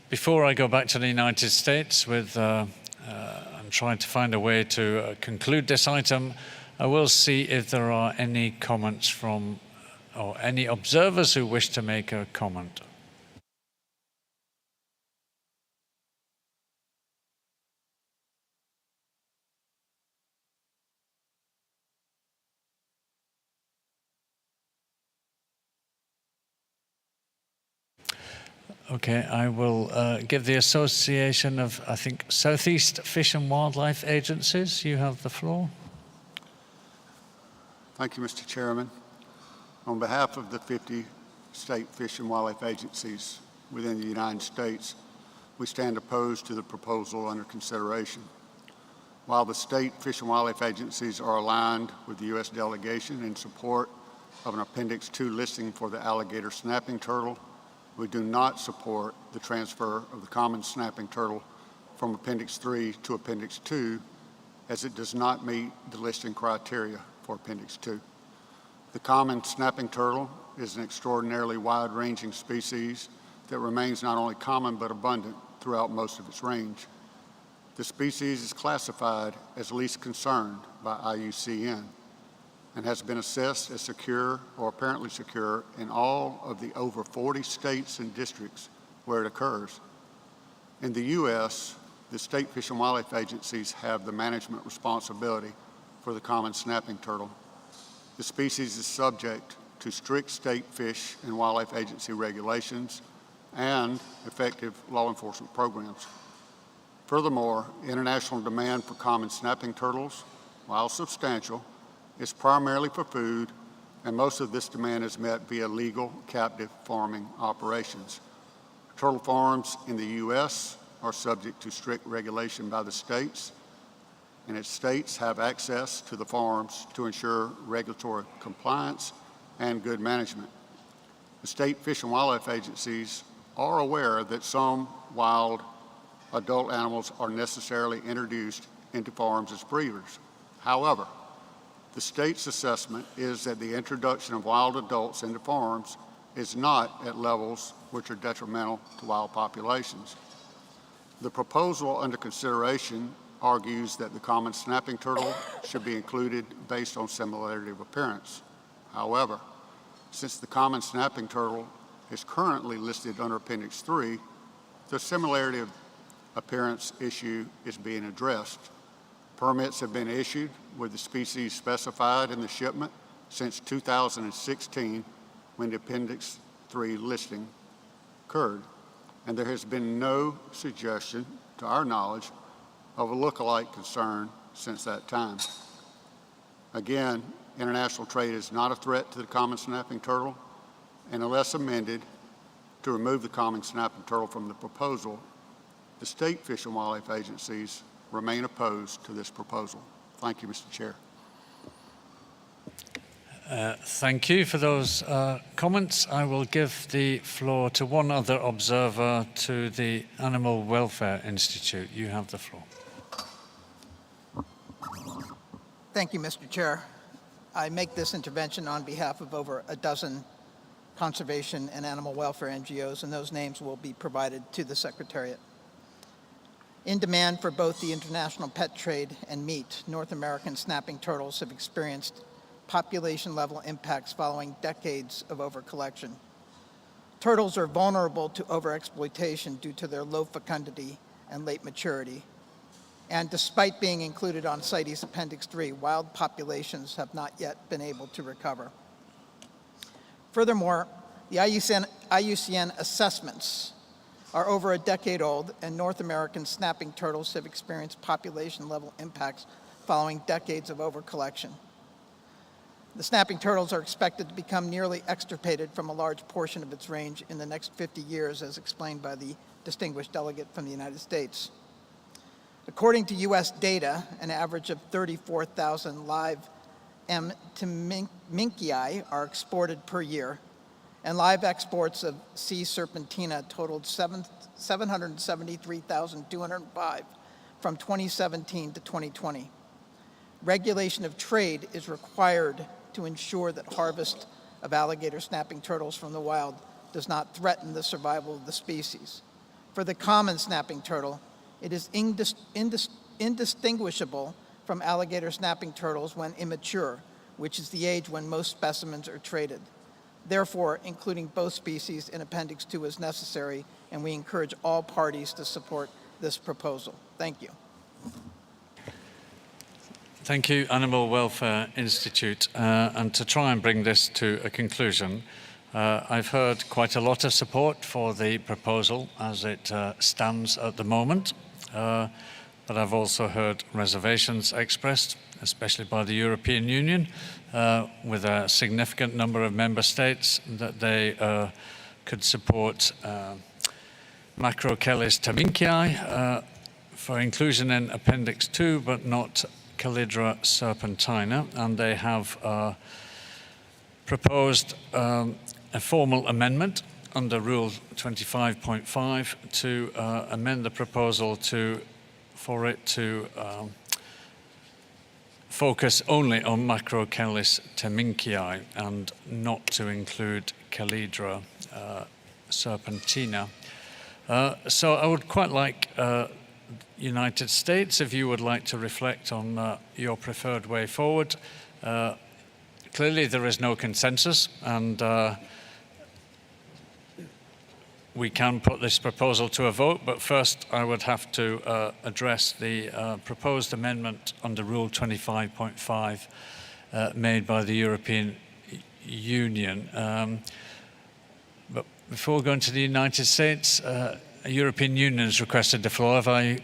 Before I go back to the United States with I'm trying to find a way to conclude this item, I will see if there are any comments from, or any observers who wish to make a comment. Okay, I will give the Association of, I think, Southeast Fish and Wildlife Agencies. You have the floor.
Thank you, Mr. Chairman. On behalf of the 50 state fish and wildlife agencies within the United States, we stand opposed to the proposal under consideration. While the state fish and wildlife agencies are aligned with the U.S. delegation in support of an Appendix 2 listing for the alligator snapping turtle, we do not support the transfer of the common snapping turtle from Appendix 3 to Appendix 2, as it does not meet the listing criteria for Appendix 2. The common snapping turtle is an extraordinarily wide-ranging species that remains not only common but abundant throughout most of its range. The species is classified as least concerned by IUCN and has been assessed as secure or apparently secure in all of the over 40 states and districts where it occurs. In the U.S., the state fish and wildlife agencies have the management responsibility for the common snapping turtle. The species is subject to strict state fish and wildlife agency regulations and effective law enforcement programs. Furthermore, international demand for common snapping turtles, while substantial, is primarily for food, and most of this demand is met via legal captive farming operations. Turtle farms in the U.S. are subject to strict regulation by the states, and its states have access to the farms to ensure regulatory compliance and good management. The state fish and wildlife agencies are aware that some wild adult animals are necessarily introduced into farms as breeders. However, the state's assessment is that the introduction of wild adults into farms is not at levels which are detrimental to wild populations. The proposal under consideration argues that the common snapping turtle should be included based on similarity of appearance. However, since the common snapping turtle is currently listed under Appendix 3, the similarity of appearance issue is being addressed. Permits have been issued with the species specified in the shipment since 2016, when the Appendix 3 listing occurred, and there has been no suggestion, to our knowledge, of a look-alike concern since that time. Again, international trade is not a threat to the common snapping turtle, and unless amended to remove the common snapping turtle from the proposal, the state fish and wildlife agencies remain opposed to this proposal. Thank you, Mr. Chair.
Thank you for those comments. I will give the floor to one other observer, to the Animal Welfare Institute. You have the floor.
Thank you, Mr. Chair. I make this intervention on behalf of over a dozen conservation and animal welfare NGOs, and those names will be provided to the Secretariat. In demand for both the international pet trade and meat, North American snapping turtles have experienced population-level impacts following decades of overcollection. Turtles are vulnerable to overexploitation due to their low fecundity and late maturity. And despite being included on CITES Appendix 3, wild populations have not yet been able to recover. Furthermore, the IUCN assessments are over a decade old, and North American snapping turtles have experienced population-level impacts following decades of overcollection. The snapping turtles are expected to become nearly extirpated from a large portion of its range in the next 50 years, as explained by the distinguished delegate from the United States. According to U.S. data, an average of 34,000 live M. taminkii are exported per year, and live exports of C. serpentina totaled 773,205 from 2017 to 2020. Regulation of trade is required to ensure that harvest of alligator snapping turtles from the wild does not threaten the survival of the species. For the common snapping turtle, it is indistinguishable from alligator snapping turtles when immature, which is the age when most specimens are traded. Therefore, including both species in Appendix 2 is necessary, and we encourage all parties to support this proposal. Thank you.
Thank you, Animal Welfare Institute. And to try and bring this to a conclusion, I've heard quite a lot of support for the proposal as it stands at the moment, but I've also heard reservations expressed, especially by the European Union, with a significant number of member states, that they could support Macrochelis taminkii for inclusion in Appendix 2, but not Calidra serpentina, and they have proposed a formal amendment under Rule 25.5 to amend the proposal for it to focus only on Macrochelis taminkii and not to include Calidra serpentina. So I would quite like United States, if you would like to reflect on your preferred way forward. Clearly there is no consensus, and we can put this proposal to a vote, but first I would have to address the proposed amendment under Rule 25.5 made by the European Union. But before going to the United States, European Union has requested the floor. Have I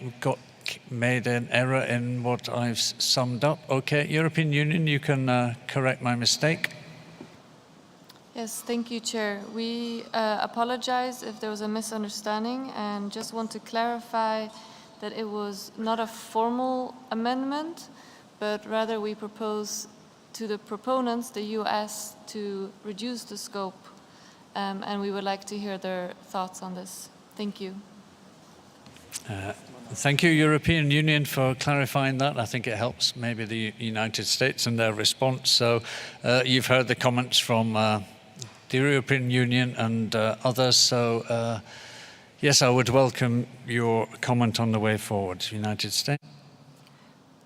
made an error in what I've summed up? Okay, European Union, you can correct my mistake.
Yes, thank you, Chair. We apologize if there was a misunderstanding and just want to clarify that it was not a formal amendment, but rather we propose to the proponents, the US, to reduce the scope, and we would like to hear their thoughts on this. Thank you.
Thank you, European Union, for clarifying that. I think it helps maybe the United States and their response. So you've heard the comments from the European Union and others. So yes, I would welcome your comment on the way forward. United States.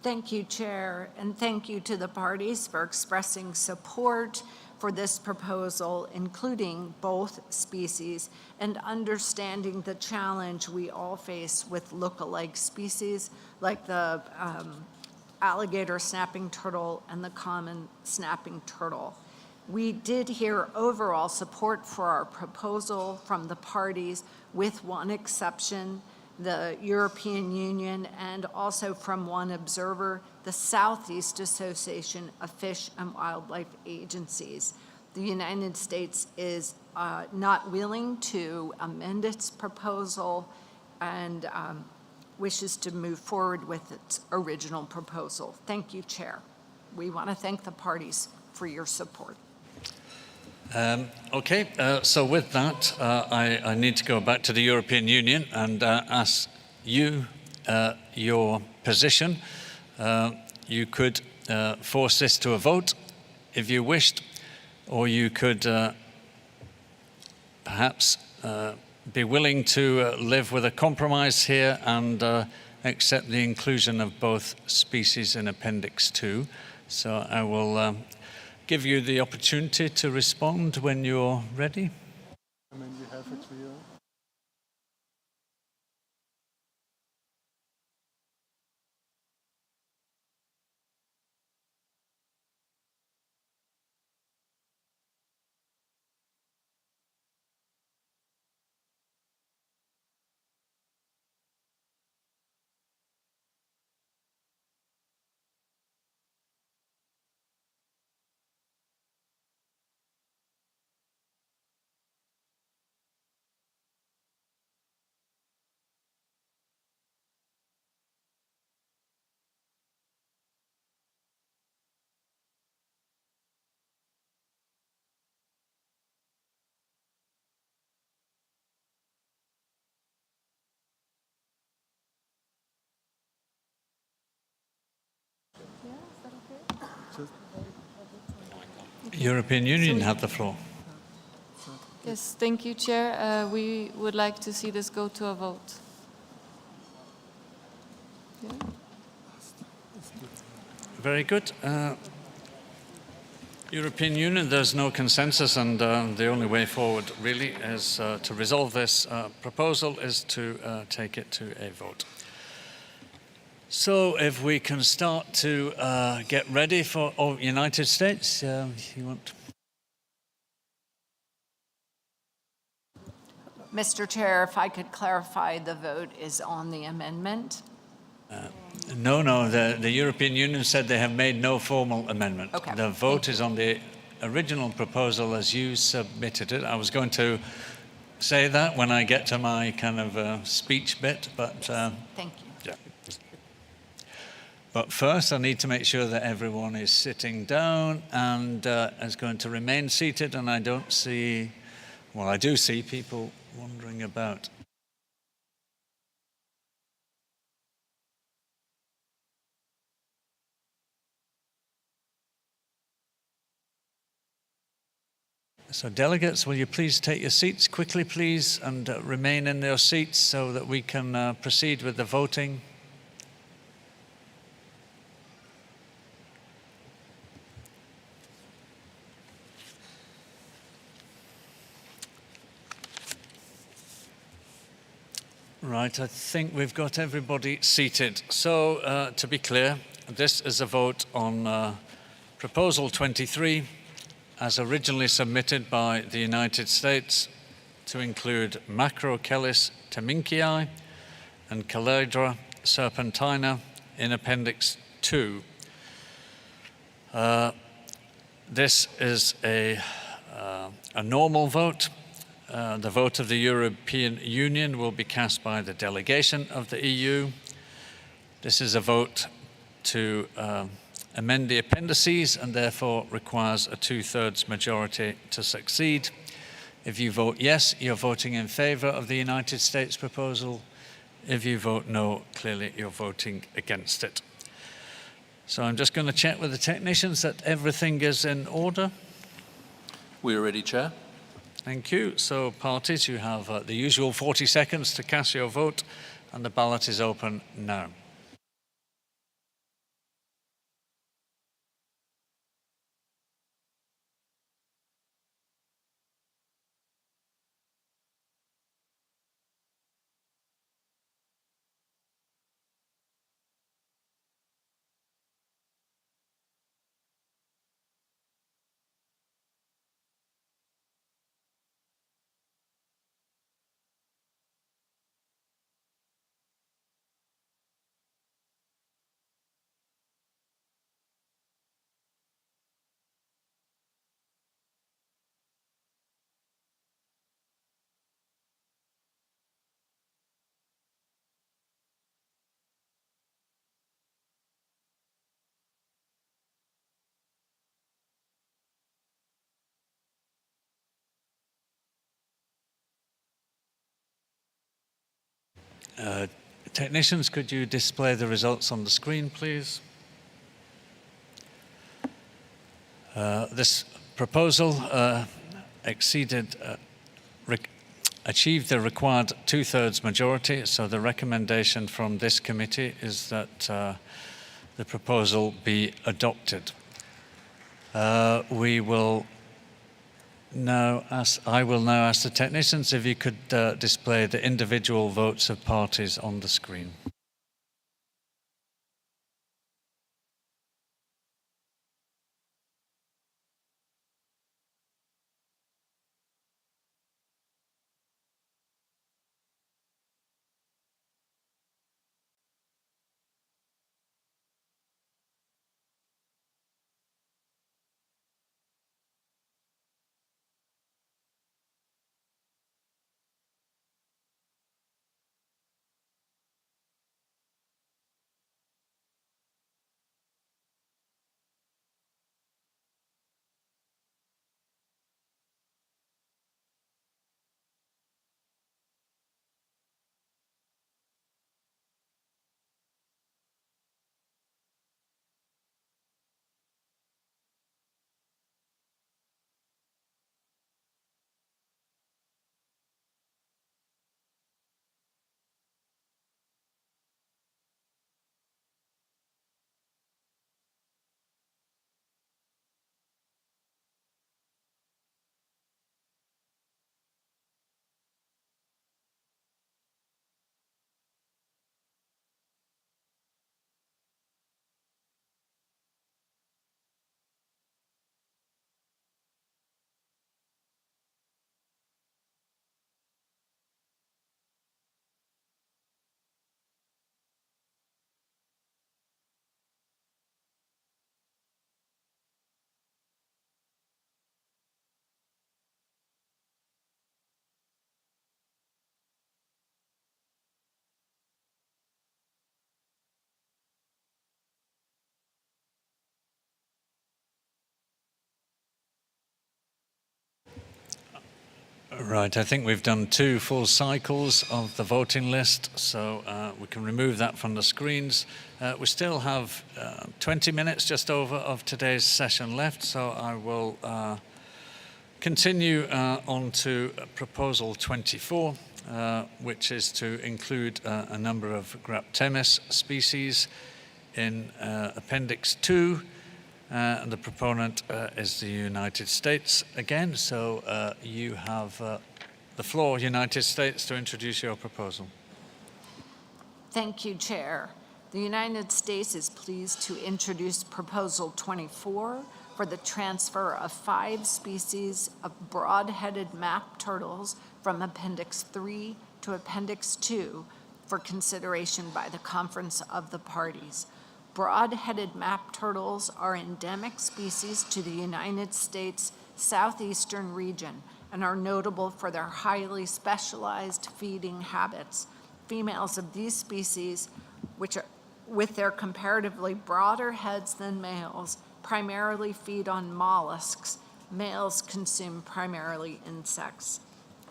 Thank you, Chair, and thank you to the parties for expressing support for this proposal, including both species, and understanding the challenge we all face with look-alike species like the alligator snapping turtle and the common snapping turtle. We did hear overall support for our proposal from the parties, with one exception, the European Union, and also from one observer, the Southeast Association of Fish and Wildlife Agencies. The United States is not willing to amend its proposal and wishes to move forward with its original proposal. Thank you, Chair. We want to thank the parties for your support.
Okay, so with that, I need to go back to the European Union and ask you your position. You could force this to a vote if you wished, or you could perhaps be willing to live with a compromise here and accept the inclusion of both species in Appendix 2. So I will give you the opportunity to respond when you're ready.
I mean, you have it for you.
European Union have the floor.
Yes, thank you, Chair. We would like to see this go to a vote. Yeah.
Very good. European Union, there's no consensus, and the only way forward really is to resolve this proposal is to take it to a vote. So if we can start to get ready for United States, you want?
Mr. Chair, if I could clarify, the vote is on the amendment.
No, the European Union said they have made no formal amendment.
Okay.
The vote is on the original proposal as you submitted it. I was going to say that when I get to my kind of speech bit, but
thank you.
Yeah. But first, I need to make sure that everyone is sitting down and is going to remain seated, and I don't see, well, I do see people wandering about. So delegates, will you please take your seats quickly, please, and remain in your seats so that we can proceed with the voting. Right, I think we've got everybody seated. So to be clear, this is a vote on Proposal 23 as originally submitted by the United States to include Macrochelis teminkii and Calidra serpentina in Appendix 2. This is a normal vote. The vote of the European Union will be cast by the delegation of the EU. This is a vote to amend the appendices and therefore requires a 2/3 majority to succeed. If you vote yes, you're voting in favor of the United States proposal. If you vote no, clearly you're voting against it. So I'm just going to check with the technicians that everything is in order.
We are ready, Chair.
Thank you. So parties, you have the usual 40 seconds to cast your vote, and the ballot is open now. Technicians, could you display the results on the screen, please? This proposal achieved the required 2/3 majority, so the recommendation from this committee is that the proposal be adopted. I will now ask the technicians if you could display the individual votes of parties on the screen. Right, I think we've done 2 full cycles of the voting list, so we can remove that from the screens. We still have 20 minutes just over of today's session left, so I will continue on to Proposal 24, which is to include a number of Graptemis species in Appendix 2. And the proponent is the United States again. So you have the floor, United States, to introduce your proposal.
Thank you, Chair. The United States is pleased to introduce Proposal 24 for the transfer of 5 species of broad-headed map turtles from Appendix 3 to Appendix 2 for consideration by the Conference of the Parties. Broad-headed map turtles are endemic species to the United States southeastern region and are notable for their highly specialized feeding habits. Females of these species, which are with their comparatively broader heads than males, primarily feed on mollusks. Males consume primarily insects.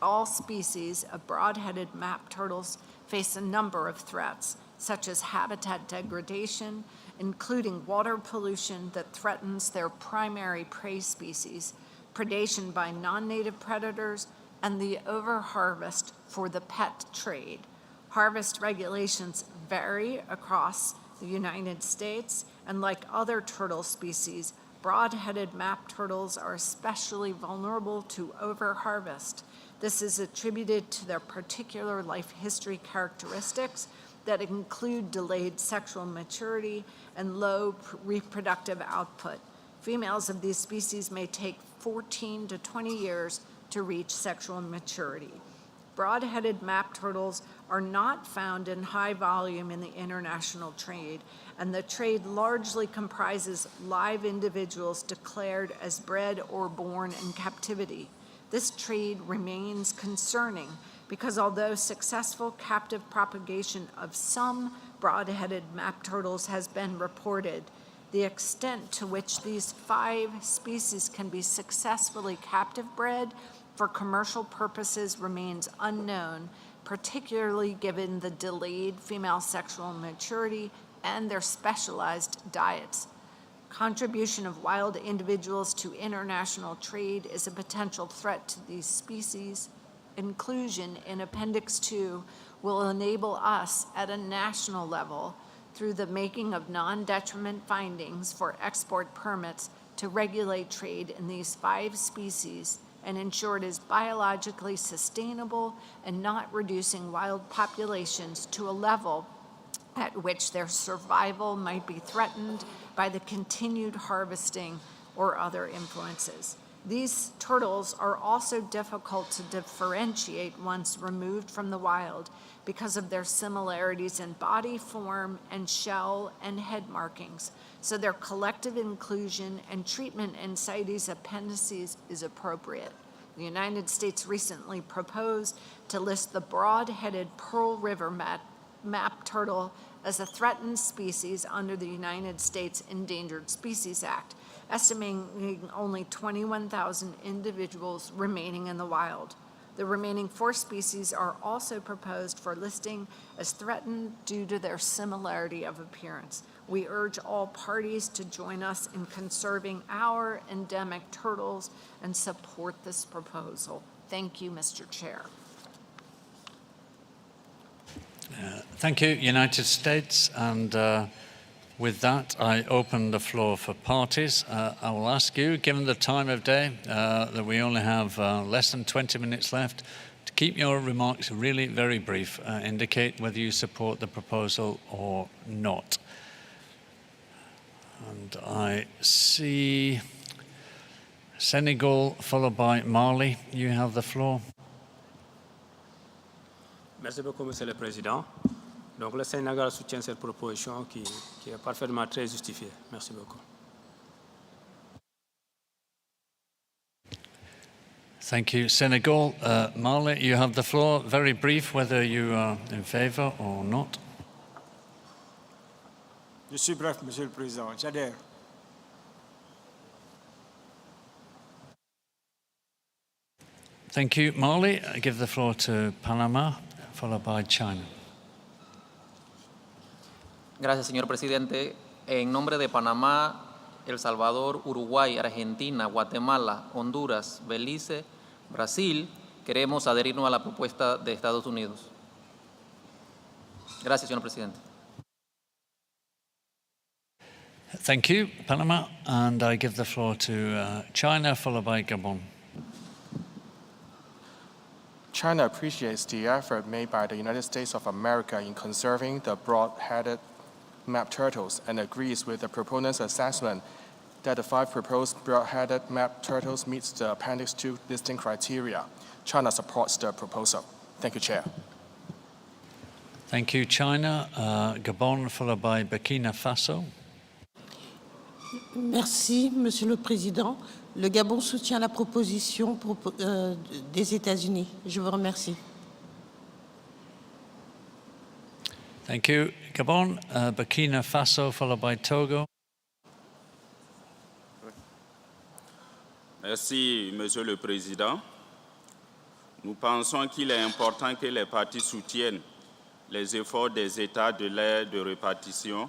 All species of broad-headed map turtles face a number of threats, such as habitat degradation, including water pollution that threatens their primary prey species, predation by non-native predators, and the overharvest for the pet trade. Harvest regulations vary across the United States, and like other turtle species, broad-headed map turtles are especially vulnerable to overharvest. This is attributed to their particular life history characteristics that include delayed sexual maturity and low reproductive output. Females of these species may take 14 to 20 years to reach sexual maturity. Broad-headed map turtles are not found in high volume in the international trade, and the trade largely comprises live individuals declared as bred or born in captivity. This trade remains concerning because although successful captive propagation of some broad-headed map turtles has been reported, the extent to which these 5 species can be successfully captive bred for commercial purposes remains unknown, particularly given the delayed female sexual maturity and their specialized diets. Contribution of wild individuals to international trade is a potential threat to these species. Inclusion in Appendix 2 will enable us at a national level, through the making of non-detriment findings for export permits, to regulate trade in these 5 species and ensure it is biologically sustainable and not reducing wild populations to a level at which their survival might be threatened by the continued harvesting or other influences. These turtles are also difficult to differentiate once removed from the wild because of their similarities in body form and shell and head markings, so their collective inclusion and treatment in CITES appendices is appropriate. The United States recently proposed to list the broad-headed Pearl River map turtle as a threatened species under the United States Endangered Species Act, estimating only 21,000 individuals remaining in the wild. The remaining 4 species are also proposed for listing as threatened due to their similarity of appearance. We urge all parties to join us in conserving our endemic turtles and support this proposal. Thank you, Mr. Chair.
Thank you, United States. And with that, I open the floor for parties. I will ask you, given the time of day, that we only have less than 20 minutes left, to keep your remarks really very brief. Indicate whether you support the proposal or not. And I see Senegal, followed by Mali. You have the floor.
Merci beaucoup, Monsieur le Président. Donc, le Sénégal soutient cette proposition qui est parfaitement très justifiée. Merci beaucoup.
Thank you. Senegal, Mali, you have the floor. Very brief, whether you are in favor or not.
Je suis bref, Monsieur le Président. J'adhère.
Thank you. Mali, I give the floor to Panama, followed by China.
Gracias, señor presidente. En nombre de Panamá, El Salvador, Uruguay, Argentina, Guatemala, Honduras, Belice, Brasil, queremos adherirnos a la propuesta de Estados Unidos. Gracias, señor presidente.
Thank you, Panama. And I give the floor to China, followed by Gabon.
China appreciates the effort made by the United States of America in conserving the broad-headed map turtles and agrees with the proponent's assessment that the 5 proposed broad-headed map turtles meets the Appendix 2 listing criteria. China supports the proposal. Thank you, Chair.
Thank you, China. Gabon, followed by Burkina Faso.
Merci, Monsieur le Président. Le Gabon soutient la proposition des États-Unis. Je vous remercie.
Thank you, Gabon. Burkina Faso, followed by Togo.
Merci, Monsieur le Président. Nous pensons qu'il est important que les partis soutiennent les efforts des États de l'aire de répartition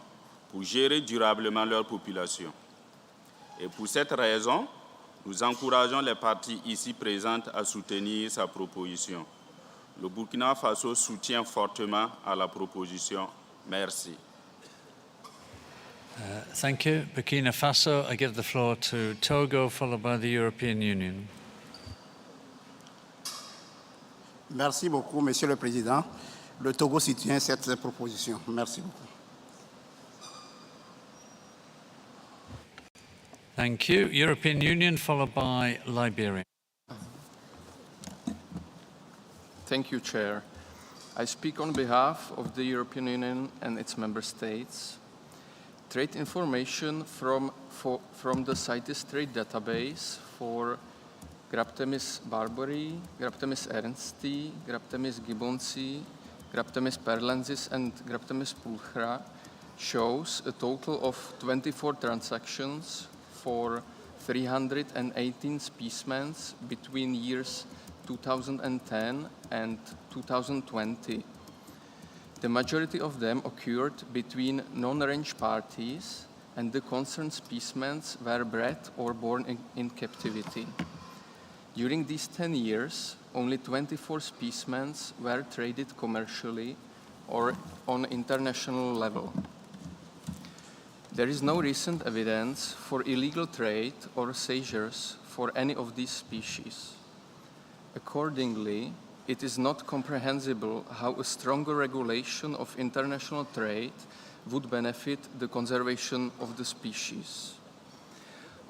pour gérer durablement leur population. Et pour cette raison, nous encourageons les partis ici présentes à soutenir sa proposition. Le Burkina Faso soutient fortement à la proposition. Merci.
Thank you. Burkina Faso, I give the floor to Togo, followed by the European Union.
Merci beaucoup, Monsieur le Président. Le Togo soutient cette proposition. Merci beaucoup.
Thank you. European Union, followed by Liberia.
Thank you, Chair. I speak on behalf of the European Union and its member states. Trade information from the CITES trade database for Graptemis barberi, Graptemis ernsti, Graptemis gibbonsi, Graptemis perlensis, and Graptemis pulchra shows a total of 24 transactions for 318 specimens between years 2010 and 2020. The majority of them occurred between non-range parties, and the concerned specimens were bred or born in captivity. During these 10 years, only 24 specimens were traded commercially or on international level. There is no recent evidence for illegal trade or seizures for any of these species. Accordingly, it is not comprehensible how a stronger regulation of international trade would benefit the conservation of the species.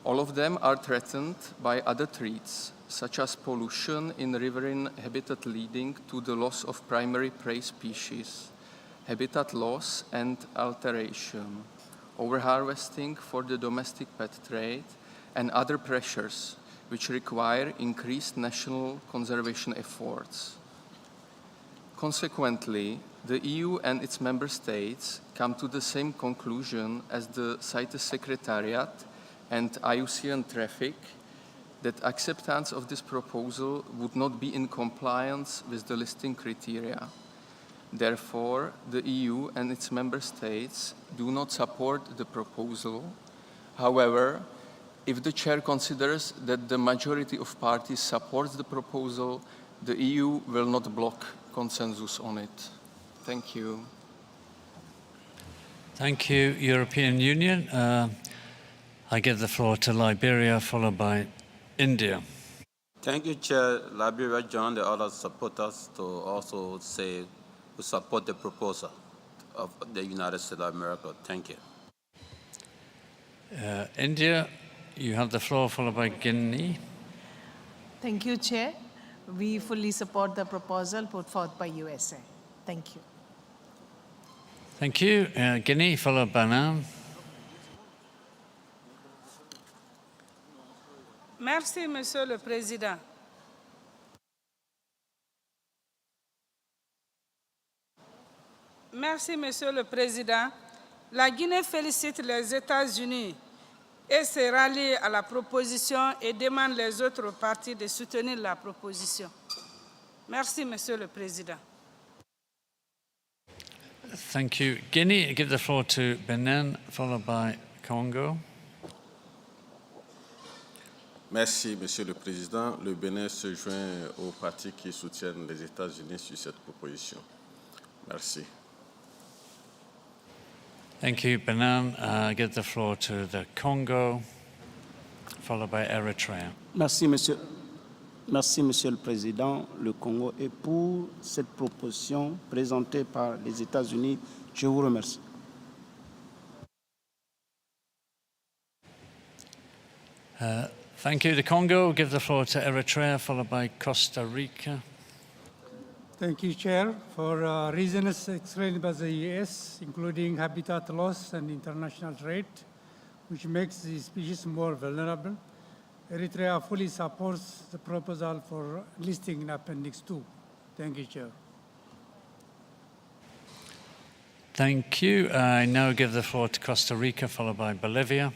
All of them are threatened by other threats, such as pollution in riverine habitat leading to the loss of primary prey species, habitat loss and alteration, overharvesting for the domestic pet trade, and other pressures which require increased national conservation efforts. Consequently, the EU and its member states come to the same conclusion as the CITES Secretariat and IUCN Traffic, that acceptance of this proposal would not be in compliance with the listing criteria. Therefore, the EU and its member states do not support the proposal. However, if the Chair considers that the majority of parties supports the proposal, the EU will not block consensus on it. Thank you.
Thank you, European Union. I give the floor to Liberia, followed by India.
Thank you, Chair. Liberia joined the other supporters to also say we support the proposal of the United States of America. Thank you.
India, you have the floor, followed by Guinea.
Thank you, Chair. We fully support the proposal put forth by USA. Thank you.
Thank you. Guinea, followed by Benin.
Merci, Monsieur le Président. Merci, Monsieur le Président. La Guinée félicite les États-Unis et se rallie à la proposition et demande les autres partis de soutenir la proposition. Merci, Monsieur le Président.
Thank you. Guinea, I give the floor to Benin, followed by Congo.
Merci, Monsieur le Président. Le Bénin se joint aux partis qui soutiennent les États-Unis sur cette proposition. Merci.
Thank you, Benin. I give the floor to the Congo, followed by Eritrea.
Merci, Monsieur le Président. Le Congo est pour cette proposition présentée par les États-Unis. Je vous remercie.
Thank you. The Congo, give the floor to Eritrea, followed by Costa Rica.
Thank you, Chair. For reasons explained by the US, including habitat loss and international trade, which makes the species more vulnerable, Eritrea fully supports the proposal for listing in Appendix 2. Thank you, Chair.
Thank you. I now give the floor to Costa Rica, followed by Bolivia.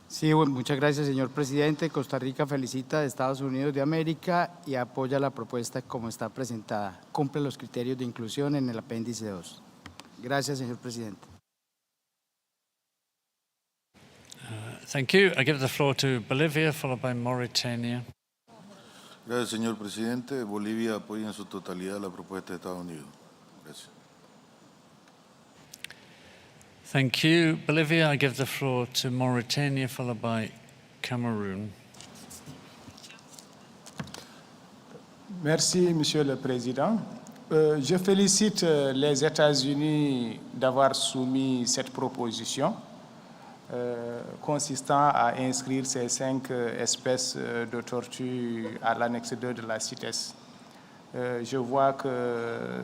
Sí, muchas gracias, señor presidente. Costa Rica felicita a Estados Unidos de América y apoya la propuesta como está presentada. Cumple los criterios de inclusión en el apéndice 2. Gracias, señor presidente.
Thank you. I give the floor to Bolivia, followed by Mauritania.
Gracias, señor presidente. Bolivia apoya en su totalidad la propuesta de Estados Unidos. Gracias.
Thank you. Bolivia, I give the floor to Mauritania, followed by Cameroon.
Merci, Monsieur le Président. Je félicite les États-Unis d'avoir soumis cette proposition consistant à inscrire ces 5 espèces de tortues à l'annexe 2 de la CITES. Je vois que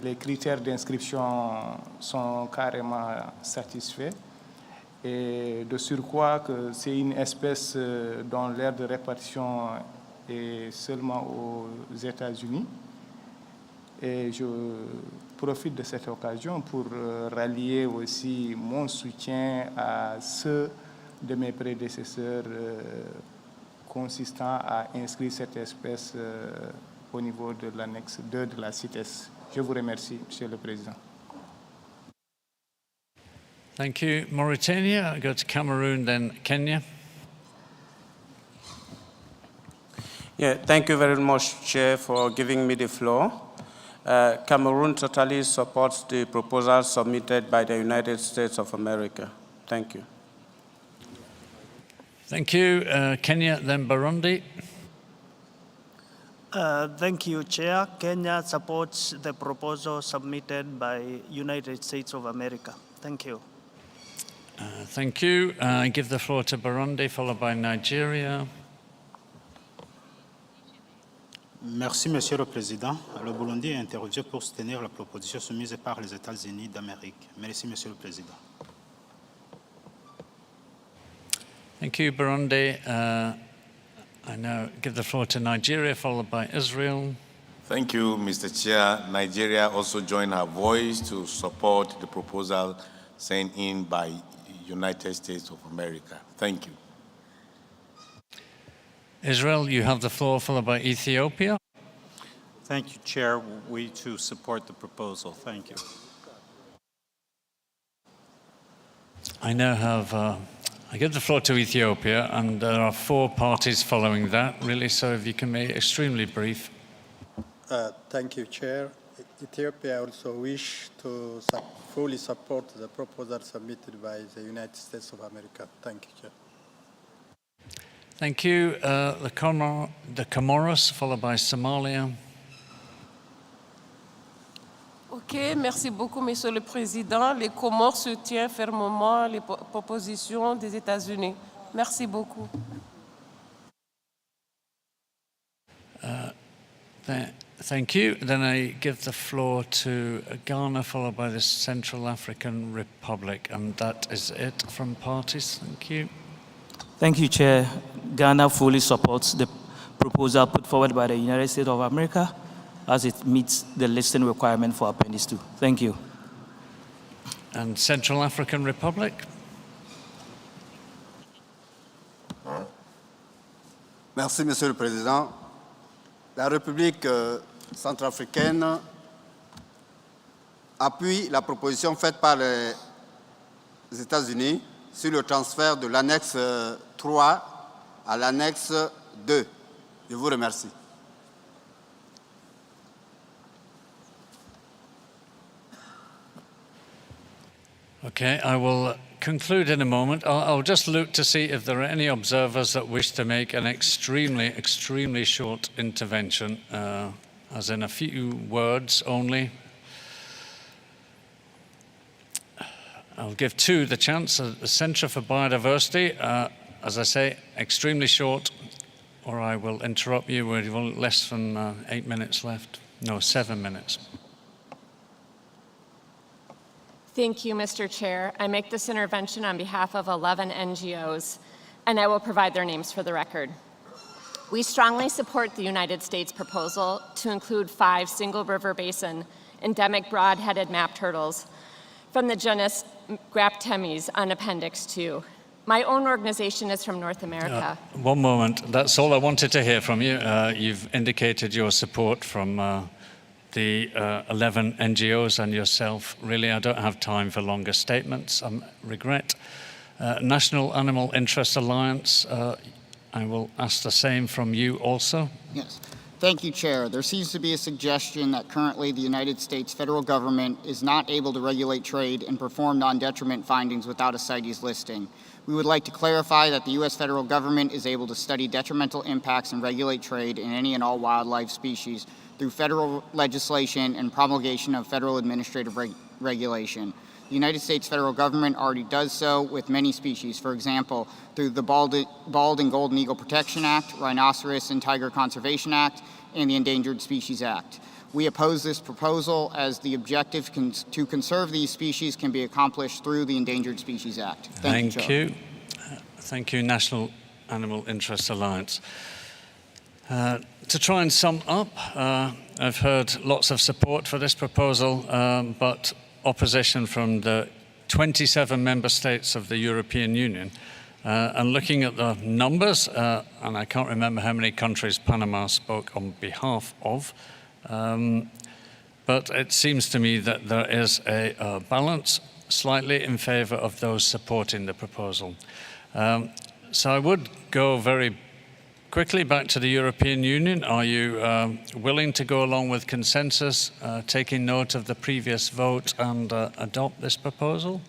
les critères d'inscription sont carrément satisfaits et de surcroît que c'est une espèce dont l'aire de répartition est seulement aux États-Unis. Et je profite de cette occasion pour rallier aussi mon soutien à ceux de mes prédécesseurs consistant à inscrire cette espèce au niveau de l'annexe 2 de la CITES. Je vous remercie, Monsieur le Président.
Thank you. Mauritania, I go to Cameroon, then Kenya.
Yeah, thank you very much, Chair, for giving me the floor. Cameroon totally supports the proposal submitted by the United States of America. Thank you.
Thank you. Kenya, then Burundi.
Thank you, Chair. Kenya supports the proposal submitted by United States of America. Thank you.
Thank you. I give the floor to Burundi, followed by Nigeria.
Merci, Monsieur le Président. Le Burundi est interrogé pour soutenir la proposition soumise par les États-Unis d'Amérique. Merci, Monsieur le Président.
Thank you, Burundi. I now give the floor to Nigeria, followed by Israel.
Thank you, Mr. Chair. Nigeria also joined her voice to support the proposal sent in by United States of America. Thank you.
Israel, you have the floor, followed by Ethiopia.
Thank you, Chair. We too support the proposal. Thank you.
I now have, I give the floor to Ethiopia, and there are 4 parties following that, really, so if you can make it extremely brief.
Thank you, Chair. Ethiopia also wish to fully support the proposal submitted by the United States of America. Thank you, Chair.
Thank you. The Comoros, followed by Somalia.
OK, merci beaucoup, Monsieur le Président. Les Comores soutiennent fermement les propositions des États-Unis. Merci beaucoup.
Thank you. Then I give the floor to Ghana, followed by the Central African Republic. And that is it from parties. Thank you.
Thank you, Chair. Ghana fully supports the proposal put forward by the United States of America as it meets the listing requirement for Appendix 2. Thank you.
And Central African Republic?
Merci, Monsieur le Président. La République centrafricaine appuie la proposition faite par les États-Unis sur le transfert de l'annexe 3 à l'annexe 2. Je vous remercie.
Okay, I will conclude in a moment. I'll just look to see if there are any observers that wish to make an extremely short intervention, as in a few words only. I'll give 2 the chance. The Centre for Biodiversity, as I say, extremely short, or I will interrupt you. We've only less than 8 minutes left. No, 7 minutes.
Thank you, Mr. Chair. I make this intervention on behalf of 11 NGOs, and I will provide their names for the record. We strongly support the United States proposal to include 5 single river basin endemic broad-headed map turtles from the genus Graptemes on Appendix 2. My own organization is from North America.
One moment. That's all I wanted to hear from you. You've indicated your support from the 11 NGOs and yourself. Really, I don't have time for longer statements. I regret. National Animal Interest Alliance, I will ask the same from you also.
Yes. Thank you, Chair. There seems to be a suggestion that currently the United States federal government is not able to regulate trade and perform non-detriment findings without a CITES listing. We would like to clarify that the U.S. federal government is able to study detrimental impacts and regulate trade in any and all wildlife species through federal legislation and promulgation of federal administrative regulation. The United States federal government already does so with many species, for example, through the Bald and Golden Eagle Protection Act, Rhinoceros and Tiger Conservation Act, and the Endangered Species Act. We oppose this proposal as the objective to conserve these species can be accomplished through the Endangered Species Act.
Thank you. Thank you, National Animal Interest Alliance. To try and sum up, I've heard lots of support for this proposal, but opposition from the 27 member states of the European Union. And looking at the numbers, and I can't remember how many countries Panama spoke on behalf of, but it seems to me that there is a balance slightly in favor of those supporting the proposal. So I would go very quickly back to the European Union. Are you willing to go along with consensus, taking note of the previous vote and adopt this proposal?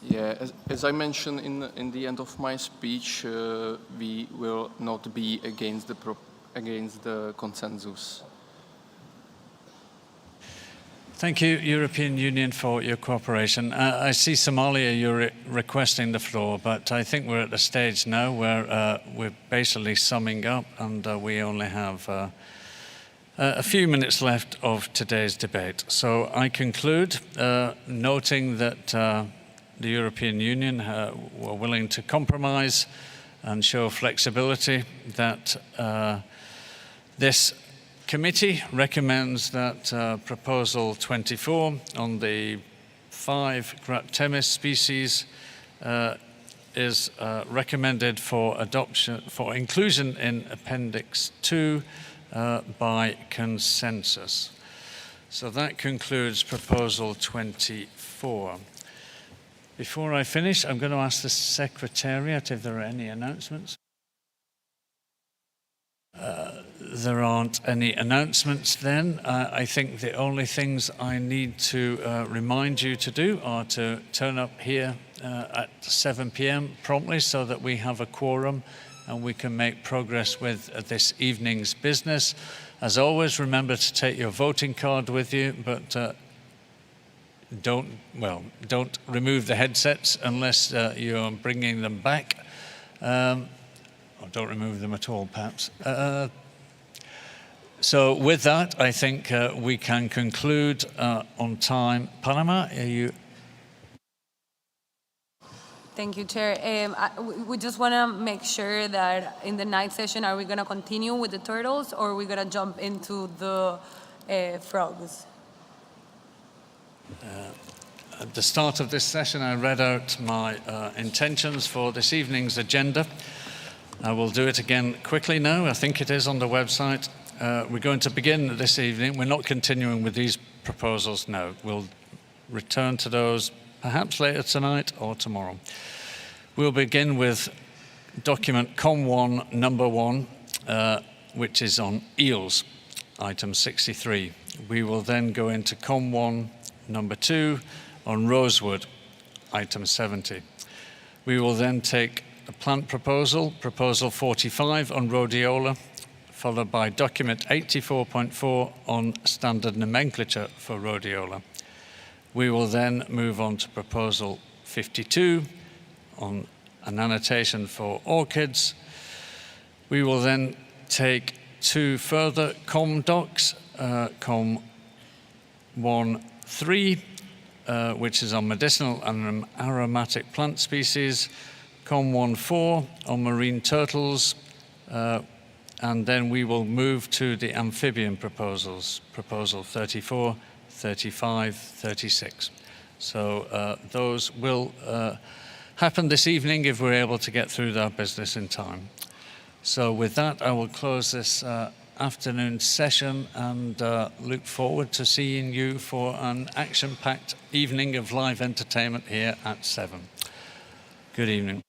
Yeah, as I mentioned in the end of my speech, we will not be against the consensus.
Thank you, European Union, for your cooperation. I see Somalia, you're requesting the floor, but I think we're at the stage now where we're basically summing up, and we only have a few minutes left of today's debate. So I conclude noting that the European Union were willing to compromise and show flexibility, that this committee recommends that Proposal 24 on the 5 Graptemes species is recommended for adoption, for inclusion in Appendix 2 by consensus. So that concludes Proposal 24. Before I finish, I'm going to ask the Secretariat if there are any announcements. There aren't any announcements then. I think the only things I need to remind you to do are to turn up here at 7 p.m. promptly so that we have a quorum and we can make progress with this evening's business. As always, remember to take your voting card with you, but don't remove the headsets unless you're bringing them back. Or don't remove them at all, perhaps. So with that, I think we can conclude on time. Panama, are you?
Thank you, Chair. We just want to make sure that in the night session, are we going to continue with the turtles or are we going to jump into the frogs?
At the start of this session, I read out my intentions for this evening's agenda. I will do it again quickly now. I think it is on the website. We're going to begin this evening. We're not continuing with these proposals now. We'll return to those perhaps later tonight or tomorrow. We'll begin with document COM1 number 1, which is on eels, item 63. We will then go into COM1 number 2 on rosewood, item 70. We will then take a plant proposal, proposal 45 on rhodiola, followed by document 84.4 on standard nomenclature for rhodiola. We will then move on to proposal 52 on an annotation for orchids. We will then take 2 further COM docs, COM 1.3, which is on medicinal and aromatic plant species, COM 1.4 on marine turtles, and then we will move to the amphibian proposals, proposal 34, 35, 36. So those will happen this evening if we're able to get through that business in time. So with that, I will close this afternoon session and look forward to seeing you for an action-packed evening of live entertainment here at 7. Good evening.